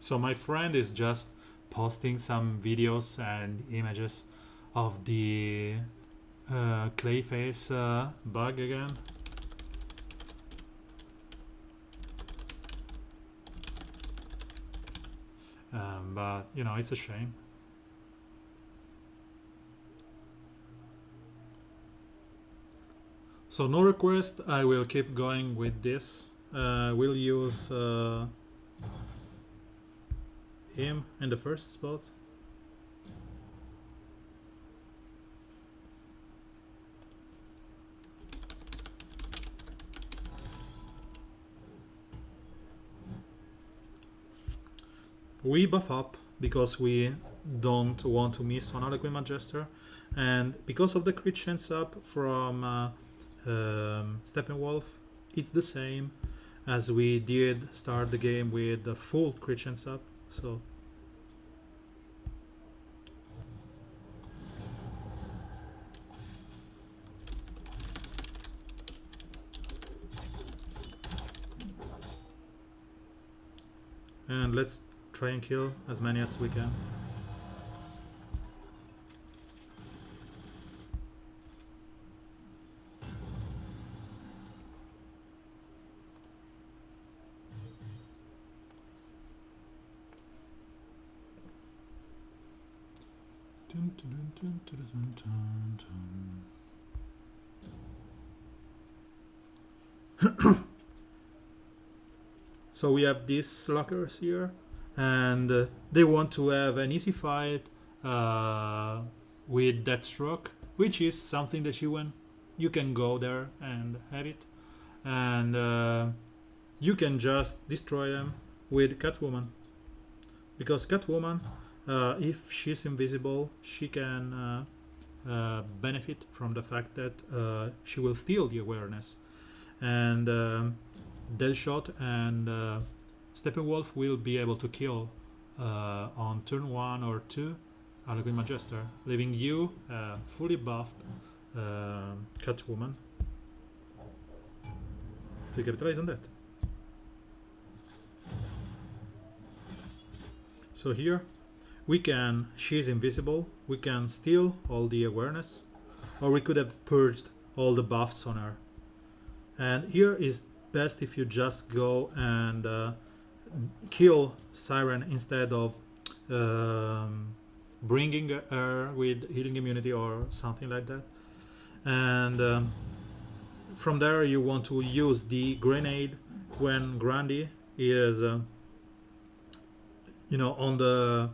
So my friend is just posting some videos and images of the Clayface bug again. But you know, it's a shame. So no request, I will keep going with this. We'll use him in the first spot. We buff up because we don't want to miss on Harlequin Magister, and because of the crit chance up from Steppenwolf, it's the same as we did start the game with the full crit chance up. So and let's try and kill as many as we can. So we have these lockers here, and they want to have an easy fight with Deathstroke, which is something that you can go there and have it, and you can just destroy them with Catwoman, because Catwoman, if she's invisible, she can benefit from the fact that she will steal the awareness, and Deadshot and Steppenwolf will be able to kill on turn 1 or 2 Harlequin Magister, leaving you fully buffed Catwoman to capitalize on that. So here she's invisible, we can steal all the awareness, or we could have purged all the buffs on her. And here is best if you just go and kill Siren instead of bringing her with healing immunity or something like that. And from there you want to use the grenade when Grundy is on the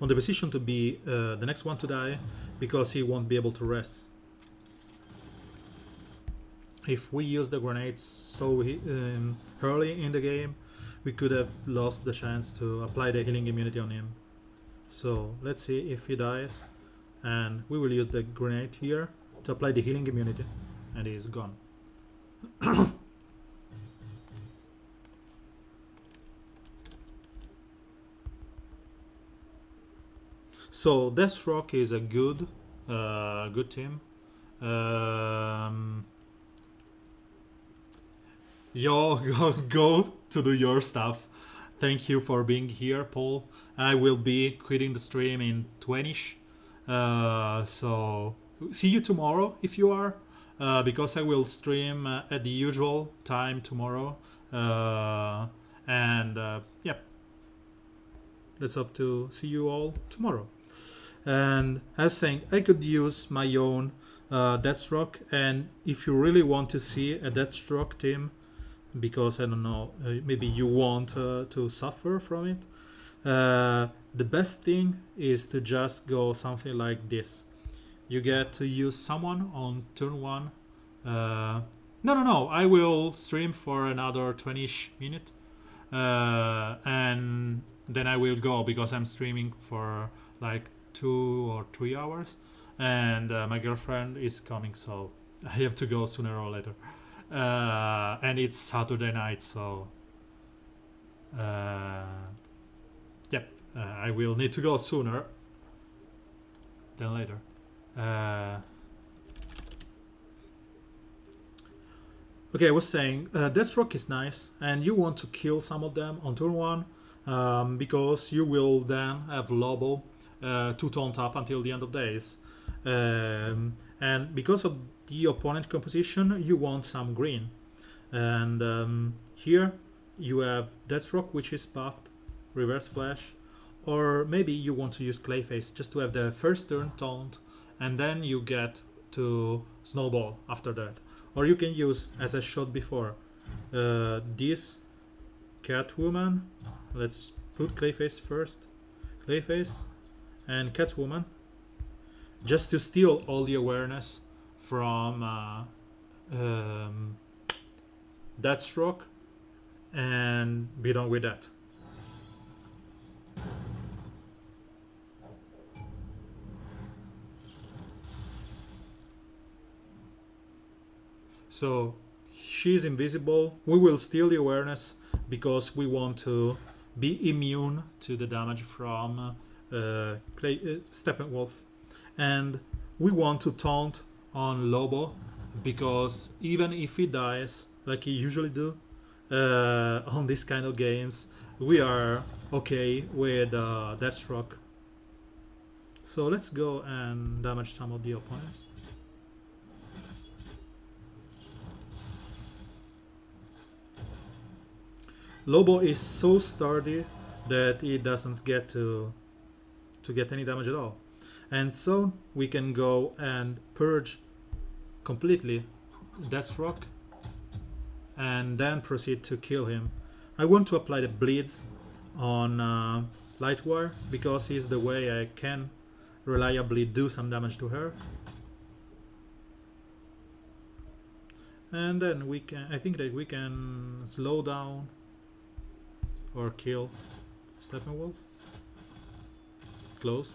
position to be the next one to die, because he won't be able to rest. If we use the grenades so early in the game, we could have lost the chance to apply the healing immunity on him. So let's see if he dies, and we will use the grenade here to apply the healing immunity, and he is gone. So Deathstroke is a good team. Go to do your stuff. Thank you for being here, Paul. I will be quitting the stream in 20ish. So see you tomorrow if you are, because I will stream at the usual time tomorrow. Yeah, let's hope to see you all tomorrow. And I was saying, I could use my own Deathstroke, and if you really want to see a Deathstroke team, because I don't know, maybe you want to suffer from it, the best thing is to just go something like this. You get to use someone on turn 1. No, I will stream for another 20ish minute, and then I will go, because I'm streaming for like 2 or 3 hours, and my girlfriend is coming, so I have to go sooner or later. And it's Saturday night, so I will need to go sooner than later. Okay, I was saying, Deathstroke is nice, and you want to kill some of them on turn 1, because you will then have Lobo to taunt up until the end of days. And because of the opponent composition, you want some green. And here you have Deathstroke, which is buffed, Reverse Flash, or maybe you want to use Clayface just to have the first turn taunt, and then you get to Snowball after that. Or you can use, as I showed before, this Catwoman. Let's put Clayface first. Clayface and Catwoman, just to steal all the awareness from Deathstroke and be done with that. So she's invisible. We will steal the awareness because we want to be immune to the damage from Steppenwolf. And we want to taunt on Lobo because even if he dies, like he usually do on these kind of games, we are okay with Deathstroke. So let's go and damage some of the opponents. Lobo is so sturdy that he doesn't get to get any damage at all. And so we can go and purge completely Deathstroke and then proceed to kill him. I want to apply the bleeds on Lightwire because it's the way I can reliably do some damage to her. And then we can, I think that we can slow down or kill Steppenwolf. Close.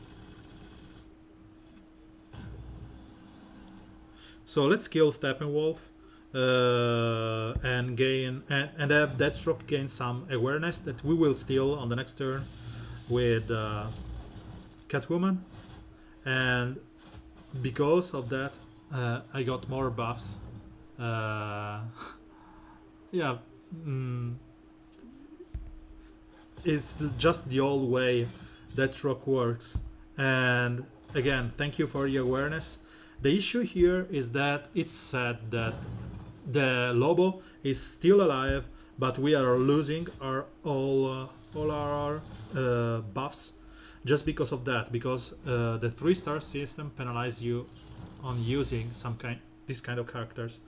So let's kill Steppenwolf and gain and have Deathstroke gain some awareness that we will steal on the next turn with Catwoman, and because of that I got more buffs. Yeah, it's just the old way Deathstroke works. And again, thank you for your awareness. The issue here is that it's said that the Lobo is still alive, but we are losing all our buffs just because of that. Because the 3-star system penalizes you on using this kind of characters.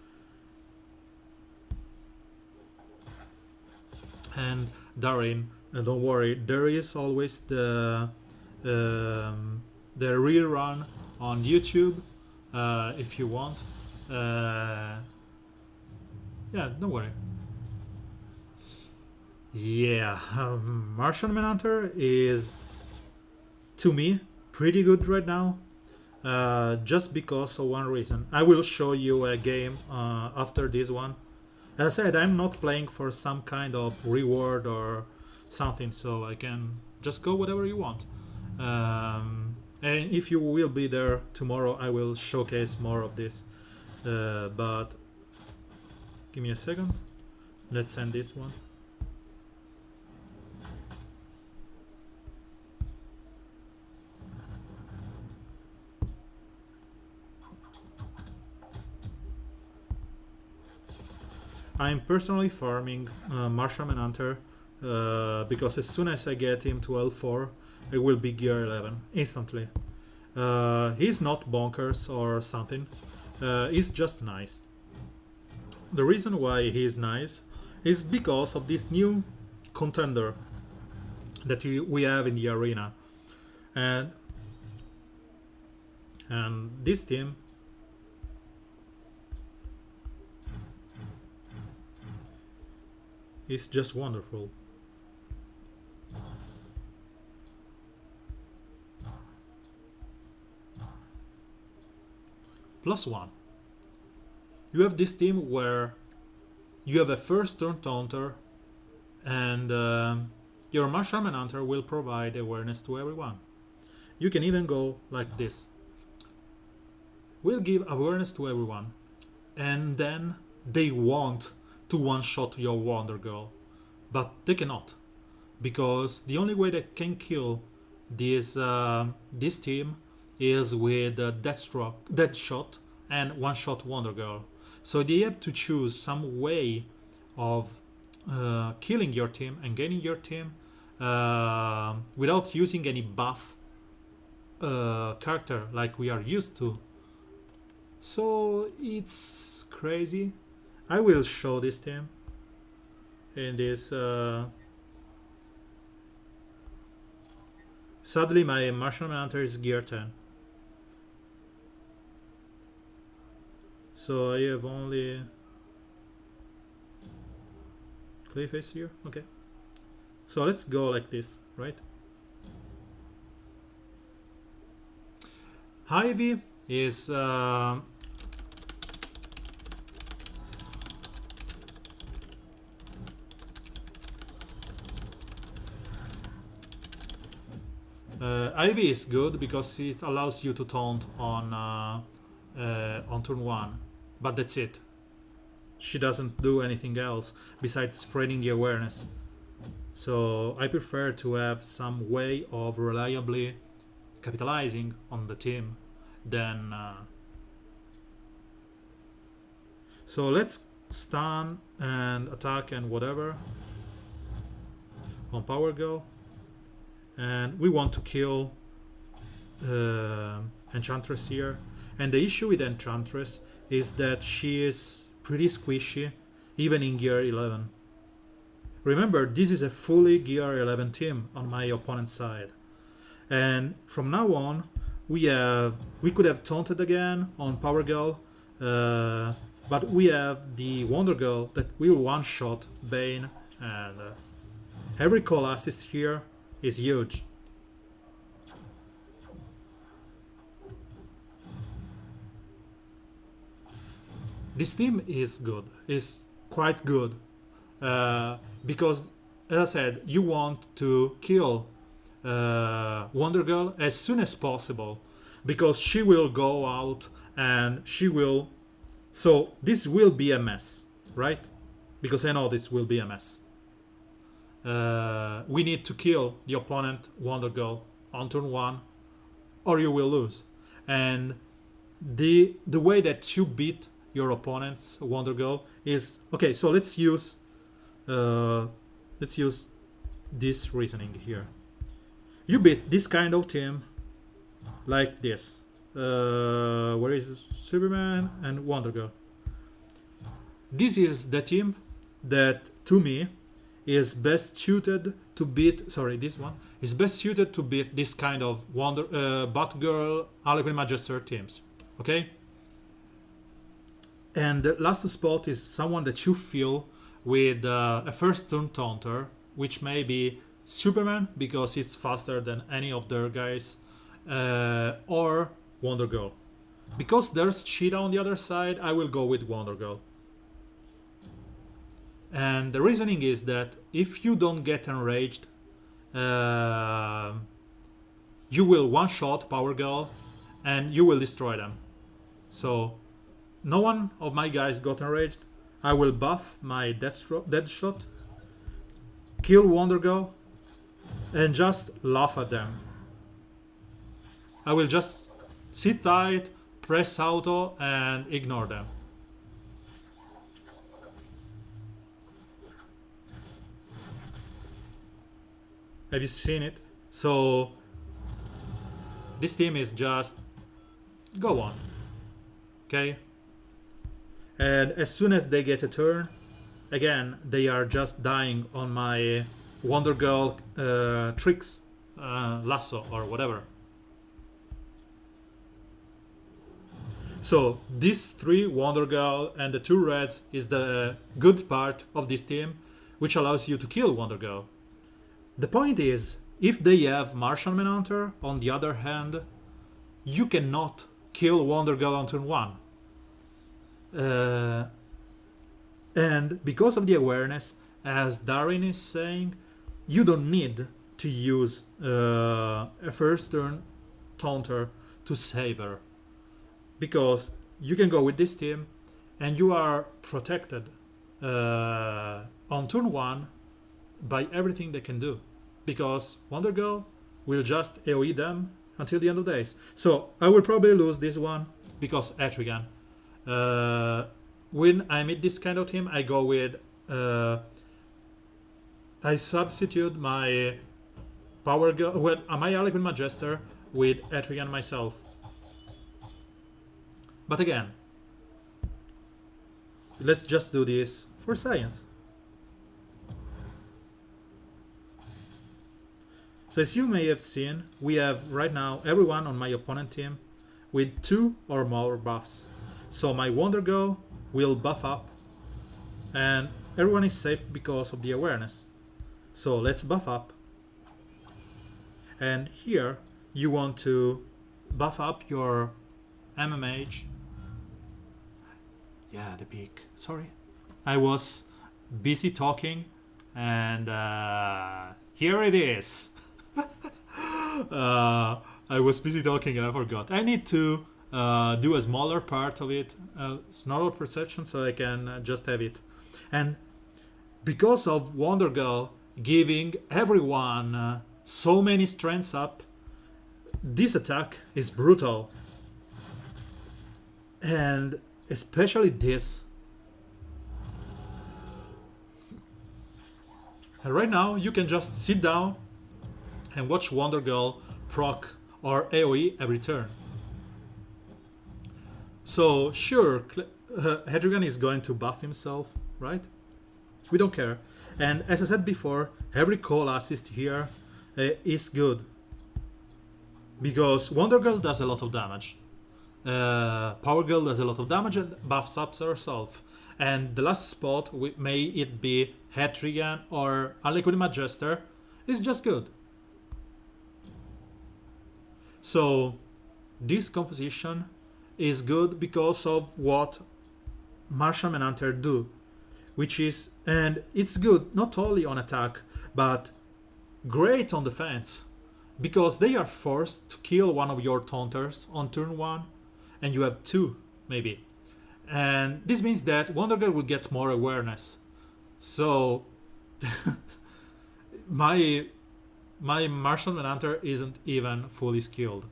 And Darin, don't worry, there is always the rerun on YouTube. If you want, yeah, don't worry. Yeah, Martian Manhunter is, to me, pretty good right now. Just because of one reason. I will show you a game after this one. As I said, I'm not playing for some kind of reward or something, so I can just go whatever you want. And if you will be there tomorrow, I will showcase more of this. But give me a second. Let's send this one. I'm personally farming Martian Manhunter because as soon as I get him to L4, it will be gear 11 instantly. He's not bonkers or something. He's just nice. The reason why he's nice is because of this new contender that we have in the arena, and this team is just wonderful. +1. You have this team where you have a first turn taunter, and your Martian Manhunter will provide awareness to everyone. You can even go like this. We'll give awareness to everyone, and then they want to one-shot your Wonder Girl, but they cannot, because the only way they can kill this team is with Deadshot and one-shot Wonder Girl. So they have to choose some way of killing your team and gaining your team without using any buff character like we are used to. So it's crazy. I will show this team. in this. Sadly, my Martian Manhunter is gear 10. So I have only Clayface here. Okay. So let's go like this, right? Ivy is Ivy is good because it allows you to taunt on turn 1, but that's it. She doesn't do anything else besides spreading the awareness. So I prefer to have some way of reliably capitalizing on the team than... So let's stun and attack and whatever on Power Girl. And we want to kill Enchantress here. And the issue with Enchantress is that she is pretty squishy, even in Gear 11. Remember, this is a fully Gear 11 team on my opponent's side. And from now on, we could have taunted again on Power Girl, but we have the Wonder Girl that will one-shot Bane, and every call assist here is huge. This team is good, is quite good, because, as I said, you want to kill Wonder Girl as soon as possible, because she will go out and she will... So this will be a mess, right? Because I know this will be a mess. We need to kill the opponent Wonder Girl on turn 1, or you will lose. And the way that you beat your opponent's Wonder Girl is... Okay, so let's use this reasoning here. You beat this kind of team like this. Where is Superman and Wonder Girl? This is the team that, to me, is best suited to beat... Sorry, this one is best suited to beat this kind of Batgirl, Harley Magister teams. Okay? And the last spot is someone that you feel with a first turn taunter, which may be Superman because it's faster than any of their guys, or Wonder Girl. Because there's Cheetah on the other side, I will go with Wonder Girl. And the reasoning is that if you don't get enraged, you will one-shot Power Girl and you will destroy them. So no one of my guys got enraged. I will buff my Deadshot, kill Wonder Girl, and just laugh at them. I will just sit tight, press auto, and ignore them. Have you seen it? So this team is just go on. Okay? And as soon as they get a turn, again, they are just dying on my Wonder Girl tricks, lasso or whatever. So these 3, Wonder Girl and the 2 reds, is the good part of this team, which allows you to kill Wonder Girl. The point is, if they have Martian Manhunter, on the other hand, you cannot kill Wonder Girl on turn 1. And because of the awareness, as Darin is saying, you don't need to use a first turn taunter to save her. Because you can go with this team and you are protected on turn 1 by everything they can do. Because Wonder Girl will just AoE them until the end of days. So I will probably lose this one because Etrigan. When I meet this kind of team, I go with... I substitute my Power Girl... Well, my Harlequin Magister with Etrigan myself. But again, let's just do this for science. So as you may have seen, we have right now everyone on my opponent team with 2 or more buffs. So my Wonder Girl will buff up, and everyone is safe because of the awareness. So let's buff up. And here you want to buff up your MMH. Yeah, the peak. Sorry. I was busy talking, and here it is. I was busy talking and I forgot. I need to do a smaller part of it, smaller perception, so I can just have it. And because of Wonder Girl giving everyone so many strengths up, this attack is brutal. And especially this. And right now you can just sit down and watch Wonder Girl proc or AoE every turn. So sure, Hedrigan is going to buff himself, right? We don't care. And as I said before, every call assist here is good, because Wonder Girl does a lot of damage. Power Girl does a lot of damage and buffs up herself. And the last spot, may it be Hedrigan or Liquid Majester, is just good. So this composition is good because of what Martial Manhunter do, which is, and it's good not only on attack, but great on defense, because they are forced to kill one of your taunters on turn 1, and you have 2 maybe. And this means that Wonder Girl will get more awareness. So my Martial Manhunter isn't even fully skilled.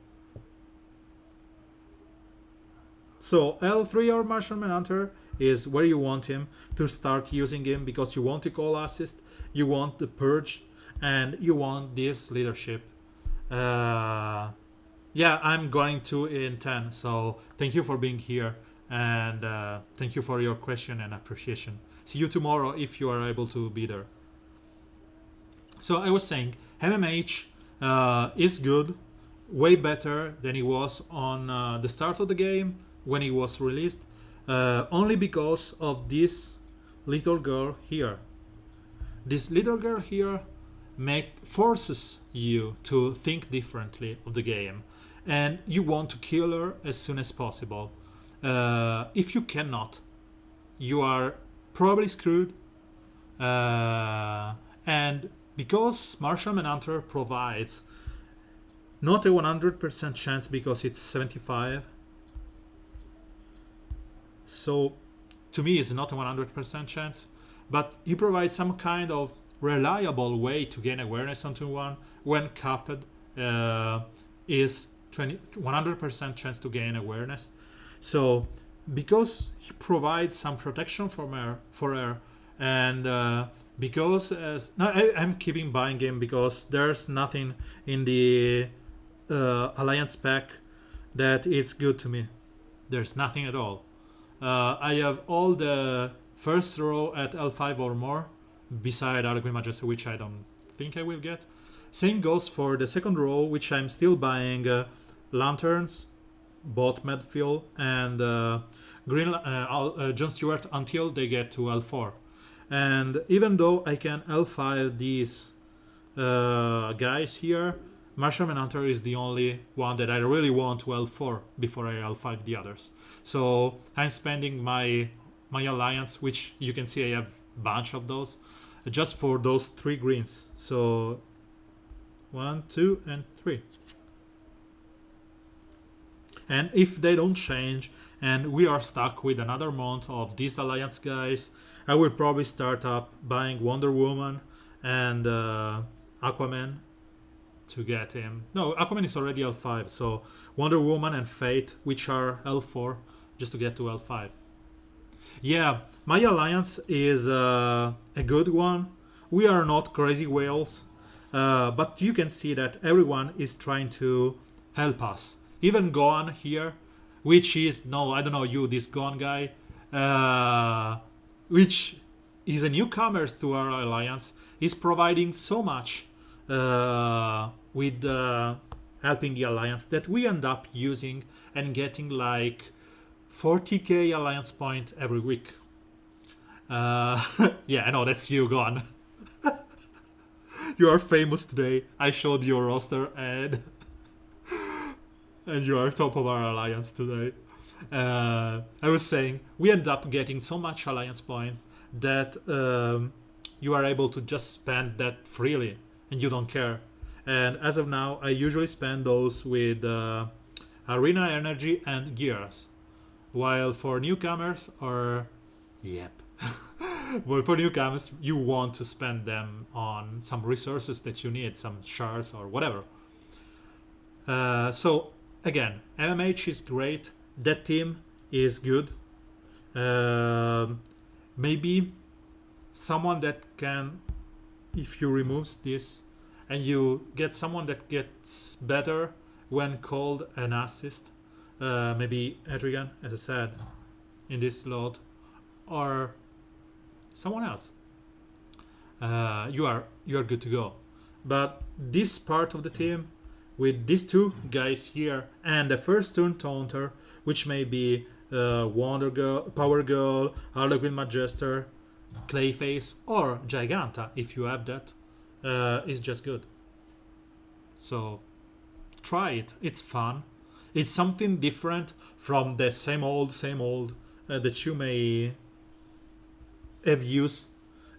So L3 or Martial Manhunter is where you want him to start using him, because you want the call assist, you want the purge, and you want this leadership. Yeah, I'm going to in 10, so thank you for being here, and thank you for your question and appreciation. See you tomorrow if you are able to be there. So I was saying, MMH is good, way better than he was on the start of the game when he was released, only because of this little girl here. This little girl here forces you to think differently of the game, and you want to kill her as soon as possible. If you cannot, you are probably screwed. And because Martial Manhunter provides not a 100% chance, because it's 75, so to me it's not a 100% chance, but he provides some kind of reliable way to gain awareness on turn 1 when capped is 100% chance to gain awareness. So because he provides some protection for her, and because I'm keeping buying him because there's nothing in the Alliance pack that is good to me. There's nothing at all. I have all the first row at L5 or more, beside Liquid Majester, which I don't think I will get. Same goes for the second row, which I'm still buying Lanterns, both Medfield and John Stewart, until they get to L4. And even though I can L5 these guys here, Martial Manhunter is the only one that I really want to L4 before I L5 the others. So I'm spending my alliance, which you can see I have a bunch of those, just for those 3 greens. So 1, 2, and 3. And if they don't change and we are stuck with another month of these alliance guys, I will probably start up buying Wonder Woman and Aquaman to get him. No, Aquaman is already L5, so Wonder Woman and Fate, which are L4, just to get to L5. Yeah, my alliance is a good one. We are not crazy whales, but you can see that everyone is trying to help us. Even Gohan here, which is, no, I don't know you, this Gohan guy, which is a newcomer to our alliance, is providing so much with helping the alliance that we end up using and getting like 40k alliance point every week. Yeah, I know that's you, gone. You are famous today. I showed your roster and you are top of our alliance today. I was saying we end up getting so much alliance point that you are able to just spend that freely and you don't care. And as of now, I usually spend those with arena energy and gears, while for newcomers or yep. Well, for newcomers, you want to spend them on some resources that you need, some shards or whatever. So again, MMH is great. That team is good. Maybe someone that can, if you remove this and you get someone that gets better when called an assist, maybe Adrian, as I said, in this slot, or someone else, you are good to go. But this part of the team, with these two guys here and the first turn taunter, which may be Wonder Girl, Power Girl, Harlequin Magister, Clayface, or Giganta, if you have that, is just good. So try it. It's fun. It's something different from the same old that you may have used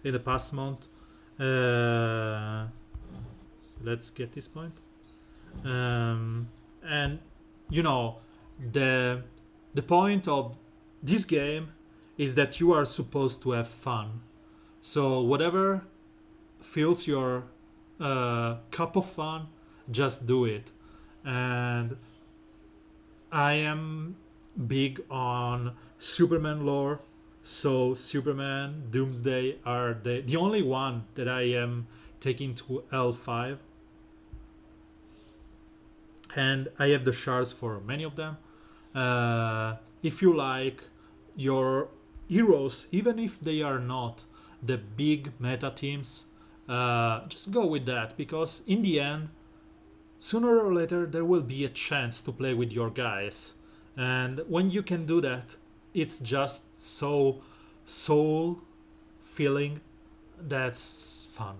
in the past month. So let's get this point. And you know, the point of this game is that you are supposed to have fun. So whatever fills your cup of fun, just do it. And I am big on Superman lore, so Superman, Doomsday are the only one that I am taking to L5, and I have the shards for many of them. If you like your heroes, even if they are not the big meta teams, just go with that, because in the end, sooner or later there will be a chance to play with your guys, and when you can do that, it's just so soul filling. That's fun.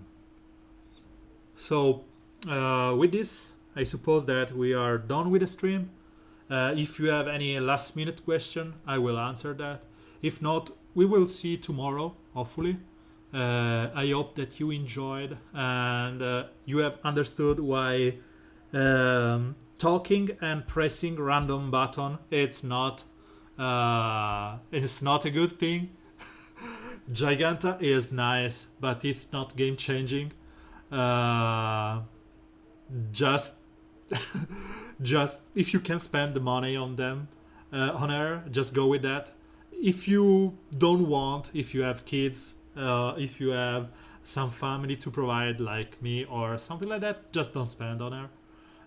So with this, I suppose that we are done with the stream. If you have any last minute question, I will answer that. If not, we will see tomorrow, hopefully. I hope that you enjoyed and you have understood why talking and pressing random button, it's not a good thing. Giganta is nice, but it's not game changing. Just if you can spend the money on them, on her, just go with that. If you don't want, if you have kids, if you have some family to provide like me or something like that, just don't spend on her.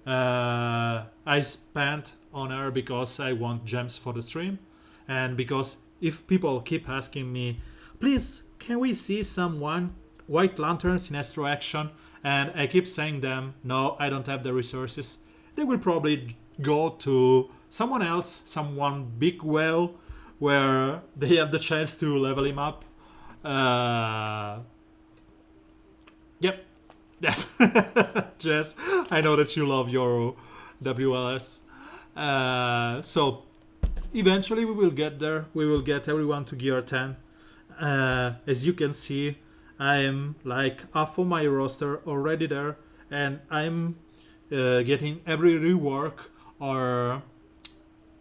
I spent on her because I want gems for the stream, and because if people keep asking me, please, can we see some white lanterns in Astro Action, and I keep saying them, no, I don't have the resources, they will probably go to someone else, someone big whale, where they have the chance to level him up. Yep. Jess, I know that you love your WLS. So eventually we will get there. We will get everyone to gear 10. As you can see, I am like half of my roster already there, and I'm getting every rework or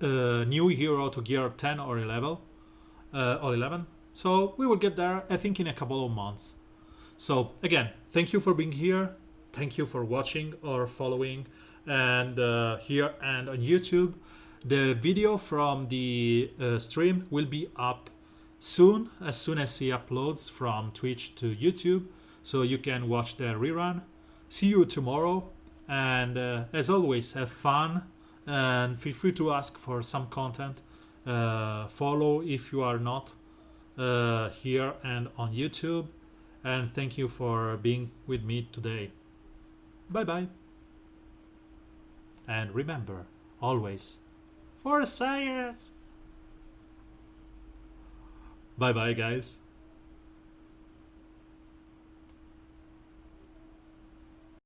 new hero to gear 10 or 11. So we will get there, I think, in a couple of months. So again, thank you for being here. Thank you for watching or following, and here and on YouTube. The video from the stream will be up soon as he uploads from Twitch to YouTube, so you can watch the rerun. See you tomorrow, and as always, have fun, and feel free to ask for some content. Follow if you are not here and on YouTube. And thank you for being with me today. Bye bye. And remember, always, for science! Bye bye, guys.